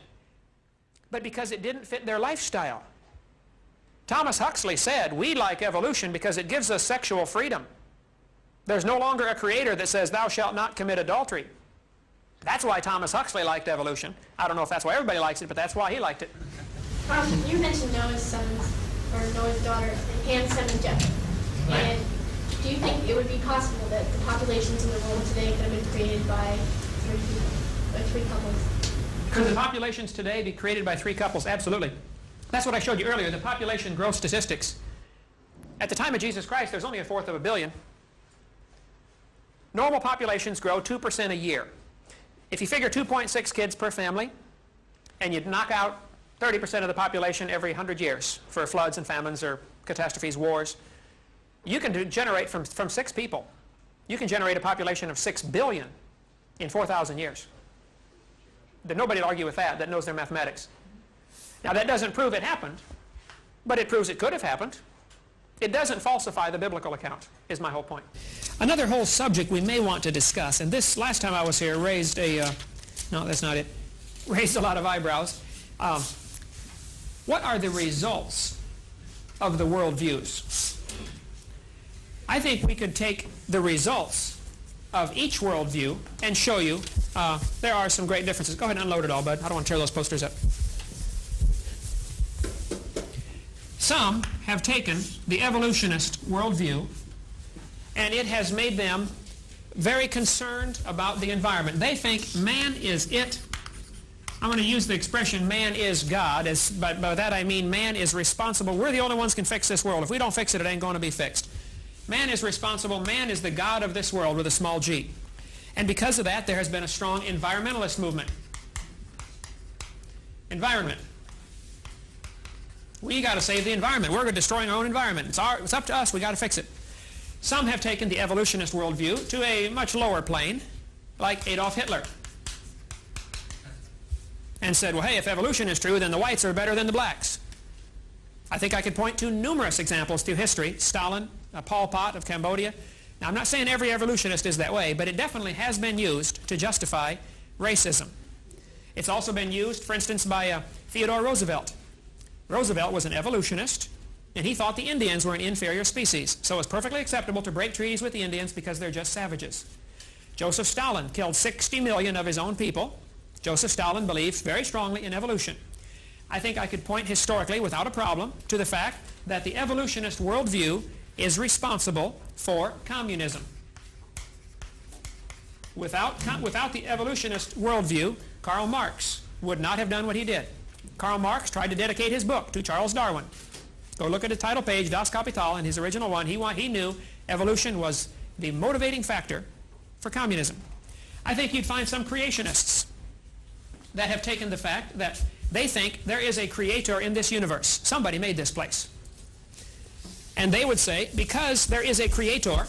but because it didn't fit their lifestyle. Thomas Huxley said, we like evolution because it gives us sexual freedom. There's no longer a creator that says, thou shalt not commit adultery. That's why Thomas Huxley liked evolution. I don't know if that's why everybody likes it, but that's why he liked it. You mentioned Noah's sons, or Noah's daughter, Ham, Sem, and Japheth. Right. And do you think it would be possible that the populations in the world today could have been created by three couples? Could the populations today be created by three couples? Absolutely. That's what I showed you earlier, the population growth statistics. At the time of Jesus Christ, there's only 1/4 of a billion. Normal populations grow 2% a year. If you figure 2.6 kids per family, and you knock out 30% of the population every 100 years for floods and famines or catastrophes, wars, you can generate from 6 people, you can generate a population of 6 billion in 4,000 years. Nobody will argue with that, that knows their mathematics. Now that doesn't prove it happened, but it proves it could have happened. It doesn't falsify the biblical account, is my whole point. Another whole subject we may want to discuss, and this last time I was here raised a, no, that's not it, raised a lot of eyebrows. What are the results of the worldviews? I think we could take the results of each worldview and show you there are some great differences. Go ahead and unload it all, bud. I don't want to tear those posters up. Some have taken the evolutionist worldview, and it has made them very concerned about the environment. They think man is it. I'm going to use the expression man is God, but by that I mean man is responsible. We're the only ones who can fix this world. If we don't fix it, it ain't going to be fixed. Man is responsible. Man is the God of this world with a small g. And because of that, there has been a strong environmentalist movement. Environment. We got to save the environment. We're destroying our own environment. It's up to us. We got to fix it. Some have taken the evolutionist worldview to a much lower plane, like Adolf Hitler, and said, well, hey, if evolution is true, then the whites are better than the blacks. I think I could point to numerous examples through history. Stalin, Pol Pot of Cambodia. Now, I'm not saying every evolutionist is that way, but it definitely has been used to justify racism. It's also been used, for instance, by Theodore Roosevelt. Roosevelt was an evolutionist, and he thought the Indians were an inferior species. So it's perfectly acceptable to break treaties with the Indians because they're just savages. Joseph Stalin killed 60 million of his own people. Joseph Stalin believed very strongly in evolution. I think I could point historically, without a problem, to the fact that the evolutionist worldview is responsible for communism. Without the evolutionist worldview, Karl Marx would not have done what he did. Karl Marx tried to dedicate his book to Charles Darwin. Go look at the title page, Das Kapital, in his original one. He knew evolution was the motivating factor for communism. I think you'd find some creationists that have taken the fact that they think there is a creator in this universe. Somebody made this place. And they would say, because there is a creator,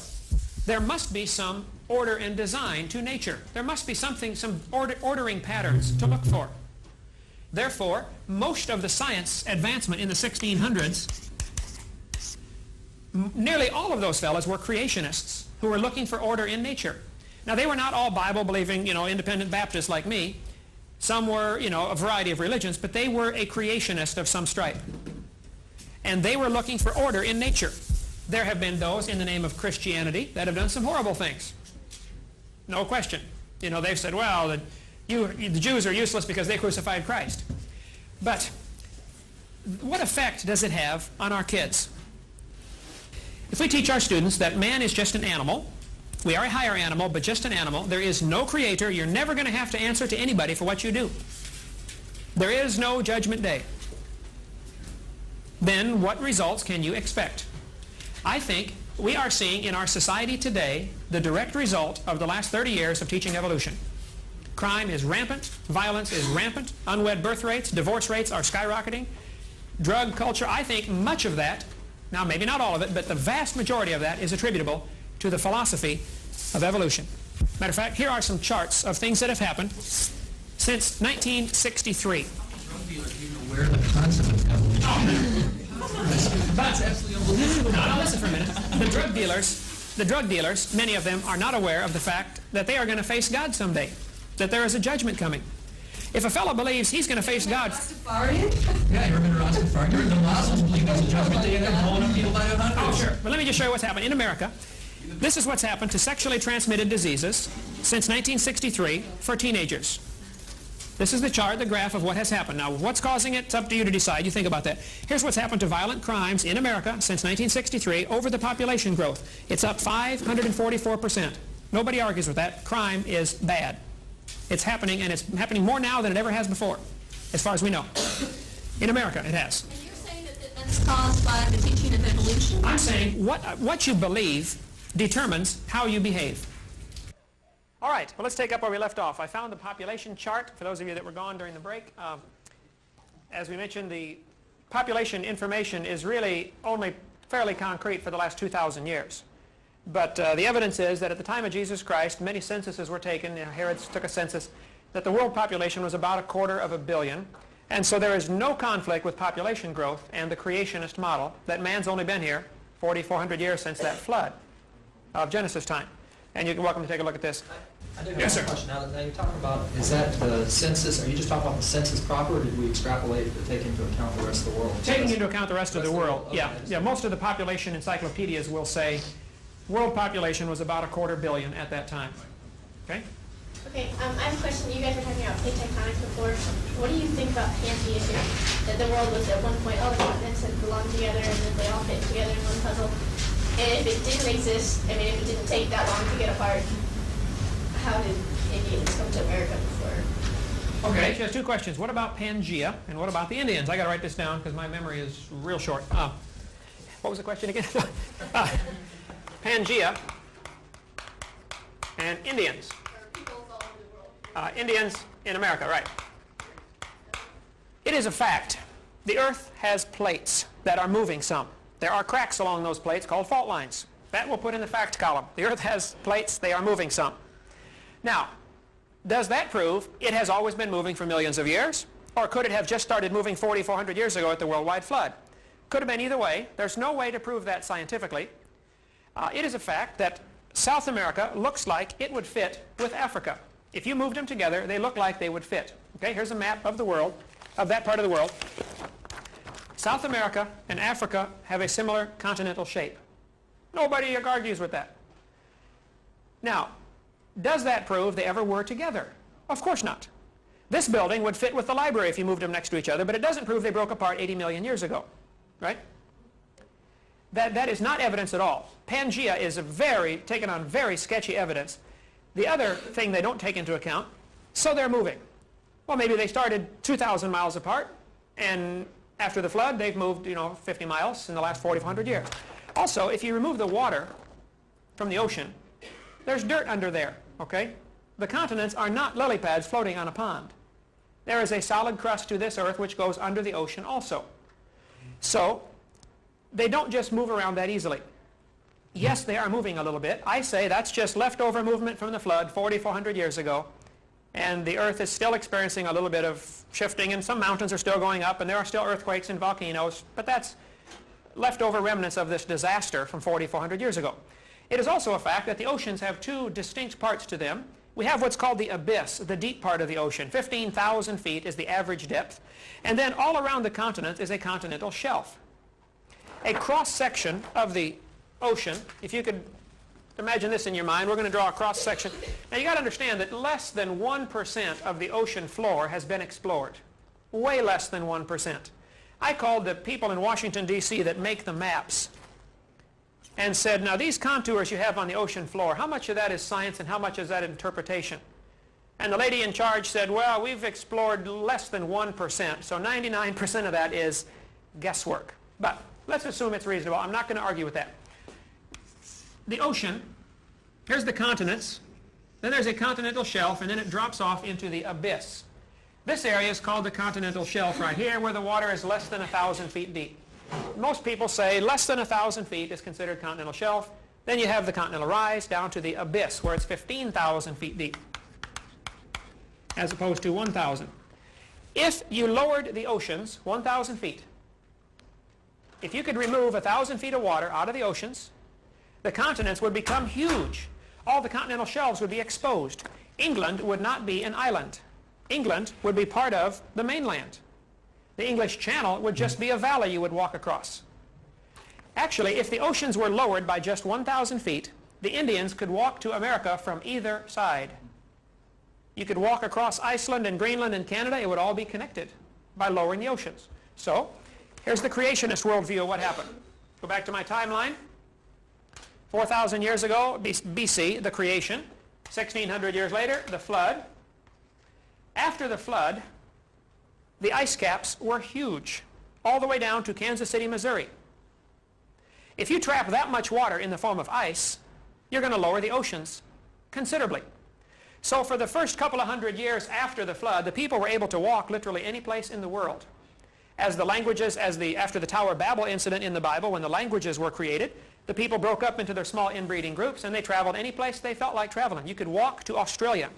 there must be some order and design to nature. There must be something, some ordering patterns to look for. Therefore, most of the science advancement in the 1600s, nearly all of those fellows were creationists who were looking for order in nature. Now, they were not all Bible-believing, independent Baptists like me. Some were, a variety of religions, but they were a creationist of some stripe. And they were looking for order in nature. There have been those in the name of Christianity that have done some horrible things. No question. They've said, well, the Jews are useless because they crucified Christ. But what effect does it have on our kids? If we teach our students that man is just an animal, we are a higher animal, but just an animal, there is no creator, you're never going to have to answer to anybody for what you do. There is no judgment day. Then what results can you expect? I think we are seeing in our society today the direct result of the last 30 years of teaching evolution. Crime is rampant, violence is rampant, unwed birth rates, divorce rates are skyrocketing, drug culture. I think much of that, now maybe not all of it, but the vast majority of that is attributable to the philosophy of evolution. Matter of fact, here are some charts of things that have happened since 1963. Drug dealers even aware of the concept of evolution. That's absolutely unbelievable. Now listen for a minute. The drug dealers, many of them are not aware of the fact that they are going to face God someday, that there is a judgment coming. If a fellow believes he's going to face God... Yeah, you remember Rastafarian? The Muslims believe there's a judgment day and they're blowing up people by the hundreds. Oh, sure. But let me just show you what's happened. In America, this is what's happened to sexually transmitted diseases since 1963 for teenagers. This is the chart, the graph of what has happened. Now, what's causing it? It's up to you to decide. You think about that. Here's what's happened to violent crimes in America since 1963 over the population growth. It's up 544%. Nobody argues with that. Crime is bad. It's happening, and it's happening more now than it ever has before, as far as we know. In America, it has. And you're saying that that's caused by the teaching of evolution? I'm saying what you believe determines how you behave. All right, well, let's take up where we left off. I found the population chart, for those of you that were gone during the break. As we mentioned, the population information is really only fairly concrete for the last 2,000 years. But the evidence is that at the time of Jesus Christ, many censuses were taken. Herod took a census, that the world population was about 250 million. And so there is no conflict with population growth and the creationist model that man's only been here 4,400 years since that flood of Genesis time. And you're welcome to take a look at this. I do have Yes, a sir. question. Now you're talking about, is that the census, are you just talking about the census proper, or did we extrapolate to take into account the rest of the world? Taking into account the rest of the world, Okay. yeah. Most of the population encyclopedias will say world population was about 250 million at that time. Okay? Okay, I have a question. You guys were talking about plate tectonics before. What do you think about pantheism? That the world was at one point, the continents had belonged together and then they all fit together in one puzzle. And if it didn't exist, if it didn't take that long to get apart, how did Indians come to America before? Okay, she has two questions. What about Pangea, and what about the Indians? I got to write this down because my memory is real short. What was the question again? Pangea and Indians. Indians in America, right. It is a fact. The Earth has plates that are moving some. There are cracks along those plates called fault lines. That we'll put in the fact column. The Earth has plates, they are moving some. Now, does that prove it has always been moving for millions of years? Or could it have just started moving 4,400 years ago at the worldwide flood? Could have been either way. There's no way to prove that scientifically. It is a fact that South America looks like it would fit with Africa. If you moved them together, they look like they would fit. Okay, here's a map of the world, of that part of the world. South America and Africa have a similar continental shape. Nobody argues with that. Now, does that prove they ever were together? Of course not. This building would fit with the library if you moved them next to each other, but it doesn't prove they broke apart 80 million years ago, right? That is not evidence at all. Pangea is taken on very sketchy evidence. The other thing they don't take into account, so they're moving. Well, maybe they started 2,000 miles apart, and after the flood, they've moved, 50 miles in the last 4,500 years. Also, if you remove the water from the ocean, there's dirt under there, okay? The continents are not lily pads floating on a pond. There is a solid crust to this earth which goes under the ocean also. So, they don't just move around that easily. Yes, they are moving a little bit. I say that's just leftover movement from the flood 4,400 years ago. And the earth is still experiencing a little bit of shifting, and some mountains are still going up, and there are still earthquakes and volcanoes, but that's leftover remnants of this disaster from 4,400 years ago. It is also a fact that the oceans have two distinct parts to them. We have what's called the abyss, the deep part of the ocean. 15,000 feet is the average depth. And then all around the continent is a continental shelf. A cross-section of the ocean, if you could imagine this in your mind, we're going to draw a cross-section. Now you got to understand that less than 1% of the ocean floor has been explored. Way less than 1%. I called the people in Washington, D.C. that make the maps and said, now these contours you have on the ocean floor, how much of that is science and how much is that interpretation? And the lady in charge said, well, we've explored less than 1%, so 99% of that is guesswork. But let's assume it's reasonable. I'm not going to argue with that. The ocean, here's the continents, then there's a continental shelf, and then it drops off into the abyss. This area is called the continental shelf right here, where the water is less than 1,000 feet deep. Most people say less than 1,000 feet is considered continental shelf. Then you have the continental rise down to the abyss, where it's 15,000 feet deep, as opposed to 1,000. If you lowered the oceans 1,000 feet, if you could remove 1,000 feet of water out of the oceans, the continents would become huge. All the continental shelves would be exposed. England would not be an island. England would be part of the mainland. The English Channel would just be a valley you would walk across. Actually, if the oceans were lowered by just 1,000 feet, the Indians could walk to America from either side. You could walk across Iceland and Greenland and Canada. It would all be connected by lowering the oceans. So, here's the creationist worldview of what happened. Go back to my timeline. 4,000 years ago, BC, the creation. 1,600 years later, the flood. After the flood, the ice caps were huge, all the way down to Kansas City, Missouri. If you trap that much water in the form of ice, you're going to lower the oceans considerably. So for the first couple of hundred years after the flood, the people were able to walk literally any place in the world. As the languages, after the Tower of Babel incident in the Bible, when the languages were created, the people broke up into their small inbreeding groups, and they traveled any place they felt like traveling. You could walk to Australia.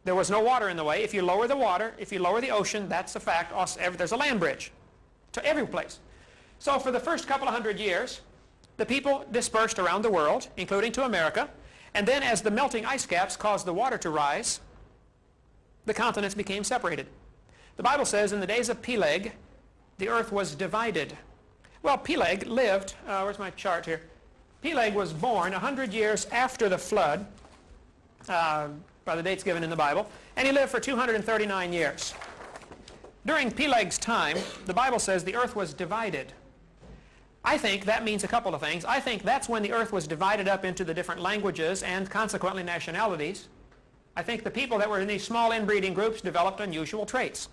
There was no water in the way. If you lower the water, if you lower the ocean, that's a fact. There's a land bridge to every place. So for the first couple of hundred years, the people dispersed around the world, including to America. And then as the melting ice caps caused the water to rise, the continents became separated. The Bible says in the days of Peleg, the earth was divided. Well, Peleg lived, where's my chart here? Peleg was born 100 years after the flood, by the dates given in the Bible, and he lived for 239 years. During Peleg's time, the Bible says the earth was divided. I think that means a couple of things. I think that's when the earth was divided up into the different languages and consequently nationalities. I think the people that were in these small inbreeding groups developed unusual traits.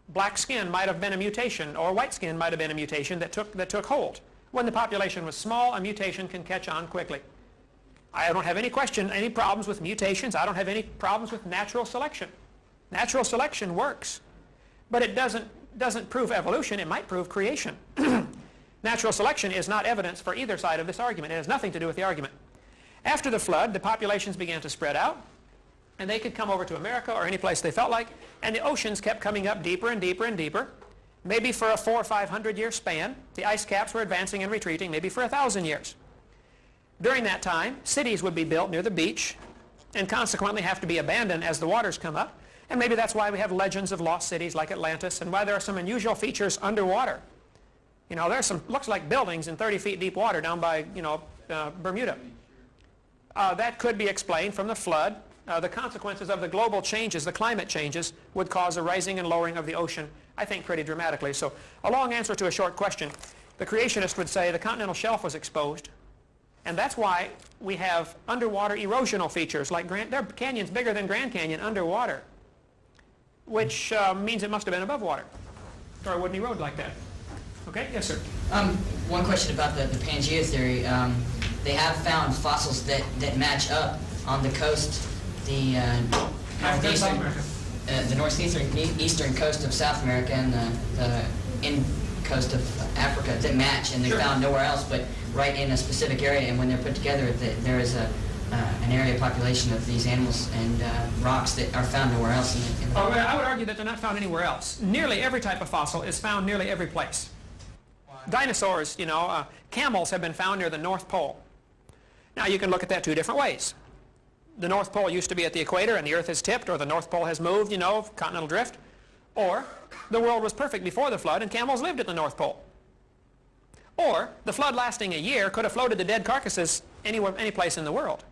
Black skin might have been a mutation, or white skin might have been a mutation that took hold. When the population was small, a mutation can catch on quickly. I don't have any problems with mutations. I don't have any problems with natural selection. Natural selection works, but it doesn't prove evolution. It might prove creation. Natural selection is not evidence for either side of this argument. It has nothing to do with the argument. After the flood, the populations began to spread out, and they could come over to America or any place they felt like, and the oceans kept coming up deeper and deeper and deeper, maybe for a 400 or 500 year span. The ice caps were advancing and retreating, maybe for 1,000 years. During that time, cities would be built near the beach and consequently have to be abandoned as the waters come up. And maybe that's why we have legends of lost cities like Atlantis, and why there are some unusual features underwater. You know, there's some, looks like buildings in 30 feet deep water down by, Bermuda. That could be explained from the flood. The consequences of the global changes, the climate changes, would cause a rising and lowering of the ocean, I think, pretty dramatically. So a long answer to a short question. The creationist would say the continental shelf was exposed, and that's why we have underwater erosional features like there are canyons bigger than Grand Canyon underwater, which means it must have been above water, or it wouldn't erode like that. Okay? Yes, sir. One question about the Pangea theory. They have found fossils that match up on the coast, the northeastern coast of South America and the coast of Africa that match, and they're found nowhere else but right in a specific area. And when they're put together, there is an area population of these animals and rocks that are found nowhere else in the I would argue that they're not found anywhere else. Nearly every type of fossil is found nearly every place. Dinosaurs, camels have been found near the North Pole. Now you can look at that two different ways. The North Pole used to be at the equator and the Earth has tipped, or the North Pole has moved, continental drift. Or the world was perfect before the flood and camels lived at the North Pole. Or the flood lasting a year could have floated the dead carcasses any place in the world.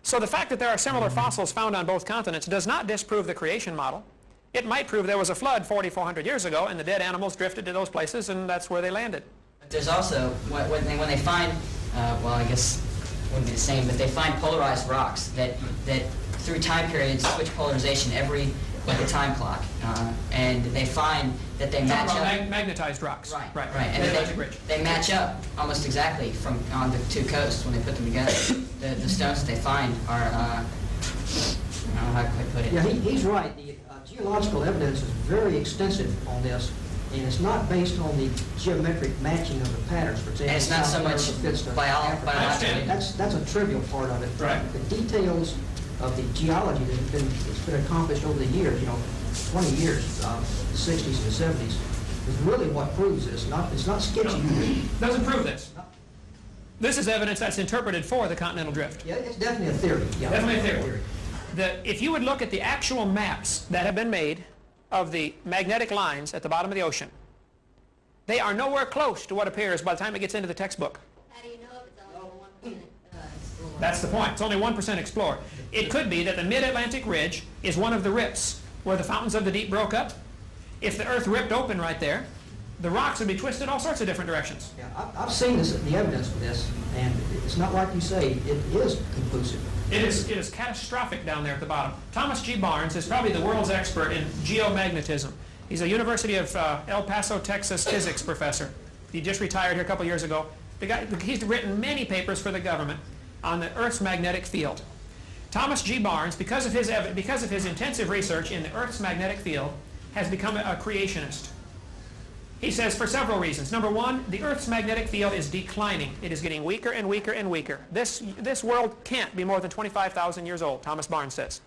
So the fact that there are similar fossils found on both continents does not disprove the creation model. It might prove there was a flood 4,400 years ago and the dead animals drifted to those places and that's where they landed. But there's also, when they find, I guess it wouldn't be the same, but they find polarized rocks that through time periods switch polarization like a time clock. And they find that they match up. Magnetized rocks. Right. And they match up almost exactly on the two coasts when they put them together. The stones that they find are, I don't know how to quite put it. Yeah, he's right. The geological evidence is very extensive on this, and it's not based on the geometric matching of the patterns. For example, and it's not so much biology. That's a trivial part of it. Right. The details of the geology that's been accomplished over the years, 20 years, the 60s and the 70s, is really what proves this. It's not sketchy. Doesn't prove this. This is evidence that's interpreted for the continental drift. Yeah, it's definitely a theory. Yeah. Definitely a theory. If you would look at the actual maps that have been made of the magnetic lines at the bottom of the ocean, they are nowhere close to what appears by the time it gets into the textbook. How do you know if it's only 1% explored? That's the point. It's only 1% explored. It could be that the mid-Atlantic ridge is one of the rips where the fountains of the deep broke up. If the earth ripped open right there, the rocks would be twisted all sorts of different directions. Yeah, I've seen the evidence for this, and it's not like you say. It is conclusive. It is catastrophic down there at the bottom. Thomas G. Barnes is probably the world's expert in geomagnetism. He's a University of El Paso, Texas physics professor. He just retired here a couple years ago. He's written many papers for the government on the Earth's magnetic field. Thomas G. Barnes, because of his intensive research in the Earth's magnetic field, has become a creationist. He says for several reasons. Number one, the Earth's magnetic field is declining. It is getting weaker and weaker and weaker. This world can't be more than 25,000 years old, Thomas Barnes says.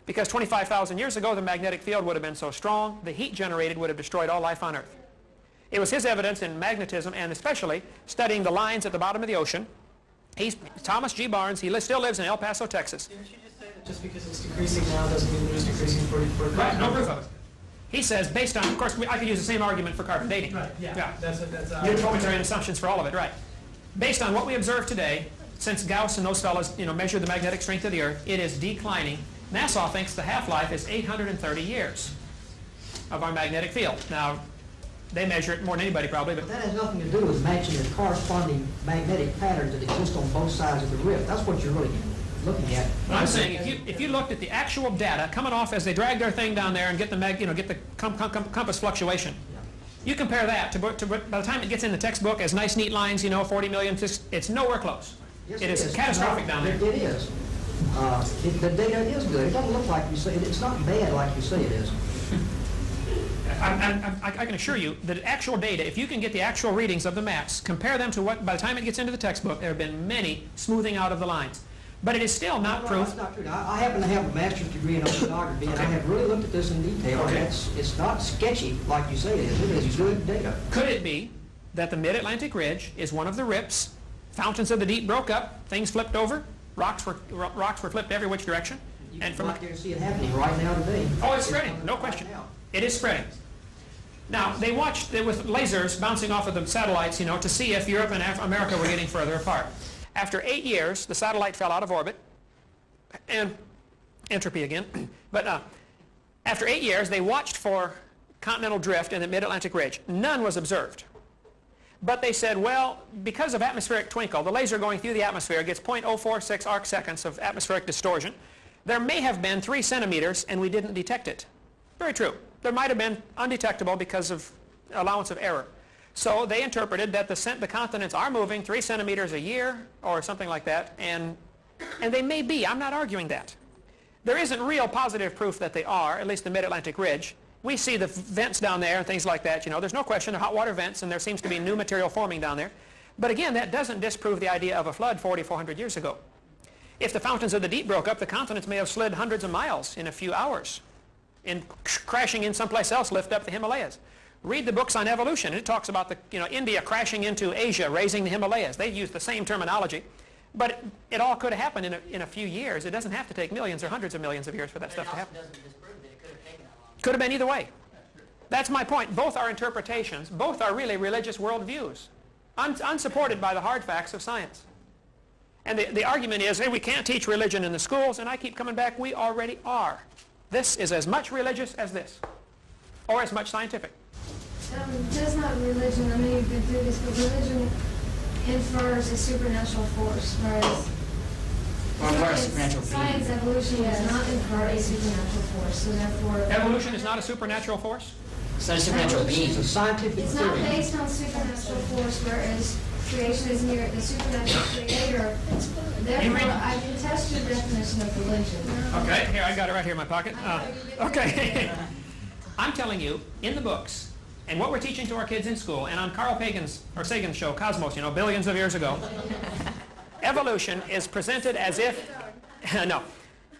Because 25,000 years ago, the magnetic field would have been so strong, the heat generated would have destroyed all life on Earth. It was his evidence in magnetism, and especially studying the lines at the bottom of the ocean. Thomas G. Barnes, he still lives in El Paso, Texas. Didn't you just say that just because it's decreasing now doesn't mean it was decreasing for Right, no proof of it. He says, based on, of course, I could use the same argument for carbon dating. Right, yeah. That's Unitarian assumptions for all of it, right. Based on what we observe today, since Gauss and those fellows, measured the magnetic strength of the Earth, it is declining. NASA thinks the half-life is 830 years of our magnetic field. Now, they measure it more than anybody probably, but that has nothing to do with matching the corresponding magnetic patterns that exist on both sides of the rift. That's what you're really looking at. But I'm saying if you looked at the actual data coming off as they drag their thing down there and get the compass fluctuation, you compare that to by the time it gets in the textbook as nice neat lines, 40 million, it's nowhere close. Yes, it is catastrophic down there. It is. The data is good. It doesn't look like you say it. It's not bad like you say it is. I can assure you that actual data, if you can get the actual readings of the maps, compare them to what, by the time it gets into the textbook, there have been many smoothing out of the lines. But it is still not proof. That's not true. I happen to have a master's degree in oceanography, and I have really looked at this in detail. Okay. And it's not sketchy like you say it is. It is good data. Could it be that the Mid-Atlantic Ridge is one of the rips, fountains of the deep broke up, things flipped over, rocks were flipped every which direction? You And can from right there see it happening right now today. Oh, it's spreading, no question. Right now. It is spreading. Now, they watched it with lasers bouncing off of the satellites, you know, to see if Europe and America were getting further apart. After 8 years, the satellite fell out of orbit, and entropy again. But after 8 years, they watched for continental drift in the Mid-Atlantic Ridge. None was observed. But they said, well, because of atmospheric twinkle, the laser going through the atmosphere gets 0.046 arc seconds of atmospheric distortion. There may have been 3 centimeters, and we didn't detect it. Very true. There might have been undetectable because of allowance of error. So they interpreted that the continents are moving 3 centimeters a year, or something like that, and they may be. I'm not arguing that. There isn't real positive proof that they are, at least the Mid-Atlantic Ridge. We see the vents down there and things like that. You know, there's no question, they're hot water vents, and there seems to be new material forming down there. But again, that doesn't disprove the idea of a flood 4,400 years ago. If the fountains of the deep broke up, the continents may have slid hundreds of miles in a few hours, and crashing in someplace else lift up the Himalayas. Read the books on evolution. It talks about India crashing into Asia, raising the Himalayas. They use the same terminology. But it all could have happened in a few years. It doesn't have to take millions or hundreds of millions of years for that stuff to happen. Could have been either way. That's my point. Both are interpretations. Both are really religious worldviews, unsupported by the hard facts of science. And the argument is, hey, we can't teach religion in the schools, and I keep coming back, we already are. This is as much religious as this, or as much scientific. That's not religion. I mean, you've been through this, but religion infers a supernatural force, whereas science evolution does not infer a supernatural force, so therefore... Evolution is not a supernatural force? It's not a supernatural being. It's a scientific It's theory. not based on supernatural force, whereas creation is near the supernatural creator. Therefore, I contest your definition of religion. Okay, here, I got it right here in my pocket. Okay. I'm telling you, in the books, and what we're teaching to our kids in school, and on Carl Sagan's show, Cosmos, you know, billions of years ago, evolution is presented as if,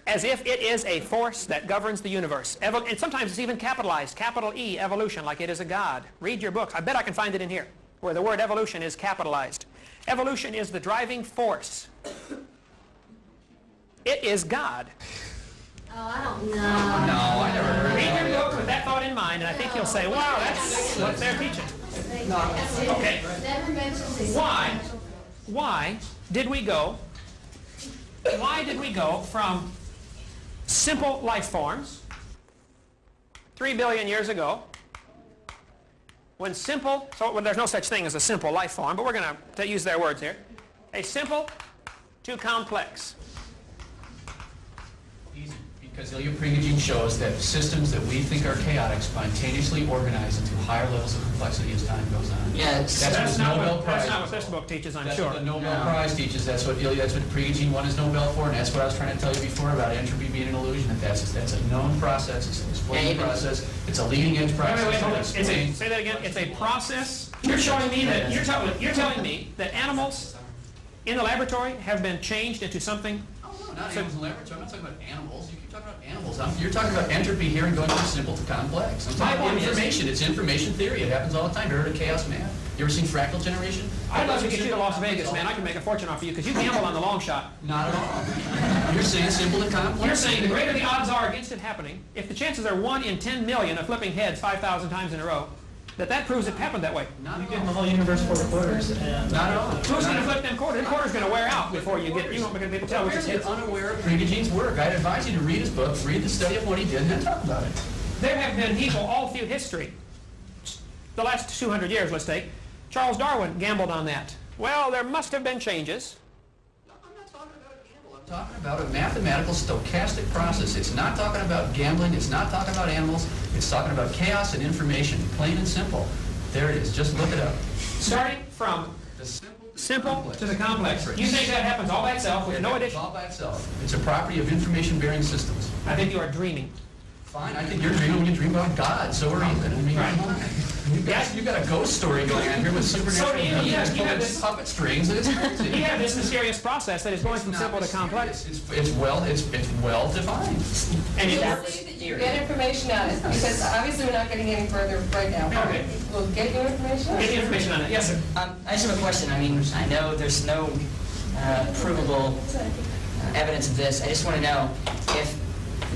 as if it is a force that governs the universe. And sometimes it's even capitalized, capital E, evolution, like it is a god. Read your books. I bet I can find it in here, where the word evolution is capitalized. Evolution is the driving force. It is God. Oh, I don't know. No, I never heard Read your book with that thought in mind, and I think you'll say, wow, that's what they're teaching. Okay. Never mentions a Why did we go from simple life forms 3 billion years ago, when there's no such thing as a simple life form, but we're going to use their words here, a simple to complex. Easy, because Ilya shows that systems that we think are chaotic spontaneously organize into higher levels of complexity as time goes on. Yeah, That's not what this book teaches, I'm That's sure. what the Nobel Prize teaches. That's what Prigogine won his Nobel for, and that's what I was trying to tell you before about entropy being an illusion. That's a known process. It's an explained process. It's a leading edge process. Wait, hold on. Say that again. It's a process. You're showing me that you're telling me that animals in the laboratory have been changed into something. Not animals in the laboratory. I'm not talking about animals. You keep talking about animals. You're talking about entropy here and going from simple to complex. I'm talking about information. It's information theory. It happens all the time. You ever heard of chaos math? You ever seen fractal generation? I'd love to get you to Las Vegas, man. I can make a fortune off of you because you gamble on the long shot. Not at all. You're saying simple to complex. You're saying the greater the odds are against it happening, if the chances are 1 in 10 million of flipping heads 5,000 times in a row, that proves it happened that way. You give them the whole universe 4 quarters, and Not at all. Who's going to flip them quarters? Them quarters going to wear out before you won't be able to tell which is hits. You're unaware of Prigogine's work. I'd advise you to read his book, read the study of what he did, and then talk about it. There have been people all through history, the last 200 years, let's take. Charles Darwin gambled on that. Well, there must have been changes. I'm not talking about a gamble. I'm talking about a mathematical stochastic process. It's not talking about gambling. It's not talking about animals. It's talking about chaos and information, plain and simple. There it is. Just look it up. Starting from The simple to the complex. You think that happens all by itself with no It's addition? all by itself. It's a property of information-bearing systems. I think you are dreaming. Fine. I think you're dreaming when you dream about God. So are you. I mean, Right. come on. You got a ghost story going on here with supernatural So you have pulling this- puppet strings. It's crazy. You have this mysterious process that is going from simple to complex. It's well defined. And it Let's works. see that you get information on it, because obviously we're not getting any further right now. Okay. We'll get your information on Get it. the information on it. Yes, sir. I just have a question. I mean, I know there's no provable evidence of this. I just want to know if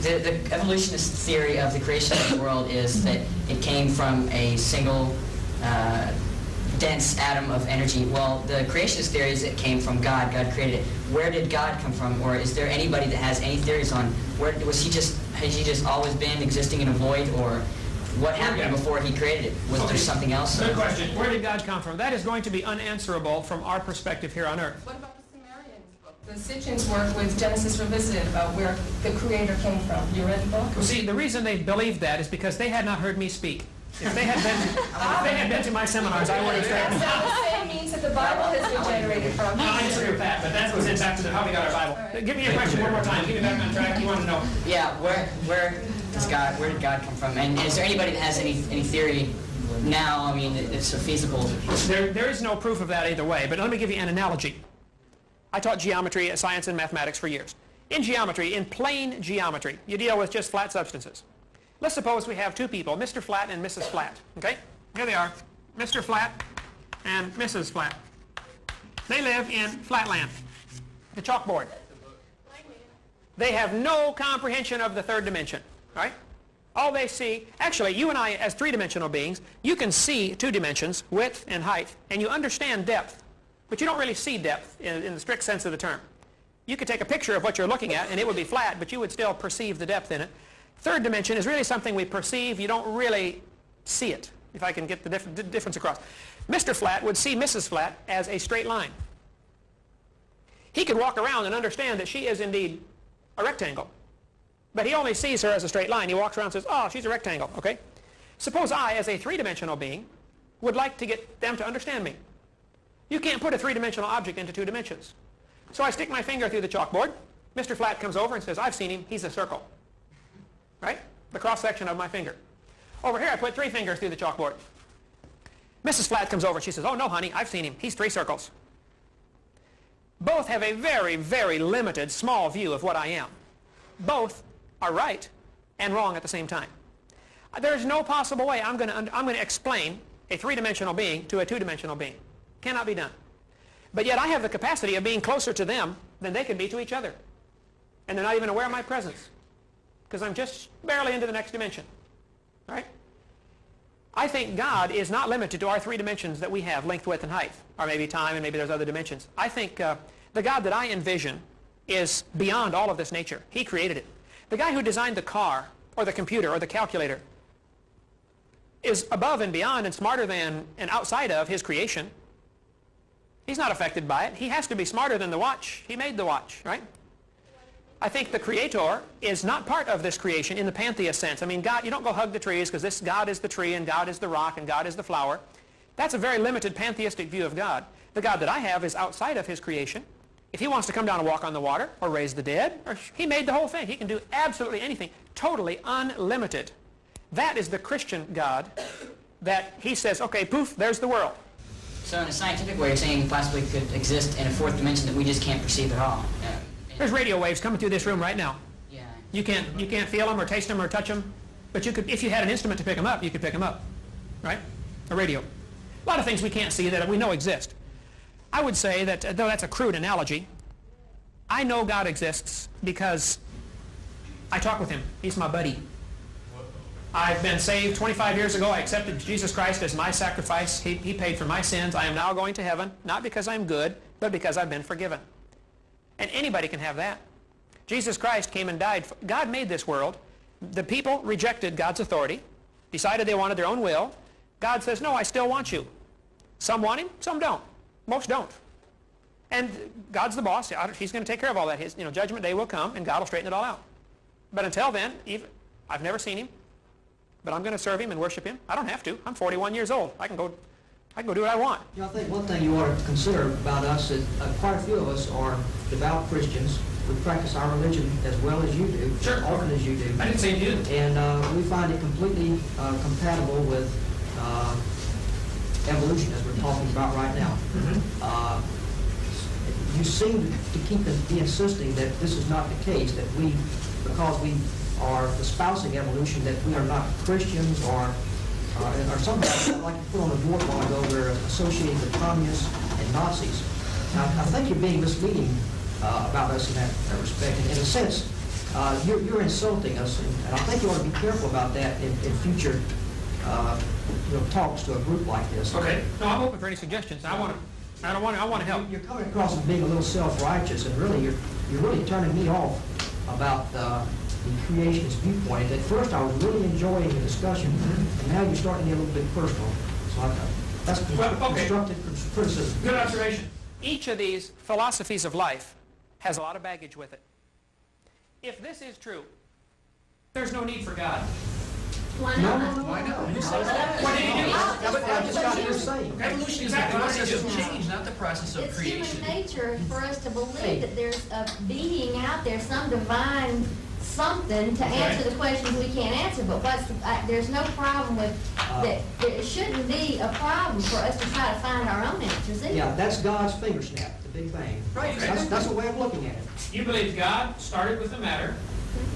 the evolutionist theory of the creation of the world is that it came from a single dense atom of energy. Well, the creationist theory is it came from God. God created it. Where did God come from? Or is there anybody that has any theories on where has he just always been existing in a void, or what happened before he created it? Was there something else? Good question. Where did God come from? That is going to be unanswerable from our perspective here on Earth. What about the Sumerians book? The Sitchin's work with Genesis Revisited about where the Creator came from. You read the book? Well, see, the reason they believed that is because they had not heard me speak. If they had been to my seminars, I would have That's said. not the same means that the Bible has been generated from. No, I disagree with that, but that goes in back to how we got our Bible. Give me your question one more time. Give me back on track. You want to know? Yeah, where did God come from? And is there anybody that has any theory now? I mean, it's so feasible. There is no proof of that either way, but let me give you an analogy. I taught geometry, science, and mathematics for years. In geometry, in plane geometry, you deal with just flat substances. Let's suppose we have two people, Mr. Flat and Mrs. Flat. Okay? Here they are, Mr. Flat and Mrs. Flat. They live in Flatland, the chalkboard. They have no comprehension of the third dimension, right? All they see, actually, you and I, as three-dimensional beings, you can see two dimensions, width and height, and you understand depth, but you don't really see depth in the strict sense of the term. You could take a picture of what you're looking at, and it would be flat, but you would still perceive the depth in it. Third dimension is really something we perceive. You don't really see it, if I can get the difference across. Mr. Flat would see Mrs. Flat as a straight line. He could walk around and understand that she is indeed a rectangle. But he only sees her as a straight line. He walks around and says, oh, she's a rectangle, okay? Suppose I, as a three-dimensional being, would like to get them to understand me. You can't put a three-dimensional object into two dimensions. So I stick my finger through the chalkboard. Mr. Flat comes over and says, I've seen him. He's a circle. Right? The cross-section of my finger. Over here, I put three fingers through the chalkboard. Mrs. Flat comes over. She says, oh, no, honey, I've seen him. He's three circles. Both have a very, very limited, small view of what I am. Both are right and wrong at the same time. There's no possible way I'm going to explain a three-dimensional being to a two-dimensional being. Cannot be done. But yet I have the capacity of being closer to them than they can be to each other. And they're not even aware of my presence, because I'm just barely into the next dimension. Right? I think God is not limited to our three dimensions that we have, length, width, and height, or maybe time, and maybe there's other dimensions. I think the God that I envision is beyond all of this nature. He created it. The guy who designed the car, or the computer, or the calculator is above and beyond and smarter than and outside of his creation. He's not affected by it. He has to be smarter than the watch. He made the watch, right? I think the Creator is not part of this creation in the pantheist sense. I mean, God, you don't go hug the trees because this God is the tree and God is the rock and God is the flower. That's a very limited pantheistic view of God. The God that I have is outside of his creation. If he wants to come down and walk on the water or raise the dead, he made the whole thing. He can do absolutely anything, totally unlimited. That is the Christian God that he says, okay, poof, there's the world. So in a scientific way, you're saying he possibly could exist in a fourth dimension that we just can't perceive at all. There's radio waves coming through this room right now. Yeah. You can't feel them or taste them or touch them, but you could, if you had an instrument to pick them up, you could pick them up, right? A radio. A lot of things we can't see that we know exist. I would say that, though that's a crude analogy, I know God exists because I talk with him. He's my buddy. I've been saved 25 years ago. I accepted Jesus Christ as my sacrifice. He paid for my sins. I am now going to heaven, not because I'm good, but because I've been forgiven. And anybody can have that. Jesus Christ came and died. God made this world. The people rejected God's authority, decided they wanted their own will. God says, no, I still want you. Some want him, some don't. Most don't. And God's the boss. He's going to take care of all that. His, judgment day will come, and God will straighten it all out. But until then, I've never seen him, but I'm going to serve him and worship him. I don't have to. I'm 41 years old. I can go do what I want. I think one thing you ought to consider about us is quite a few of us are devout Christians. We practice our religion as well as you do, Sure. as often as you do. I didn't say you did. And we find it completely compatible with evolution as we're talking about right now. You seem to keep be insisting that this is not the case, that we, because we are espousing evolution, that we are not Christians or something like you put on a board a while ago, we're associating with communists and Nazis. Now, I think you're being misleading about us in that respect. In a sense, you're insulting us, and I think you ought to be careful about that in future talks to a group like this. Okay. No, I'm open for any suggestions. I want to help. You're coming across as being a little self-righteous, and really, you're really turning me off about the creationist viewpoint. At first, I was really enjoying the discussion, and now you're starting to get a little bit personal. So that's constructive criticism. Good observation. Each of these philosophies of life has a lot of baggage with it. If this is true, there's no need for God. Why not? Why not? What did he do? Evolution is the process of change, not the process of It's creation. human nature for us to believe that there's a being out there, some divine something to answer the questions we can't answer. But there's no problem with that. It shouldn't be a problem for us to try to find our own answers either. Yeah, that's God's finger snap, the Big Bang. Right. That's a way of looking at it. You believe God started with the matter,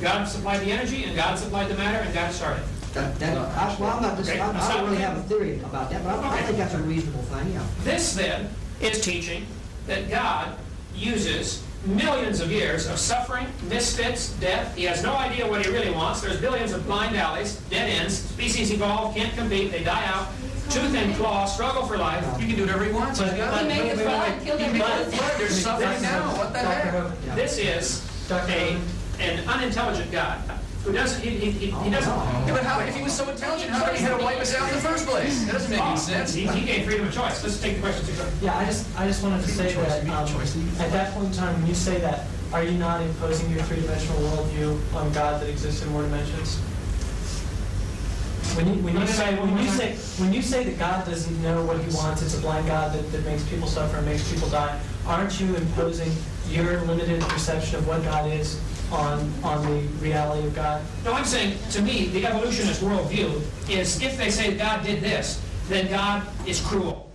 God supplied the energy, and God supplied the matter, and God started. I don't really have a theory about that, but I think that's a reasonable thing, yeah. This, then, is teaching that God uses millions of years of suffering, misfits, death. He has no idea what he really wants. There's billions of blind alleys, dead ends, species evolve, can't compete, they die out, tooth and claw, struggle for life. You can do whatever he wants. He's got He made the flood, killed everybody. There's suffering now. What the heck? This is an unintelligent God who doesn't, he doesn't. Yeah, but how, if he was so intelligent, how come he had to wipe us out in the first place? That doesn't make any sense. He gave freedom of choice. Let's take the questions. Yeah, I just wanted to say that at that point in time, when you say that, are you not imposing your three-dimensional worldview on God that exists in more dimensions? When you say that God doesn't know what he wants, it's a blind God that makes people suffer and makes people die, aren't you imposing your limited perception of what God is on the reality of God? No, I'm saying, to me, the evolutionist worldview is if they say God did this, then God is cruel.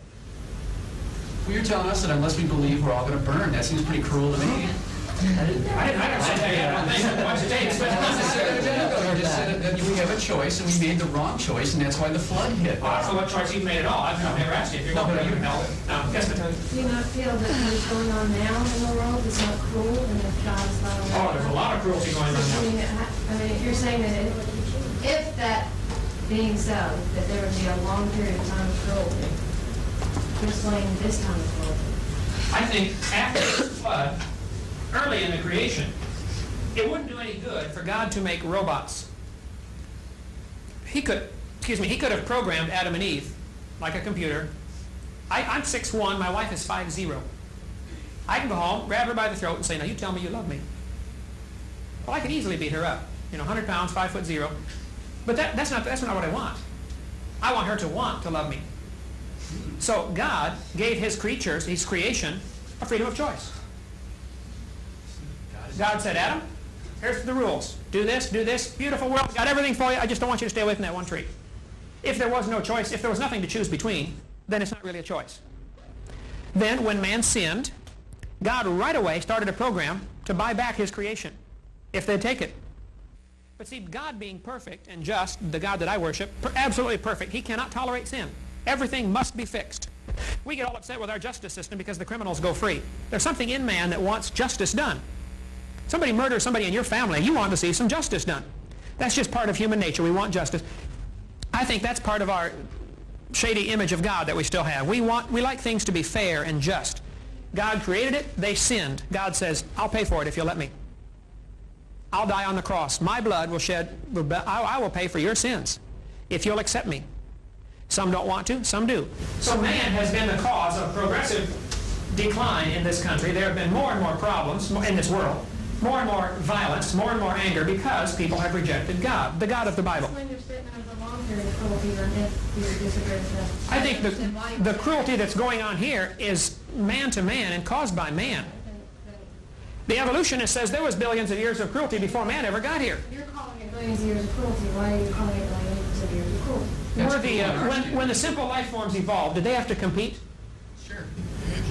Well, you're telling us that unless we believe we're all going to burn. That seems pretty cruel to me. I didn't say that yet. I don't think. Watch the tapes. You just said that we have a choice, and we made the wrong choice, and that's why the flood hit. I don't know what choice you've made at all. I've never asked you if you're going to help. Yes, ma'am. Do you not feel that what is going on now in the world is not cruel and that God is not allowed? Oh, there's a lot of cruelty going on now. I mean, if you're saying that if that being so, that there would be a long period of time of cruelty, you're saying this time of cruelty. I think after the flood, early in the creation, it wouldn't do any good for God to make robots. He could have programmed Adam and Eve like a computer. I'm 6'1", my wife is 5'0". I can go home, grab her by the throat and say, now you tell me you love me. Well, I could easily beat her up. 100 pounds, 5'0". But that's not what I want. I want her to want to love me. So God gave his creatures, his creation, a freedom of choice. God said, Adam, here's the rules. Do this, beautiful world, got everything for you, I just don't want you to stay away from that one tree. If there was no choice, if there was nothing to choose between, then it's not really a choice. Then when man sinned, God right away started a program to buy back his creation, if they'd take it. But see, God being perfect and just, the God that I worship, absolutely perfect, he cannot tolerate sin. Everything must be fixed. We get all upset with our justice system because the criminals go free. There's something in man that wants justice done. Somebody murders somebody in your family, you want to see some justice done. That's just part of human nature. We want justice. I think that's part of our shady image of God that we still have. We like things to be fair and just. God created it, they sinned. God says, I'll pay for it if you'll let me. I'll die on the cross. My blood will shed, I will pay for your sins if you'll accept me. Some don't want to, some do. So man has been the cause of progressive decline in this country. There have been more and more problems in this world. More and more violence, more and more anger because people have rejected God, the God of the Bible. When you're statement of the long period of cruelty, then if you disagree with that. I think the cruelty that's going on here is man to man and caused by man. The evolutionist says there was billions of years of cruelty before man ever got here. You're calling it billions of years of cruelty. Why are you calling it billions of years of cruelty? Were the, when the simple life forms evolved, did they have to compete? Sure.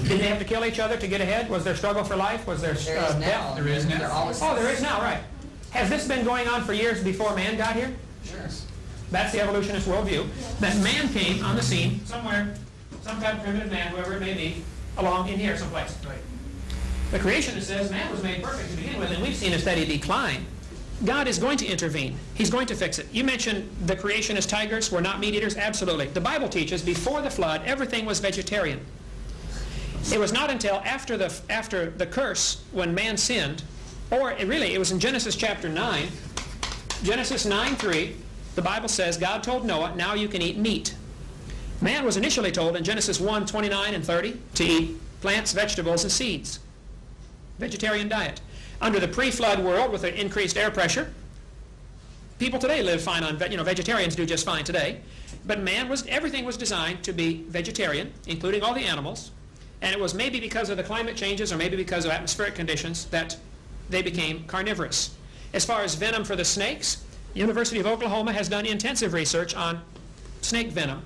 Did they have to kill each other to get ahead? Was there struggle for life? Was there There is now. death? There is now. They're always- Oh, there is now, right. Has this been going on for years before man got here? Sure. That's the evolutionist worldview. That man came on the scene somewhere, some kind of primitive man, whoever it may be, along in here someplace. Right. The creationist says man was made perfect to begin with, and we've seen a steady decline. God is going to intervene. He's going to fix it. You mentioned the creationist tigers were not meat eaters. Absolutely. The Bible teaches before the flood, everything was vegetarian. It was not until after the curse, when man sinned, or it was in Genesis chapter 9, Genesis 9:3, the Bible says God told Noah, now you can eat meat. Man was initially told in Genesis 1:29 and 30 to eat plants, vegetables, and seeds. Vegetarian diet. Under the pre-flood world with the increased air pressure, people today live fine on, vegetarians do just fine today. But everything was designed to be vegetarian, including all the animals. And it was maybe because of the climate changes or maybe because of atmospheric conditions that they became carnivorous. As far as venom for the snakes, the University of Oklahoma has done intensive research on snake venom.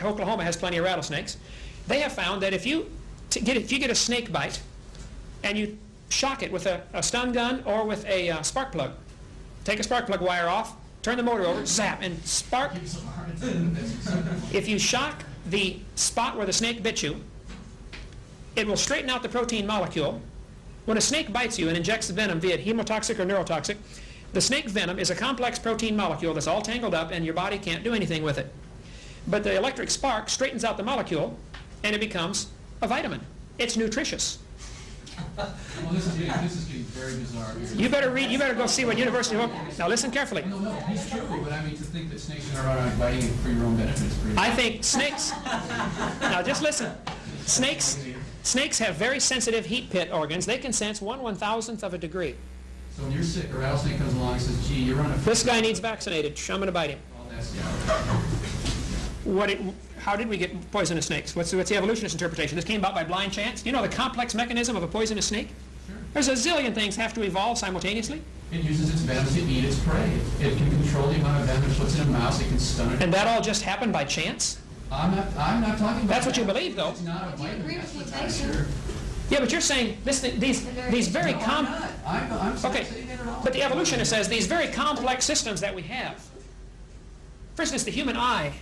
Oklahoma has plenty of rattlesnakes. They have found that if you get a snake bite and you shock it with a stun gun or with a spark plug, take a spark plug wire off, turn the motor over, zap, and spark. If you shock the spot where the snake bit you, it will straighten out the protein molecule. When a snake bites you and injects venom, be it hemotoxic or neurotoxic, the snake venom is a complex protein molecule that's all tangled up and your body can't do anything with it. But the electric spark straightens out the molecule and it becomes a vitamin. It's nutritious. Well, this is getting very bizarre here. You better go see what University of Oklahoma. Now listen carefully. No, he's true, but I mean, to think that snakes are around biting you for your own benefit is pretty... I think snakes, now just listen, snakes have very sensitive heat pit organs. They can sense 1/1000th of a degree. So when you're sick, a rattlesnake comes along and says, gee, you're on a... This guy needs vaccinated. I'm going to bite him. Well, that's, yeah. How did we get poisonous snakes? What's the evolutionist interpretation? This came about by blind chance? Do you know the complex mechanism of a poisonous snake? Sure. There's a zillion things have to evolve simultaneously. It uses its venom to eat its prey. It can control the amount of venom it puts in a mouse. It can stun it. And that all just happened by chance? I'm not talking about That's what you believe, though. It's not a vitamin. agree with That's mutation? sure. Yeah, but you're saying these very No, I'm not. I'm not Okay, saying that at all. but the evolutionist says these very complex systems that we have. For instance, the human eye.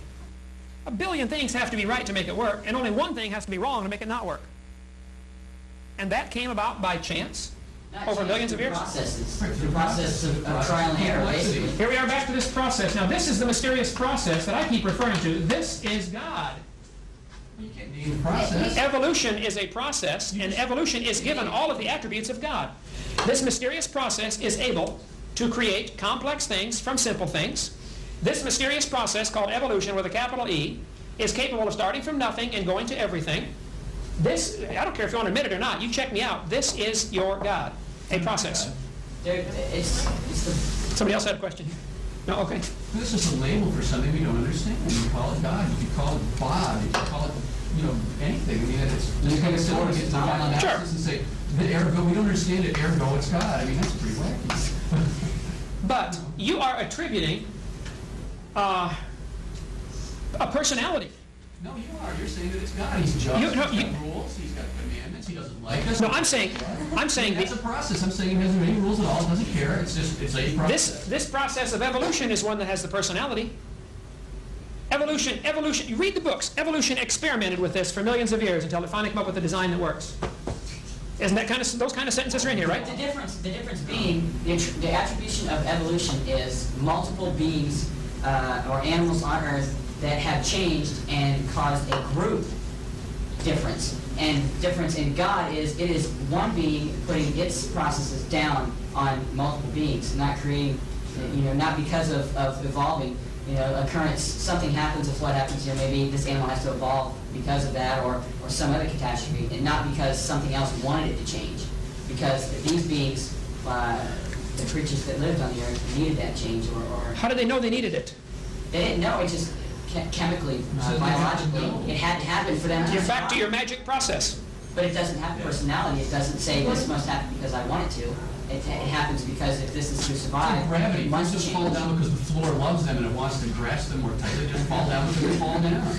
A billion things have to be right to make it work, and only one thing has to be wrong to make it not work. And that came about by chance over millions of years. The process of trial and error, basically. Here we are back to this process. Now this is the mysterious process that I keep referring to. This is God. You can't name the process. Evolution is a process, and evolution is given all of the attributes of God. This mysterious process is able to create complex things from simple things. This mysterious process, called evolution with a capital E, is capable of starting from nothing and going to everything. This, I don't care if you want to admit it or not, you check me out. This is your God, a process. Somebody else had a question? No? Okay. This is a label for something we don't understand. You call it God, you call it Bob, you call it, anything. I mean, it's just kind of silly to get to analysis and say, the ergo, we don't understand it, ergo, it's God. I mean, that's pretty wacky. But you are attributing a personality. No, you are. You're saying that it's God. He's just. He's got rules. He's got commandments. He doesn't like us. No, I'm saying that's a process. I'm saying he doesn't have any rules at all. Doesn't care. It's a process. This process of evolution is one that has the personality. Evolution. You read the books. Evolution experimented with this for millions of years until it finally came up with a design that works. Isn't that those kind of sentences are in here, right? The difference being the attribution of evolution is multiple beings or animals on Earth that have changed and caused a group difference. And difference in God is it is one being putting its processes down on multiple beings, not creating, not because of evolving. Occurrence, something happens, a flood happens, maybe this animal has to evolve because of that or some other catastrophe, and not because something else wanted it to change. Because these beings, the creatures that lived on the earth, needed that change or... How did they know they needed it? They didn't know, it just chemically, biologically, it had to happen for them to You're back to your magic process. But it doesn't have personality. It doesn't say this must happen because I want it to. It happens because if this is to survive, Gravity. it Must must just fall change. down because the floor loves them and it wants to grasp them more tightly. Just fall down because they fall down.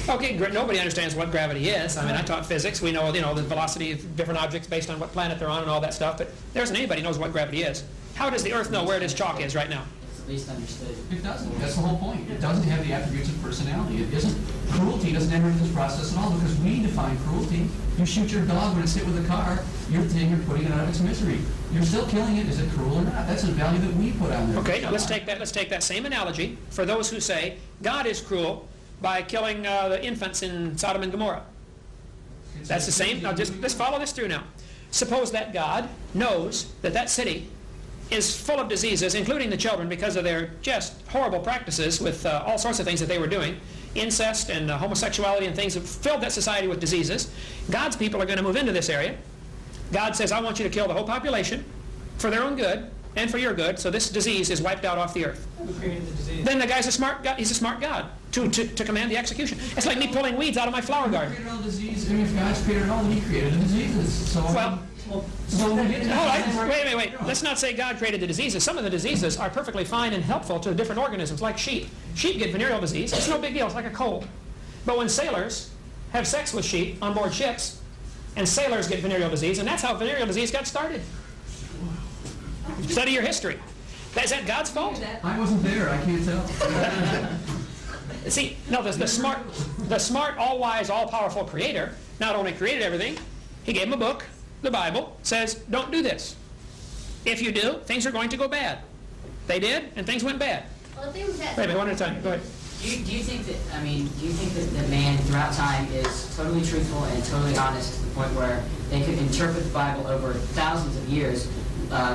Okay, nobody understands what gravity is. I mean, I taught physics. We know, the velocity of different objects based on what planet they're on and all that stuff, but there isn't anybody who knows what gravity is. How does the Earth know where this chalk is right now? It's at least understood. It doesn't. That's the whole point. It doesn't have the attributes of personality. It isn't. Cruelty doesn't enter into this process at all because we define cruelty. You shoot your dog when it's hit with a car, you're putting it out of its misery. You're still killing it. Is it cruel or not? That's a value that we put on there. Okay, now let's take that same analogy for those who say God is cruel by killing the infants in Sodom and Gomorrah. That's the same. Now let's follow this through now. Suppose that God knows that that city is full of diseases, including the children, because of their just horrible practices with all sorts of things that they were doing. Incest and homosexuality and things have filled that society with diseases. God's people are going to move into this area. God says, I want you to kill the whole population for their own good and for your good, so this disease is wiped out off the earth. Who created the disease? Then the guy's a smart God. He's a smart God to command the execution. It's like me pulling weeds out of my flower garden. Created all disease. I mean, if God's created it all, then He created the diseases. So Wait. Let's not say God created the diseases. Some of the diseases are perfectly fine and helpful to different organisms, like sheep. Sheep get venereal disease. It's no big deal. It's like a cold. But when sailors have sex with sheep on board ships, and sailors get venereal disease, and that's how venereal disease got started. Study your history. Is that God's fault? I wasn't there. I can't tell. See, no, the smart, all-wise, all-powerful Creator not only created everything, He gave them a book. The Bible says, don't do this. If you do, things are going to go bad. They did, and things went bad. Well, if they was that Wait a minute, one at a time. Go ahead. Do you think that man throughout time is totally truthful and totally honest to the point where they could interpret the Bible over thousands of years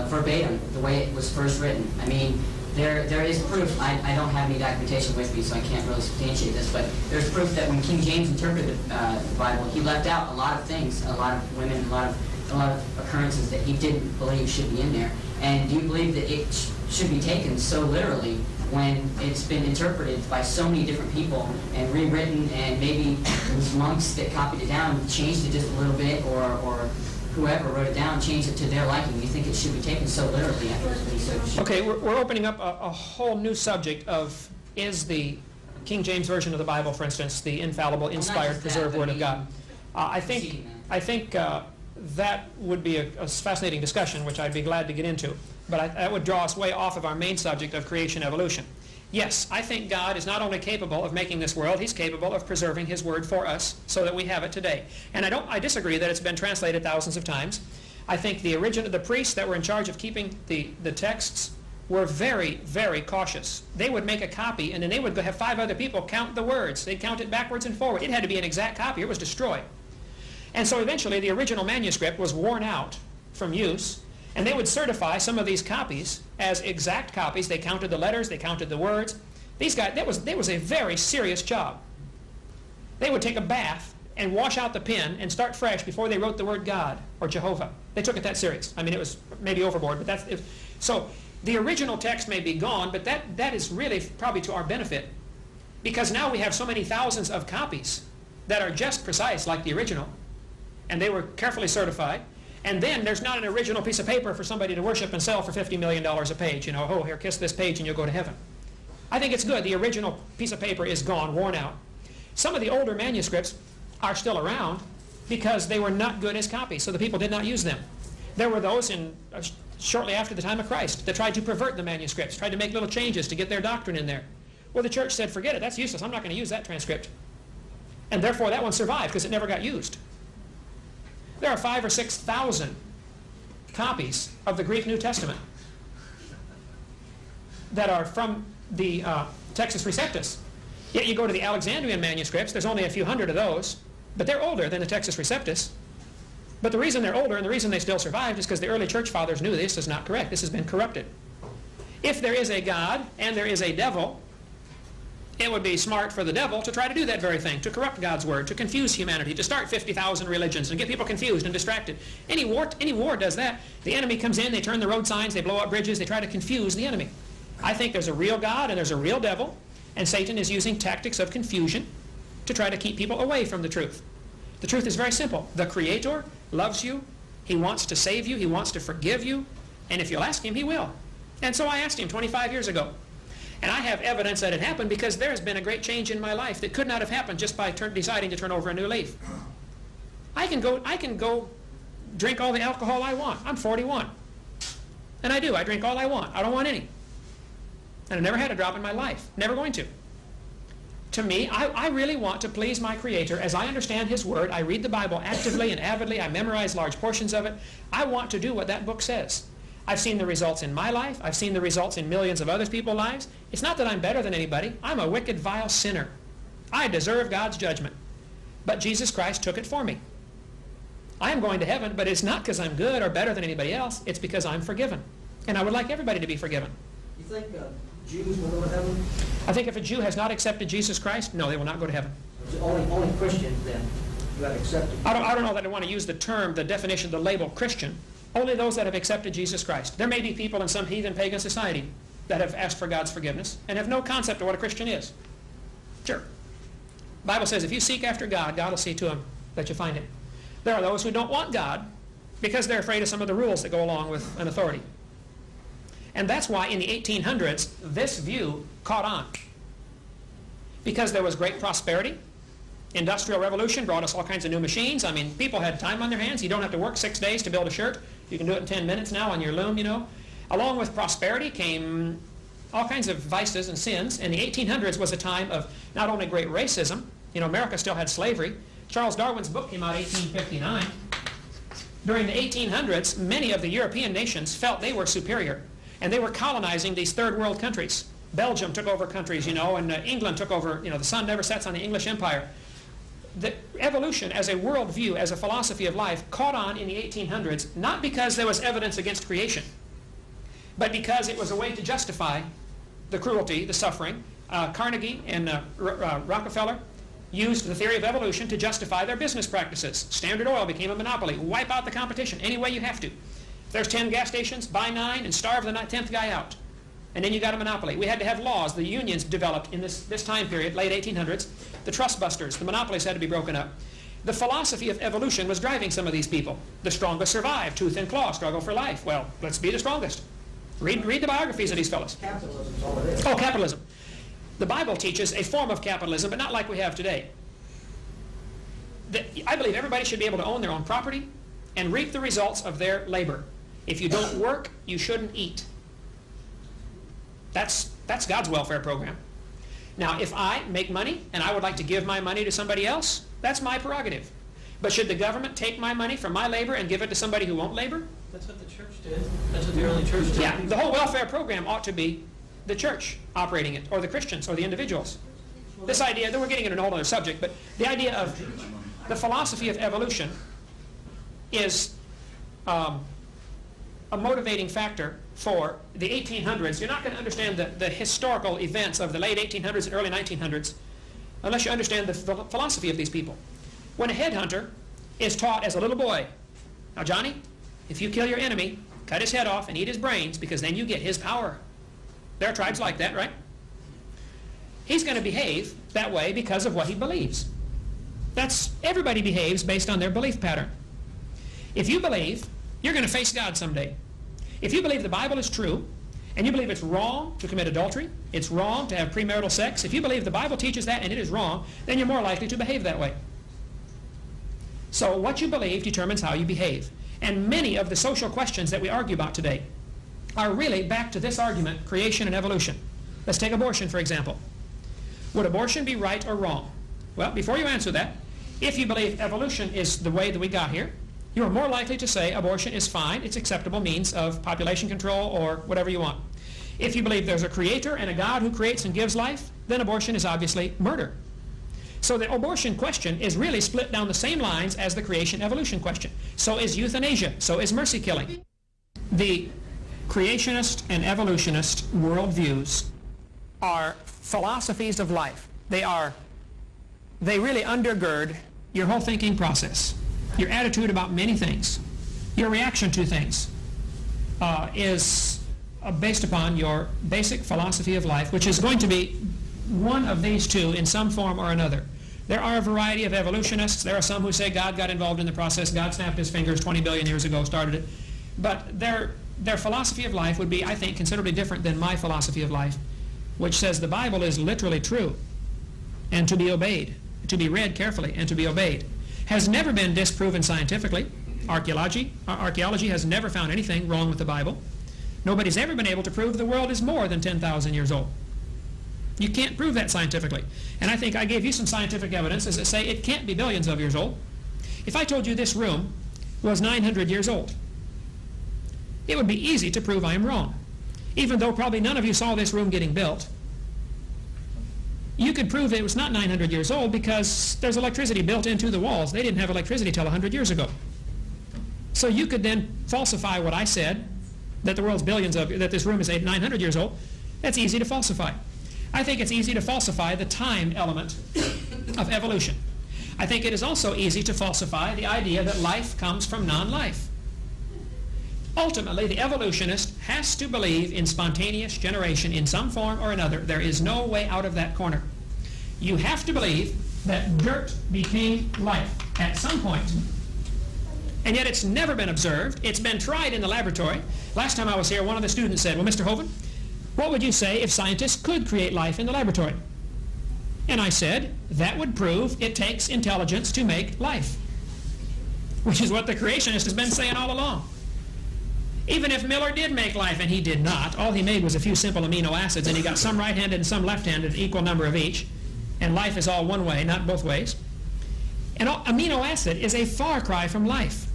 verbatim, the way it was first written? I mean, there is proof. I don't have any documentation with me, so I can't really substantiate this, but there's proof that when King James interpreted the Bible, he left out a lot of things, a lot of women, a lot of occurrences that he didn't believe should be in there. And do you believe that it should be taken so literally when it's been interpreted by so many different people and rewritten, and maybe it was monks that copied it down, changed it just a little bit, or whoever wrote it down changed it to their liking? Do you think it should be taken so literally after it's been so? Okay, we're opening up a whole new subject of, is the King James Version of the Bible, for instance, the infallible, inspired, preserved Word of God? I think that would be a fascinating discussion, which I'd be glad to get into. But that would draw us way off of our main subject of creation evolution. Yes, I think God is not only capable of making this world, He's capable of preserving His Word for us so that we have it today. And I disagree that it's been translated thousands of times. I think the priests that were in charge of keeping the texts were very, very cautious. They would make a copy, and then they would have 5 other people count the words. They'd count it backwards and forward. It had to be an exact copy, or it was destroyed. And so eventually the original manuscript was worn out from use, and they would certify some of these copies as exact copies. They counted the letters, they counted the words. These guys, that was a very serious job. They would take a bath and wash out the pen and start fresh before they wrote the word God or Jehovah. They took it that serious. I mean, it was maybe overboard, but so the original text may be gone, but that is really probably to our benefit, because now we have so many thousands of copies that are just precise like the original, and they were carefully certified. And then there's not an original piece of paper for somebody to worship and sell for $50 million a page. You know, oh, here, kiss this page and you'll go to heaven. I think it's good. The original piece of paper is gone, worn out. Some of the older manuscripts are still around because they were not good as copies, so the people did not use them. There were those shortly after the time of Christ that tried to pervert the manuscripts, tried to make little changes to get their doctrine in there. Well, the church said, forget it, that's useless. I'm not going to use that transcript. And therefore that one survived because it never got used. There are 5,000 or 6,000 copies of the Greek New Testament that are from the Textus Receptus. Yet you go to the Alexandrian manuscripts, there's only a few hundred of those, but they're older than the Textus Receptus. But the reason they're older and the reason they still survived is because the early church fathers knew this is not correct. This has been corrupted. If there is a God and there is a devil, it would be smart for the devil to try to do that very thing, to corrupt God's word, to confuse humanity, to start 50,000 religions and get people confused and distracted. Any war does that. The enemy comes in, they turn the road signs, they blow up bridges, they try to confuse the enemy. I think there's a real God and there's a real devil, and Satan is using tactics of confusion to try to keep people away from the truth. The truth is very simple. The Creator loves you. He wants to save you. He wants to forgive you. And if you'll ask Him, He will. And so I asked Him 25 years ago. And I have evidence that it happened because there has been a great change in my life that could not have happened just by deciding to turn over a new leaf. I can go drink all the alcohol I want. I'm 41. And I do. I drink all I want. I don't want any. And I've never had a drop in my life. Never going to. To me, I really want to please my Creator as I understand His Word. I read the Bible actively and avidly. I memorize large portions of it. I want to do what that book says. I've seen the results in my life. I've seen the results in millions of other people's lives. It's not that I'm better than anybody. I'm a wicked, vile sinner. I deserve God's judgment. But Jesus Christ took it for me. I am going to heaven, but it's not because I'm good or better than anybody else. It's because I'm forgiven. And I would like everybody to be forgiven. You think Jews will go to heaven? I think if a Jew has not accepted Jesus Christ, no, they will not go to heaven. Only Christians then who have accepted. I don't know that I want to use the term, the definition, the label Christian. Only those that have accepted Jesus Christ. There may be people in some heathen pagan society that have asked for God's forgiveness and have no concept of what a Christian is. Sure. The Bible says if you seek after God, God will see to Him that you find Him. There are those who don't want God because they're afraid of some of the rules that go along with an authority. And that's why in the 1800s, this view caught on. Because there was great prosperity. Industrial Revolution brought us all kinds of new machines. I mean, people had time on their hands. You don't have to work 6 days to build a shirt. You can do it in 10 minutes now on your loom, you know. Along with prosperity came all kinds of vices and sins. And the 1800s was a time of not only great racism. You know, America still had slavery. Charles Darwin's book came out in 1859. During the 1800s, many of the European nations felt they were superior. And they were colonizing these third world countries. Belgium took over countries, you know, and England took over, you know, the sun never sets on the English Empire. The evolution as a worldview, as a philosophy of life, caught on in the 1800s, not because there was evidence against creation, but because it was a way to justify the cruelty, the suffering. Carnegie and Rockefeller used the theory of evolution to justify their business practices. Standard Oil became a monopoly. Wipe out the competition any way you have to. If there's 10 gas stations, buy 9 and starve the 10th guy out. And then you got a monopoly. We had to have laws. The unions developed in this time period, late 1800s. The trust busters, the monopolies had to be broken up. The philosophy of evolution was driving some of these people. The strongest survive, tooth and claw, struggle for life. Well, let's be the strongest. Read the biographies of these fellows. Capitalism is all it is. Oh, capitalism. The Bible teaches a form of capitalism, but not like we have today. I believe everybody should be able to own their own property and reap the results of their labor. If you don't work, you shouldn't eat. That's God's welfare program. Now, if I make money and I would like to give my money to somebody else, that's my prerogative. But should the government take my money from my labor and give it to somebody who won't labor? That's what the church did. That's what the early church did. Yeah, the whole welfare program ought to be the church operating it, or the Christians, or the individuals. This idea, then we're getting into a whole other subject, but the idea of the philosophy of evolution is a motivating factor for the 1800s. You're not going to understand the historical events of the late 1800s and early 1900s unless you understand the philosophy of these people. When a headhunter is taught as a little boy, now Johnny, if you kill your enemy, cut his head off and eat his brains because then you get his power. There are tribes like that, right? He's going to behave that way because of what he believes. Everybody behaves based on their belief pattern. If you believe, you're going to face God someday. If you believe the Bible is true, and you believe it's wrong to commit adultery, it's wrong to have premarital sex, if you believe the Bible teaches that and it is wrong, then you're more likely to behave that way. So what you believe determines how you behave. And many of the social questions that we argue about today are really back to this argument, creation and evolution. Let's take abortion, for example. Would abortion be right or wrong? Well, before you answer that, if you believe evolution is the way that we got here, you are more likely to say abortion is fine, it's acceptable means of population control or whatever you want. If you believe there's a creator and a God who creates and gives life, then abortion is obviously murder. So the abortion question is really split down the same lines as the creation-evolution question. So is euthanasia, so is mercy killing. The creationist and evolutionist worldviews are philosophies of life. They really undergird your whole thinking process. Your attitude about many things, your reaction to things is based upon your basic philosophy of life, which is going to be one of these two in some form or another. There are a variety of evolutionists. There are some who say God got involved in the process. God snapped his fingers 20 billion years ago, started it. But their philosophy of life would be, I think, considerably different than my philosophy of life, which says the Bible is literally true and to be obeyed, to be read carefully and to be obeyed. Has never been disproven scientifically. Archaeology has never found anything wrong with the Bible. Nobody's ever been able to prove the world is more than 10,000 years old. You can't prove that scientifically. And I think I gave you some scientific evidence that say it can't be billions of years old. If I told you this room was 900 years old, it would be easy to prove I am wrong. Even though probably none of you saw this room getting built, you could prove it was not 900 years old because there's electricity built into the walls. They didn't have electricity till 100 years ago. So you could then falsify what I said, that the world's that this room is 900 years old. That's easy to falsify. I think it's easy to falsify the time element of evolution. I think it is also easy to falsify the idea that life comes from non-life. Ultimately, the evolutionist has to believe in spontaneous generation in some form or another. There is no way out of that corner. You have to believe that dirt became life at some point. And yet it's never been observed. It's been tried in the laboratory. Last time I was here, one of the students said, well, Mr. Hovind, what would you say if scientists could create life in the laboratory? And I said, that would prove it takes intelligence to make life, which is what the creationist has been saying all along. Even if Miller did make life, and he did not, all he made was a few simple amino acids, and he got some right-handed and some left-handed, an equal number of each, and life is all one way, not both ways. An amino acid is a far cry from life.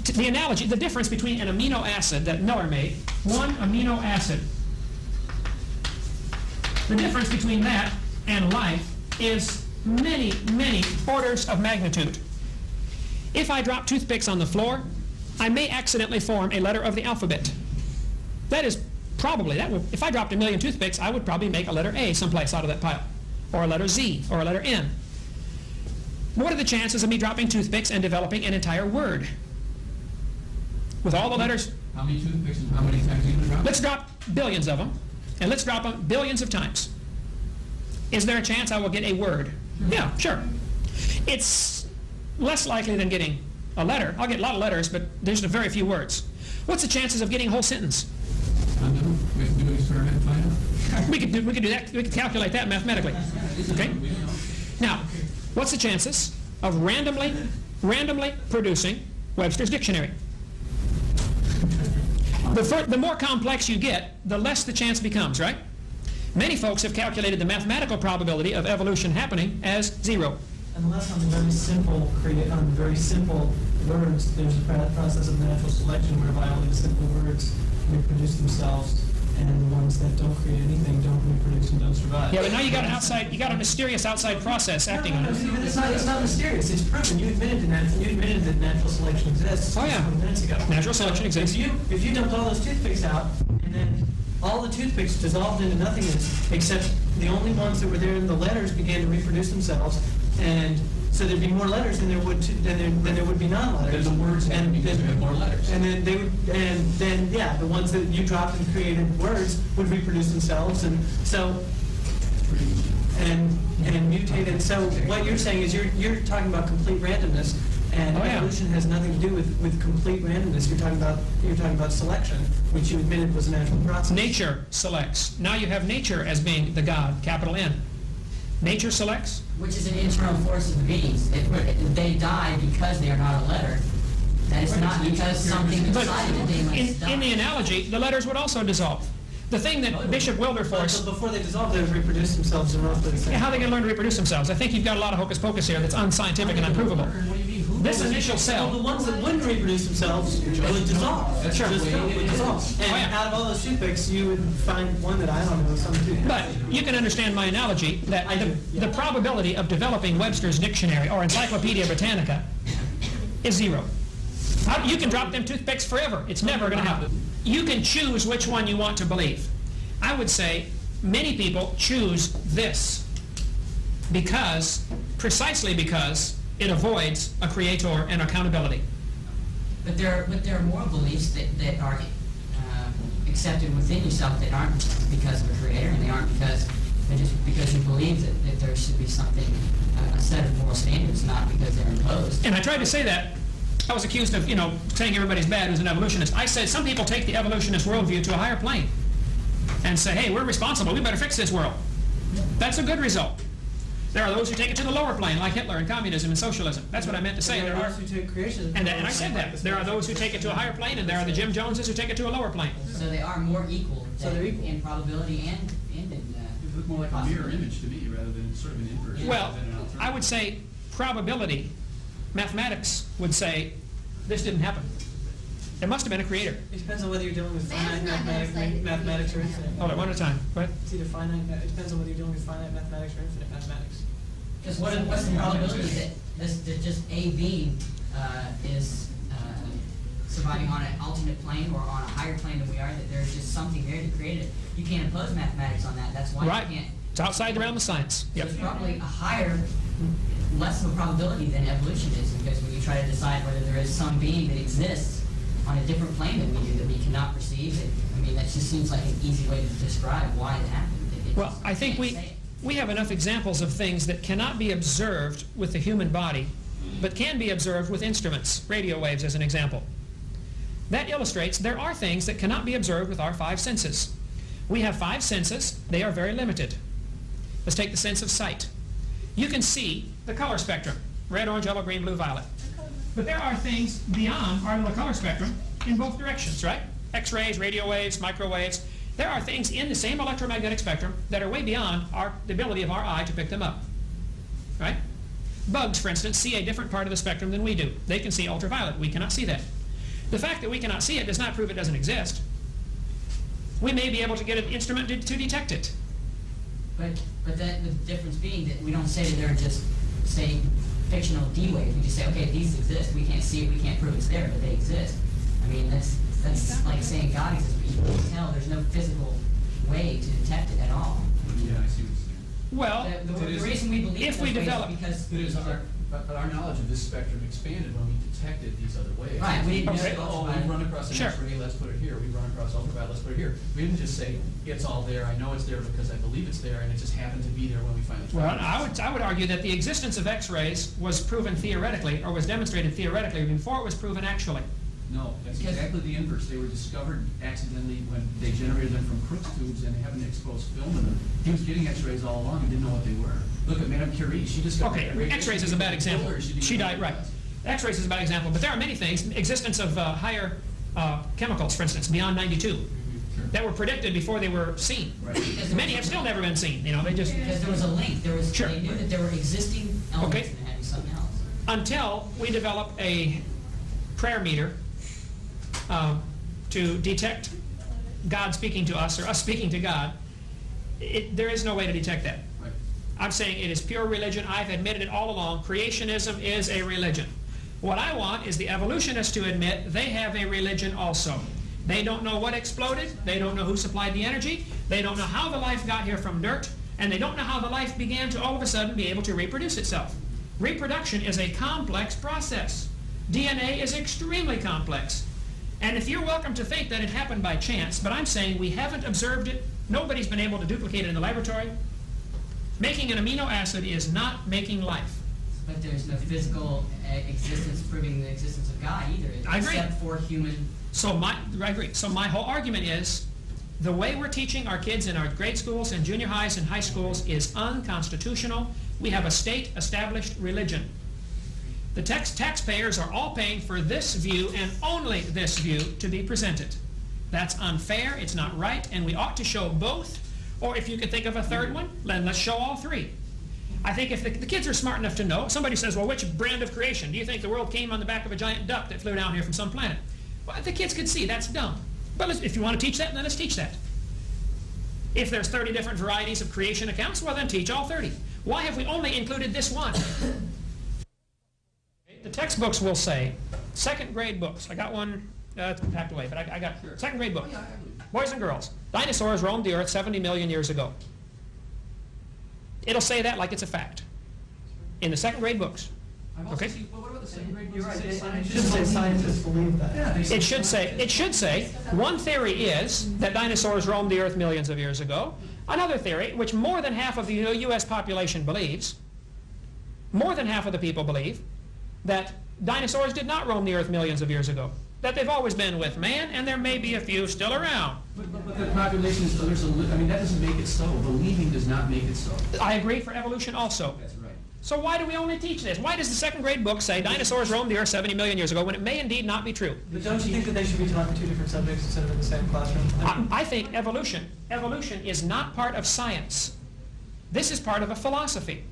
The analogy, the difference between an amino acid that Miller made, one amino acid, the difference between that and life is many, many orders of magnitude. If I drop toothpicks on the floor, I may accidentally form a letter of the alphabet. That is probably, if I dropped 1,000,000 toothpicks, I would probably make a letter A someplace out of that pile, or a letter Z, or a letter N. What are the chances of me dropping toothpicks and developing an entire word? With all the letters? How many toothpicks and how many times are you going to drop? Let's drop billions of them, and let's drop them billions of times. Is there a chance I will get a word? Yeah, sure. It's less likely than getting a letter. I'll get a lot of letters, but there's very few words. What's the chances of getting a whole sentence? I don't know. We have to do an experiment and find out. We could do that. We could calculate that mathematically. Okay. Now, what's the chances of randomly producing Webster's dictionary? The more complex you get, the less the chance becomes, right? Many folks have calculated the mathematical probability of evolution happening as 0. Unless on very simple words, there's a process of natural selection whereby only the simple words reproduce themselves, and the ones that don't create anything don't reproduce and don't survive. Yeah, but now you got a mysterious outside process acting on it. It's not mysterious. It's proven. You admitted that natural selection exists. Oh yeah. 20 minutes ago. Natural selection exists. If you dumped all those toothpicks out, and then all the toothpicks dissolved into nothingness, except the only ones that were there in the letters began to reproduce themselves, and so there'd be more letters than there would be non-letters. Then the words and because we have more letters. And then the ones that you dropped and created words would reproduce themselves, and so and mutate. And so what you're saying is you're talking about complete randomness, and evolution has nothing to do with complete randomness. You're talking about selection, which you admitted was a natural process. Nature selects. Now you have nature as being the God, capital N. Nature selects. Which is an internal force of beings. If they die because they are not a letter, that is not because something decided that they must die. In the analogy, the letters would also dissolve. The thing that Bishop Wilberforce... But before they dissolve, they would reproduce themselves in roughly the same. Yeah, how are they going to learn to reproduce themselves? I think you've got a lot of hocus pocus here that's unscientific and unprovable. This initial cell... The ones that wouldn't reproduce themselves would dissolve. That's would dissolve. And out of all those toothpicks, you would find one that I don't know, some toothpick. But you can understand my analogy that the probability of developing Webster's dictionary or Encyclopedia Britannica is 0. You can drop them toothpicks forever. It's never going to happen. You can choose which one you want to believe. I would say many people choose this precisely because it avoids a creator and accountability. But there are moral beliefs that are accepted within yourself that aren't because of a creator, and they aren't because but just because you believe that there should be something, a set of moral standards, not because they're imposed. And I tried to say that. I was accused of, saying everybody's bad who's an evolutionist. I said some people take the evolutionist worldview to a higher plane and say, hey, we're responsible, we better fix this world. That's a good result. There are those who take it to the lower plane, like Hitler and communism and socialism. That's what I meant to say. There are those who take creation. And I said that. There are those who take it to a higher plane, and there are the Jim Joneses who take it to a lower plane. So they are more equal, in probability and in It looked more like a mirror image to me rather than sort of an inversion. Well, I would say probability, mathematics would say this didn't happen. There must have been a creator. It depends on whether you're dealing with finite Man's not gonna say that mathematics or infinite. Hold on, one at a time. Go ahead. It's either finite, it depends on whether you're dealing with finite mathematics or infinite mathematics. Because what's the probability that just A being is surviving on an alternate plane or on a higher plane than we are, that there's just something there that created it. You can't impose mathematics on that. That's why Right. you can't. It's outside the realm of science. So Yep. it's probably a higher, less of a probability than evolution is, because when you try to decide whether there is some being that exists on a different plane than we do that we cannot perceive, that just seems like an easy way to describe why it happened. Well, I think we have enough examples of things that cannot be observed with the human body, but can be observed with instruments, radio waves as an example. That illustrates there are things that cannot be observed with our five senses. We have five senses. They are very limited. Let's take the sense of sight. You can see the color spectrum, red, orange, yellow, green, blue, violet. But there are things beyond our little color spectrum in both directions, right? X-rays, radio waves, microwaves. There are things in the same electromagnetic spectrum that are way beyond the ability of our eye to pick them up, right? Bugs, for instance, see a different part of the spectrum than we do. They can see ultraviolet. We cannot see that. The fact that we cannot see it does not prove it doesn't exist. We may be able to get an instrument to detect it. But the difference being that we don't say that they're just, say, fictional D waves. We just say, okay, these exist. We can't see it. We can't prove it's there, but they exist. That's like saying God exists, but you can tell there's no physical way to detect it at all. Yeah, I see what you're saying. Well, the reason we believe if we develop, because But our knowledge of this spectrum expanded when we detected these other waves. Right, we didn't say, know. oh, we run across an Sure. X-ray, let's put it here. We run across ultraviolet, let's put it here. We didn't just say, it's all there, I know it's there because I believe it's there, and it just happened to be there when we finally found it. I would argue that the existence of X-rays was proven theoretically, or was demonstrated theoretically, before it was proven actually. No, that's exactly the inverse. They were discovered accidentally when they generated them from Crookes tubes and they haven't exposed film in them. He was getting X-rays all along and didn't know what they were. Look at Madame Curie. She discovered Okay, X-rays is a bad example. She died, right. X-rays is a bad example, but there are many things, existence of higher chemicals, for instance, beyond 92, that were predicted before they were seen. Right. Many have still never been seen. They just... Because there was a link. Sure. They knew that there were existing elements Okay. and having something else. Until we develop a prayer meter to detect God speaking to us or us speaking to God, there is no way to detect that. Right. I'm saying it is pure religion. I've admitted it all along. Creationism is a religion. What I want is the evolutionists to admit they have a religion also. They don't know what exploded. They don't know who supplied the energy. They don't know how the life got here from dirt. And they don't know how the life began to all of a sudden be able to reproduce itself. Reproduction is a complex process. DNA is extremely complex. And if you're welcome to think that it happened by chance, but I'm saying we haven't observed it, nobody's been able to duplicate it in the laboratory. Making an amino acid is not making life. But there's no physical existence proving the existence of God either, I agree. except for human. I agree. So my whole argument is the way we're teaching our kids in our grade schools and junior highs and high schools is unconstitutional. We have a state-established religion. The taxpayers are all paying for this view and only this view to be presented. That's unfair, it's not right, and we ought to show both. Or if you could think of a third one, then let's show all three. I think if the kids are smart enough to know, somebody says, well, which brand of creation? Do you think the world came on the back of a giant duck that flew down here from some planet? Well, the kids could see, that's dumb. But if you want to teach that, then let's teach that. If there's 30 different varieties of creation accounts, well, then teach all 30. Why have we only included this one? The textbooks will say, second grade books. I got one, it's packed away, but I got second grade book. Boys and girls, dinosaurs roamed the earth 70 million years ago. It'll say that like it's a fact in the second grade books. Okay? What about the second grade books? It should say scientists believe that. Yeah, It should say, one theory is that dinosaurs roamed the earth millions of years ago. Another theory, which more than half of the U.S. population believes, more than half of the people believe, that dinosaurs did not roam the earth millions of years ago, that they've always been with man, and there may be a few still around. But the population is, I mean, that doesn't make it so. Believing does not make it so. I agree for evolution also. That's right. So why do we only teach this? Why does the second grade book say dinosaurs roamed the earth 70 million years ago when it may indeed not be true? But don't you think that they should be taught in two different subjects instead of in the same classroom? I think evolution is not part of science. This is part of a philosophy.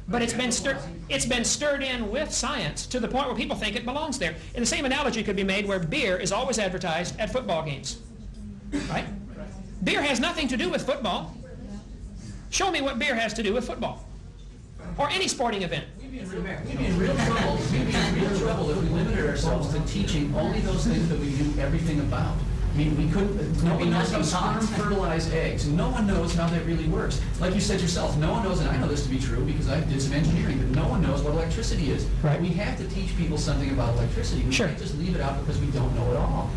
But it's been stirred in with science to the point where people think it belongs there. And the same analogy could be made where beer is always advertised at football games. Right? Beer has nothing to do with football. Show me what beer has to do with football. Or any sporting event. We'd be in real trouble. We'd be in real trouble if we limited ourselves to teaching only those things that we knew everything about. I mean, we couldn't, no one knows how sperm fertilize eggs. No one knows how that really works. Like you said yourself, no one knows, and I know this to be true because I did some engineering, but no one knows what electricity is. Right. We have to teach people something about electricity. We can't just leave it out because we don't know it all.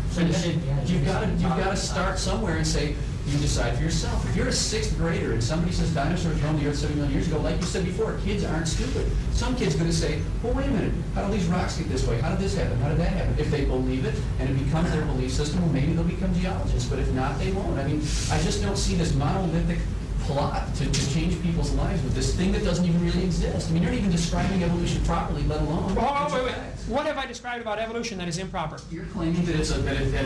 You've got to start somewhere and say, you decide for yourself. If you're a 6th grader and somebody says dinosaurs roamed the earth 70 million years ago, like you said before, kids aren't stupid. Some kid's going to say, well, wait a minute, how do these rocks get this way? How did this happen? How did that happen? If they believe it and it becomes their belief system, well, maybe they'll become geologists. But if not, they won't. I mean, I just don't see this monolithic plot to change people's lives with this thing that doesn't even really exist. I mean, you're not even describing evolution properly, let alone... wait. What have I described about evolution that is improper? You're claiming that it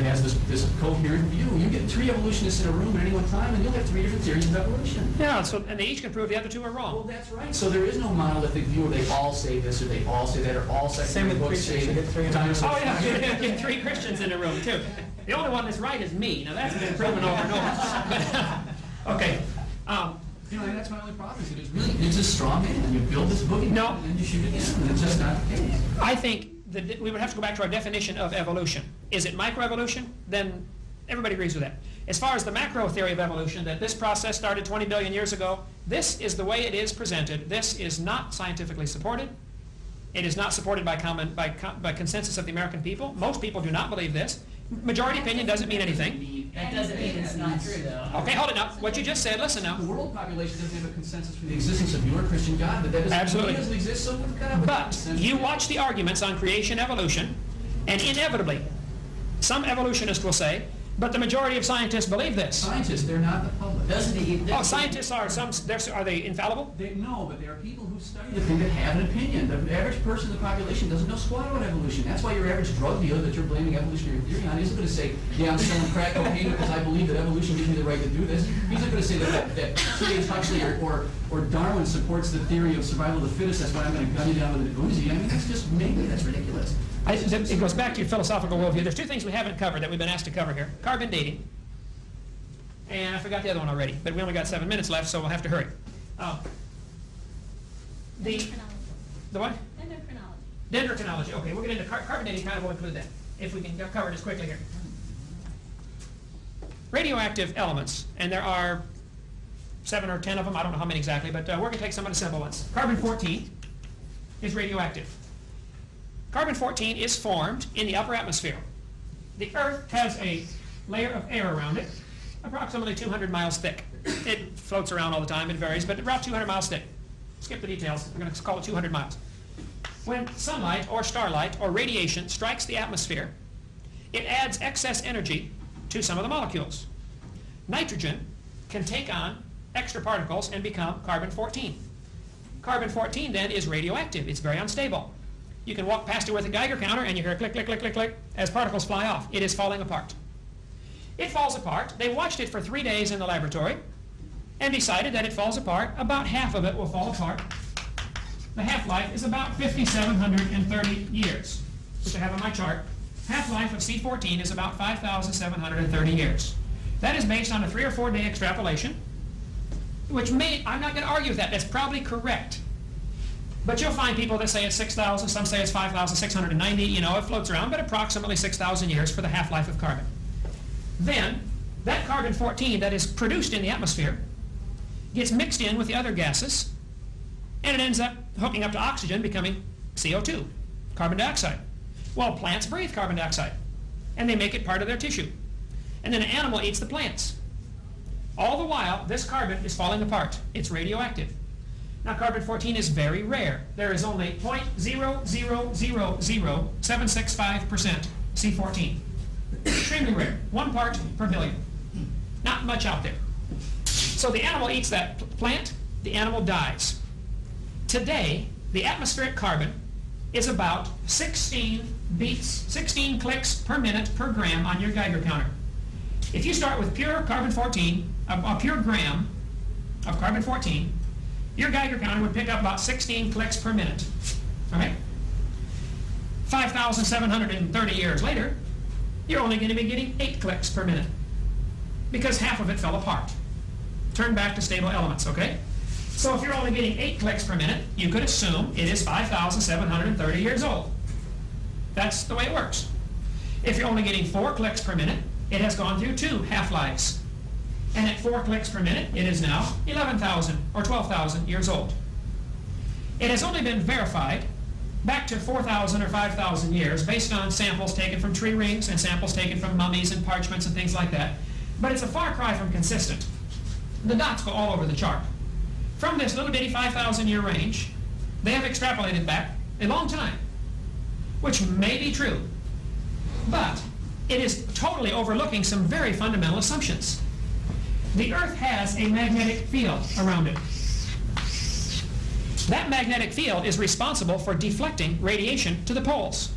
has this coherent view. You get 3 evolutionists in a room at any one time, and you'll have 3 different theories of evolution. Yeah, and they each can prove the other 2 are wrong. Well, that's right. So there is no monolithic view where they all say this or they all say that or all secondary books say dinosaurs. Oh, yeah, you get 3 Christians in a room, too. The only one that's right is me. Now, that's been proven over and over. But, okay. You know, that's my only problem. It's a straw man. You build this boogeyman, and then you shoot it down, and it's just not the case. I think that we would have to go back to our definition of evolution. Is it microevolution? Then everybody agrees with that. As far as the macro theory of evolution, that this process started 20 billion years ago, this is the way it is presented. This is not scientifically supported. It is not supported by consensus of the American people. Most people do not believe this. Majority opinion doesn't mean anything. That doesn't mean it's not true, though. Okay, hold it now. What you just said, listen now. The world population doesn't have a consensus for the existence of your Christian God, but that doesn't Absolutely. Mean he doesn't exist, so we've got to have a But consensus. you watch the arguments on creation, evolution, and inevitably, some evolutionists will say, but the majority of scientists believe this. Scientists, they're not the public. Scientists are they infallible? No, but there are people who study the thing that have an opinion. The average person in the population doesn't know squat about evolution. That's why your average drug dealer that you're blaming evolutionary theory on isn't going to say, yeah, I'm selling crack cocaine because I believe that evolution gives me the right to do this. He's not going to say that T.H. Huxley or Darwin supports the theory of survival of the fittest. That's why I'm going to gun you down with a Uzi. I mean, that's just that's ridiculous. It goes back to your philosophical worldview. There's 2 things we haven't covered that we've been asked to cover here. Carbon dating. And I forgot the other one already, but we only got 7 minutes left, so we'll have to hurry. The what? Dendrochronology. Dendrochronology. Okay, we'll get into carbon dating, kind of will include that, if we can cover this quickly here. Radioactive elements, and there are 7 or 10 of them, I don't know how many exactly, but we're going to take some of the simple ones. Carbon-14 is radioactive. Carbon-14 is formed in the upper atmosphere. The Earth has a layer of air around it, approximately 200 miles thick. It floats around all the time, it varies, but about 200 miles thick. Skip the details, we're going to call it 200 miles. When sunlight or starlight or radiation strikes the atmosphere, it adds excess energy to some of the molecules. Nitrogen can take on extra particles and become carbon-14. Carbon-14 then is radioactive, it's very unstable. You can walk past it with a Geiger counter and you hear click, click, click, click, click as particles fly off. It is falling apart. It falls apart. They watched it for 3 days in the laboratory and decided that it falls apart. About half of it will fall apart. The half-life is about 5,730 years, which I have on my chart. Half-life of C14 is about 5,730 years. That is based on a 3 or 4 day extrapolation, which I'm not going to argue with that. That's probably correct. But you'll find people that say it's 6,000, some say it's 5,690, it floats around, but approximately 6,000 years for the half-life of carbon. Then, that carbon-14 that is produced in the atmosphere gets mixed in with the other gases, and it ends up hooking up to oxygen, becoming CO2, carbon dioxide. Well, plants breathe carbon dioxide, and they make it part of their tissue. And then an animal eats the plants. All the while, this carbon is falling apart. It's radioactive. Now, carbon-14 is very rare. There is only 0.0000765% C14. Extremely rare. 1 part per billion. Not much out there. So the animal eats that plant, the animal dies. Today, the atmospheric carbon is about 16 beats, 16 clicks per minute per gram on your Geiger counter. If you start with pure carbon-14, a pure gram of carbon-14, your Geiger counter would pick up about 16 clicks per minute. All right? 5,730 years later, you're only going to be getting 8 clicks per minute because half of it fell apart. Turn back to stable elements, okay? So if you're only getting 8 clicks per minute, you could assume it is 5,730 years old. That's the way it works. If you're only getting 4 clicks per minute, it has gone through 2 half-lives. And at 4 clicks per minute, it is now 11,000 or 12,000 years old. It has only been verified back to 4,000 or 5,000 years based on samples taken from tree rings and samples taken from mummies and parchments and things like that. But it's a far cry from consistent. The dots go all over the chart. From this little bitty 5,000 year range, they have extrapolated back a long time, which may be true. But it is totally overlooking some very fundamental assumptions. The Earth has a magnetic field around it. That magnetic field is responsible for deflecting radiation to the poles.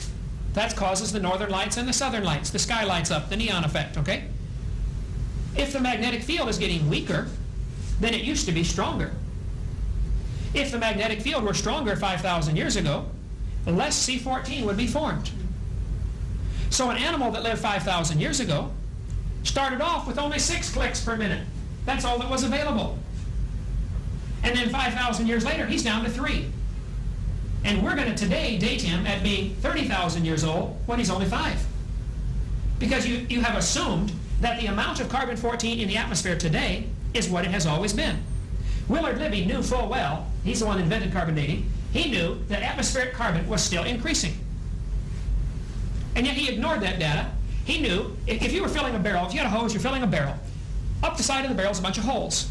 That causes the northern lights and the southern lights. The sky lights up, the neon effect, okay? If the magnetic field is getting weaker, then it used to be stronger. If the magnetic field were stronger 5,000 years ago, less C14 would be formed. So an animal that lived 5,000 years ago started off with only 6 clicks per minute. That's all that was available. And then 5,000 years later, he's down to 3. And we're going to today date him at being 30,000 years old when he's only 5. Because you have assumed that the amount of carbon-14 in the atmosphere today is what it has always been. Willard Libby knew full well, he's the one who invented carbon dating, he knew that atmospheric carbon was still increasing. And yet he ignored that data. He knew if you were filling a barrel, if you had a hose, you're filling a barrel, up the side of the barrel is a bunch of holes.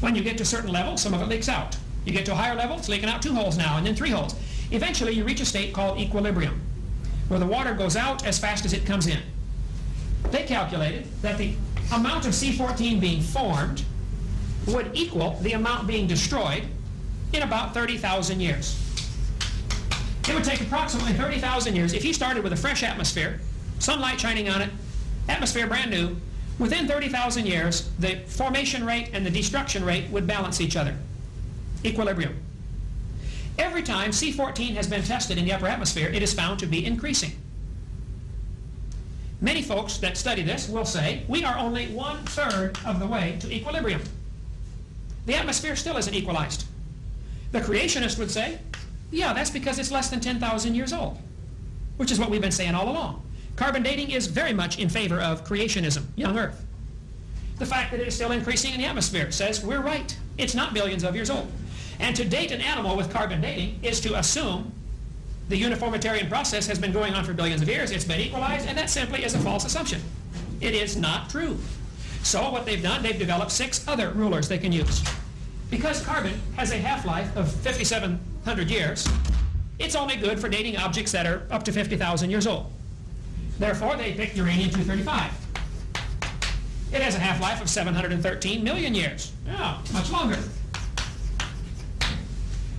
When you get to a certain level, some of it leaks out. You get to a higher level, it's leaking out 2 holes now, and then 3 holes. Eventually, you reach a state called equilibrium, where the water goes out as fast as it comes in. They calculated that the amount of C14 being formed would equal the amount being destroyed in about 30,000 years. It would take approximately 30,000 years. If you started with a fresh atmosphere, sunlight shining on it, atmosphere brand new, within 30,000 years, the formation rate and the destruction rate would balance each other. Equilibrium. Every time C14 has been tested in the upper atmosphere, it is found to be increasing. Many folks that study this will say, we are only 1/3 of the way to equilibrium. The atmosphere still isn't equalized. The creationist would say, yeah, that's because it's less than 10,000 years old, which is what we've been saying all along. Carbon dating is very much in favor of creationism, young Earth. The fact that it is still increasing in the atmosphere says we're right. It's not billions of years old. And to date an animal with carbon dating is to assume the uniformitarian process has been going on for billions of years, it's been equalized, and that simply is a false assumption. It is not true. So what they've done, they've developed 6 other rulers they can use. Because carbon has a half-life of 5,700 years, it's only good for dating objects that are up to 50,000 years old. Therefore, they picked uranium-235. It has a half-life of 713 million years. Yeah, much longer.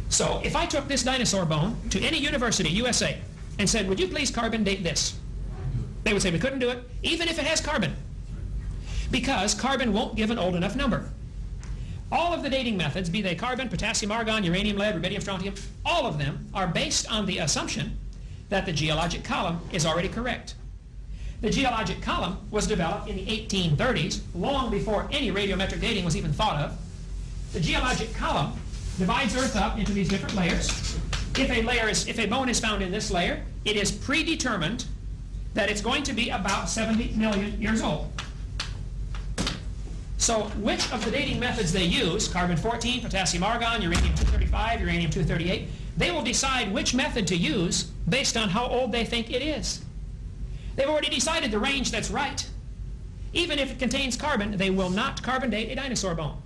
So if I took this dinosaur bone to any university, USA, and said, would you please carbon date this? They would say we couldn't do it, even if it has carbon. Because carbon won't give an old enough number. All of the dating methods, be they carbon, potassium, argon, uranium, lead, rubidium, strontium, all of them are based on the assumption that the geologic column is already correct. The geologic column was developed in the 1830s, long before any radiometric dating was even thought of. The geologic column divides Earth up into these different layers. If a bone is found in this layer, it is predetermined that it's going to be about 70 million years old. So which of the dating methods they use, carbon-14, potassium-argon, uranium-235, uranium-238, they will decide which method to use based on how old they think it is. They've already decided the range that's right. Even if it contains carbon, they will not carbon date a dinosaur bone.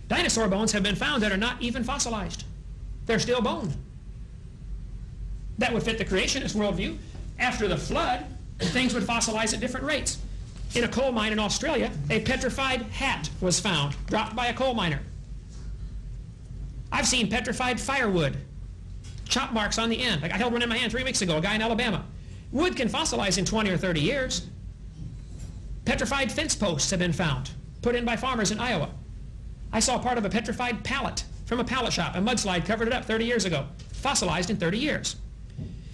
Dinosaur bones have been found that are not even fossilized. They're still bone. That would fit the creationist worldview. After the flood, things would fossilize at different rates. In a coal mine in Australia, a petrified hat was found, dropped by a coal miner. I've seen petrified firewood, chop marks on the end. Like I held one in my hand 3 weeks ago, a guy in Alabama. Wood can fossilize in 20 or 30 years. Petrified fence posts have been found, put in by farmers in Iowa. I saw part of a petrified pallet from a pallet shop. A mudslide covered it up 30 years ago. Fossilized in 30 years.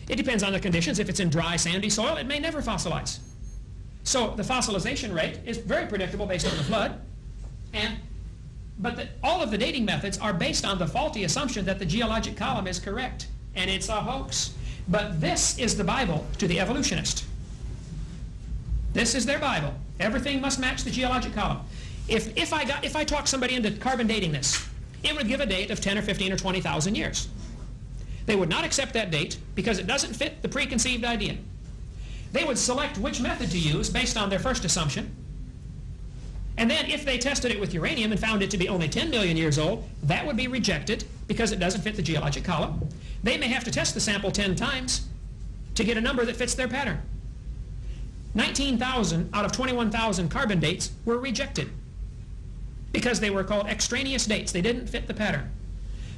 It depends on the conditions. If it's in dry, sandy soil, it may never fossilize. So the fossilization rate is very predictable based on the flood. But all of the dating methods are based on the faulty assumption that the geologic column is correct. And it's a hoax. But this is the Bible to the evolutionist. This is their Bible. Everything must match the geologic column. If I talk somebody into carbon dating this, it would give a date of 10 or 15 or 20,000 years. They would not accept that date because it doesn't fit the preconceived idea. They would select which method to use based on their first assumption. And then if they tested it with uranium and found it to be only 10 million years old, that would be rejected because it doesn't fit the geologic column. They may have to test the sample 10 times to get a number that fits their pattern. 19,000 out of 21,000 carbon dates were rejected because they were called extraneous dates. They didn't fit the pattern.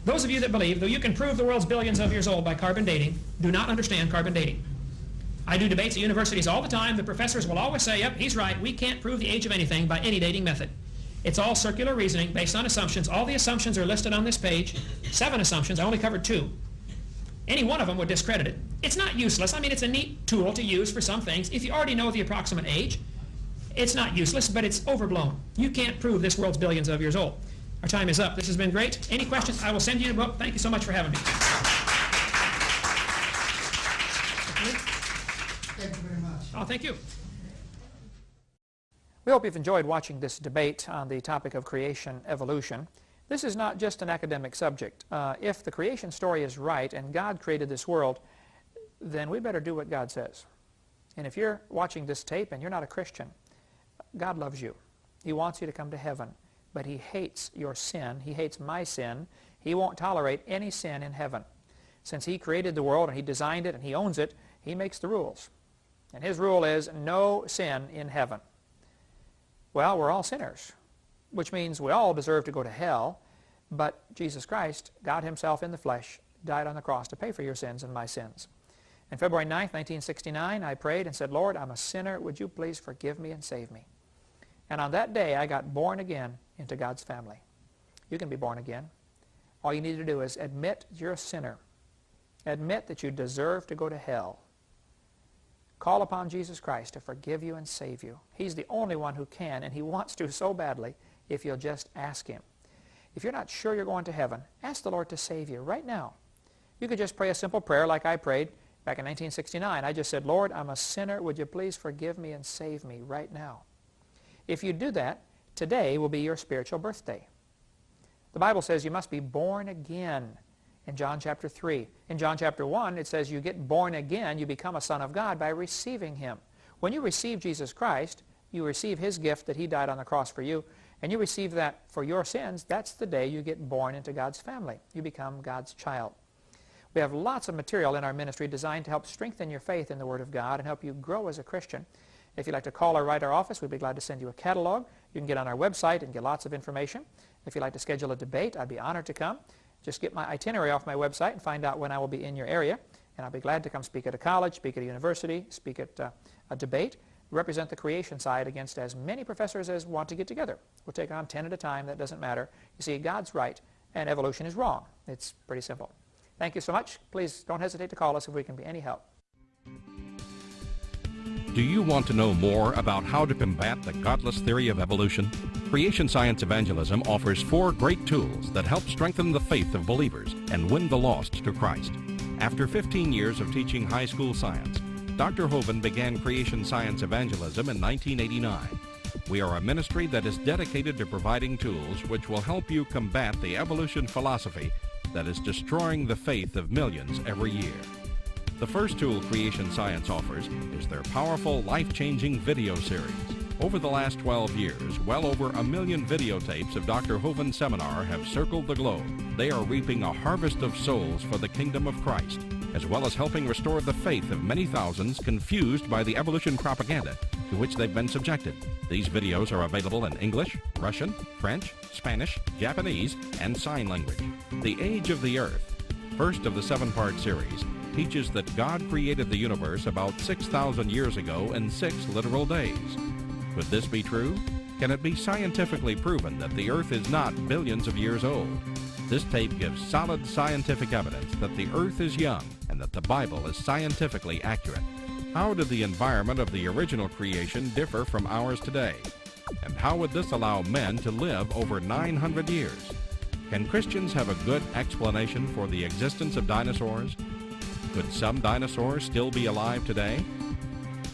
Those of you that believe, though you can prove the world's billions of years old by carbon dating, do not understand carbon dating. I do debates at universities all the time. The professors will always say, yep, he's right. We can't prove the age of anything by any dating method. It's all circular reasoning based on assumptions. All the assumptions are listed on this page. 7 assumptions. I only covered 2. Any one of them would discredit it. It's not useless. I mean, it's a neat tool to use for some things. If you already know the approximate age, it's not useless, but it's overblown. You can't prove this world's billions of years old. Our time is up. This has been great. Any questions? I will send you the book. Thank you so much for having me. Thank you very much. Oh, thank you. We hope you've enjoyed watching this debate on the topic of creation evolution. This is not just an academic subject. If the creation story is right and God created this world, then we better do what God says. And if you're watching this tape and you're not a Christian, God loves you. He wants you to come to heaven. But He hates your sin. He hates my sin. He won't tolerate any sin in heaven. Since He created the world and He designed it and He owns it, He makes the rules. And His rule is no sin in heaven. Well, we're all sinners, which means we all deserve to go to hell. But Jesus Christ, God Himself in the flesh, died on the cross to pay for your sins and my sins. And February 9th, 1969, I prayed and said, Lord, I'm a sinner. Would you please forgive me and save me? And on that day, I got born again into God's family. You can be born again. All you need to do is admit you're a sinner. Admit that you deserve to go to hell. Call upon Jesus Christ to forgive you and save you. He's the only one who can, and He wants to so badly if you'll just ask Him. If you're not sure you're going to heaven, ask the Lord to save you right now. You could just pray a simple prayer like I prayed back in 1969. I just said, Lord, I'm a sinner. Would you please forgive me and save me right now? If you do that, today will be your spiritual birthday. The Bible says you must be born again in John chapter 3. In John chapter 1, it says you get born again, you become a son of God by receiving Him. When you receive Jesus Christ, you receive His gift that He died on the cross for you, and you receive that for your sins. That's the day you get born into God's family. You become God's child. We have lots of material in our ministry designed to help strengthen your faith in the Word of God and help you grow as a Christian. If you'd like to call or write our office, we'd be glad to send you a catalog. You can get on our website and get lots of information. If you'd like to schedule a debate, I'd be honored to come. Just get my itinerary off my website and find out when I will be in your area. And I'll be glad to come speak at a college, speak at a university, speak at a debate, represent the creation side against as many professors as want to get together. We'll take on 10 at a time. That doesn't matter. You see, God's right and evolution is wrong. It's pretty simple. Thank you so much. Please don't hesitate to call us if we can be any help. Do you want to know more about how to combat the godless theory of evolution? Creation Science Evangelism offers 4 great tools that help strengthen the faith of believers and win the lost to Christ. After 15 years of teaching high school science, Dr. Hovind began Creation Science Evangelism in 1989. We are a ministry that is dedicated to providing tools which will help you combat the evolution philosophy that is destroying the faith of millions every year. The first tool Creation Science offers is their powerful, life-changing video series. Over the last 12 years, well over 1 million videotapes of Dr. Hovind's seminar have circled the globe. They are reaping a harvest of souls for the kingdom of Christ, as well as helping restore the faith of many thousands confused by the evolution propaganda to which they've been subjected. These videos are available in English, Russian, French, Spanish, Japanese, and sign language. The Age of the Earth, first of the 7-part series, teaches that God created the universe about 6,000 years ago in 6 literal days. Could this be true? Can it be scientifically proven that the Earth is not billions of years old? This tape gives solid scientific evidence that the Earth is young and that the Bible is scientifically accurate. How did the environment of the original creation differ from ours today? And how would this allow men to live over 900 years? Can Christians have a good explanation for the existence of dinosaurs? Could some dinosaurs still be alive today?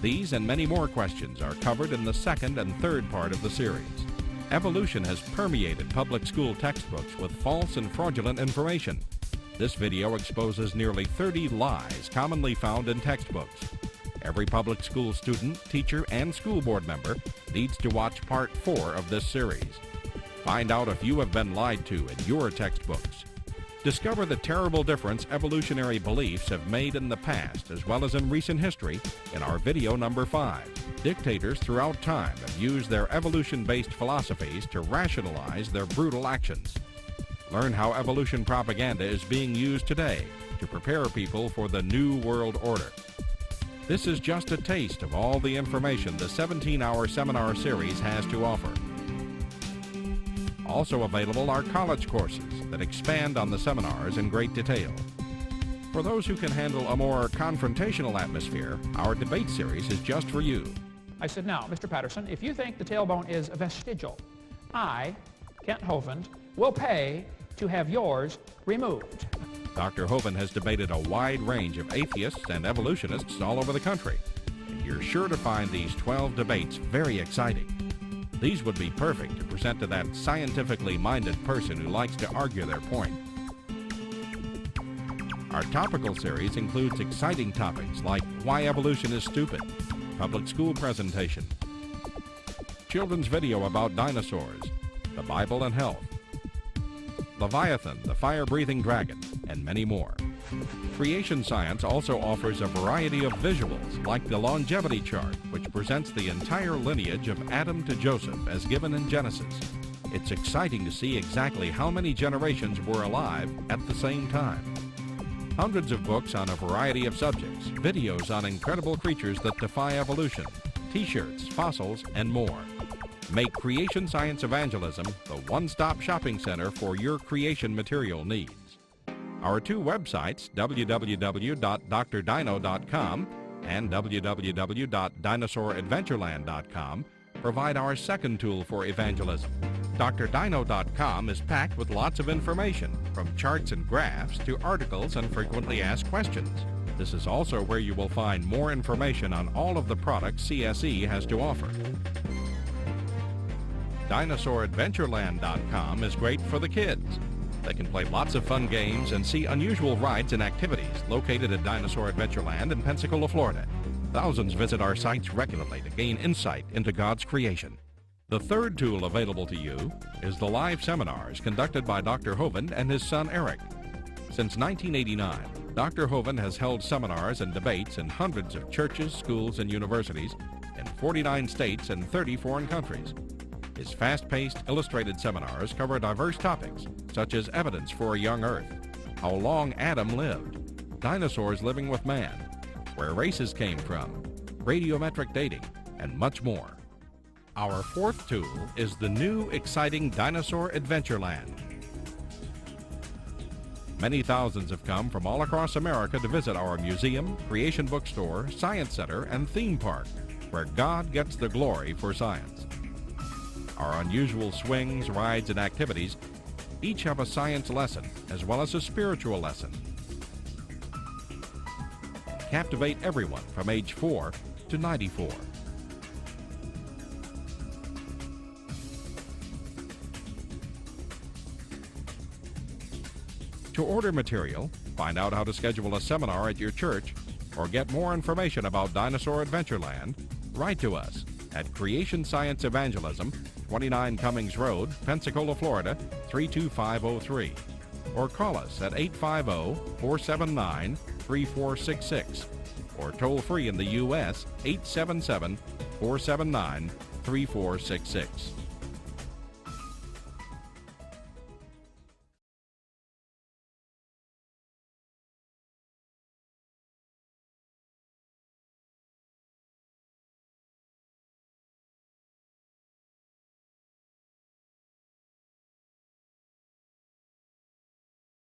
These and many more questions are covered in the 2nd and 3rd part of the series. Evolution has permeated public school textbooks with false and fraudulent information. This video exposes nearly 30 lies commonly found in textbooks. Every public school student, teacher, and school board member needs to watch part 4 of this series. Find out if you have been lied to in your textbooks. Discover the terrible difference evolutionary beliefs have made in the past as well as in recent history in our video number 5. Dictators throughout time have used their evolution-based philosophies to rationalize their brutal actions. Learn how evolution propaganda is being used today to prepare people for the New World Order. This is just a taste of all the information the 17-hour seminar series has to offer. Also available are college courses that expand on the seminars in great detail. For those who can handle a more confrontational atmosphere, our debate series is just for you. I said, now, Mr. Patterson, if you think the tailbone is vestigial, I, Kent Hovind, will pay to have yours removed. Dr. Hovind has debated a wide range of atheists and evolutionists all over the country, and you're sure to find these 12 debates very exciting. These would be perfect to present to that scientifically minded person who likes to argue their point. Our topical series includes exciting topics like why evolution is stupid, public school presentation, children's video about dinosaurs, the Bible and health, Leviathan, the fire-breathing dragon, and many more. Creation Science also offers a variety of visuals, like the longevity chart, which presents the entire lineage of Adam to Joseph as given in Genesis. It's exciting to see exactly how many generations were alive at the same time. Hundreds of books on a variety of subjects, videos on incredible creatures that defy evolution, t-shirts, fossils, and more. Make Creation Science Evangelism the one-stop shopping center for your creation material needs. Our 2 websites, www.drdino.com and www.dinosauradventureland.com, provide our second tool for evangelism. drdino.com is packed with lots of information, from charts and graphs to articles and frequently asked questions. This is also where you will find more information on all of the products CSE has to offer. DinosaurAdventureland.com is great for the kids. They can play lots of fun games and see unusual rides and activities located at Dinosaur Adventureland in Pensacola, Florida. Thousands visit our sites regularly to gain insight into God's creation. The third tool available to you is the live seminars conducted by Dr. Hovind and his son Eric. Since 1989, Dr. Hovind has held seminars and debates in hundreds of churches, schools, and universities in 49 states and 30 foreign countries. His fast-paced, illustrated seminars cover diverse topics, such as evidence for a young Earth, how long Adam lived, dinosaurs living with man, where races came from, radiometric dating, and much more. Our fourth tool is the new, exciting Dinosaur Adventureland. Many thousands have come from all across America to visit our museum, creation bookstore, science center, and theme park, where God gets the glory for science. Our unusual swings, rides, and activities each have a science lesson as well as a spiritual lesson. Captivate everyone from age 4 to 94. To order material, find out how to schedule a seminar at your church, or get more information about Dinosaur Adventureland, write to us at Creation Science Evangelism, 29 Cummings Road, Pensacola, Florida, 32503. Or call us at 850-479-3466. Or toll free in the U.S., 877-479-3466.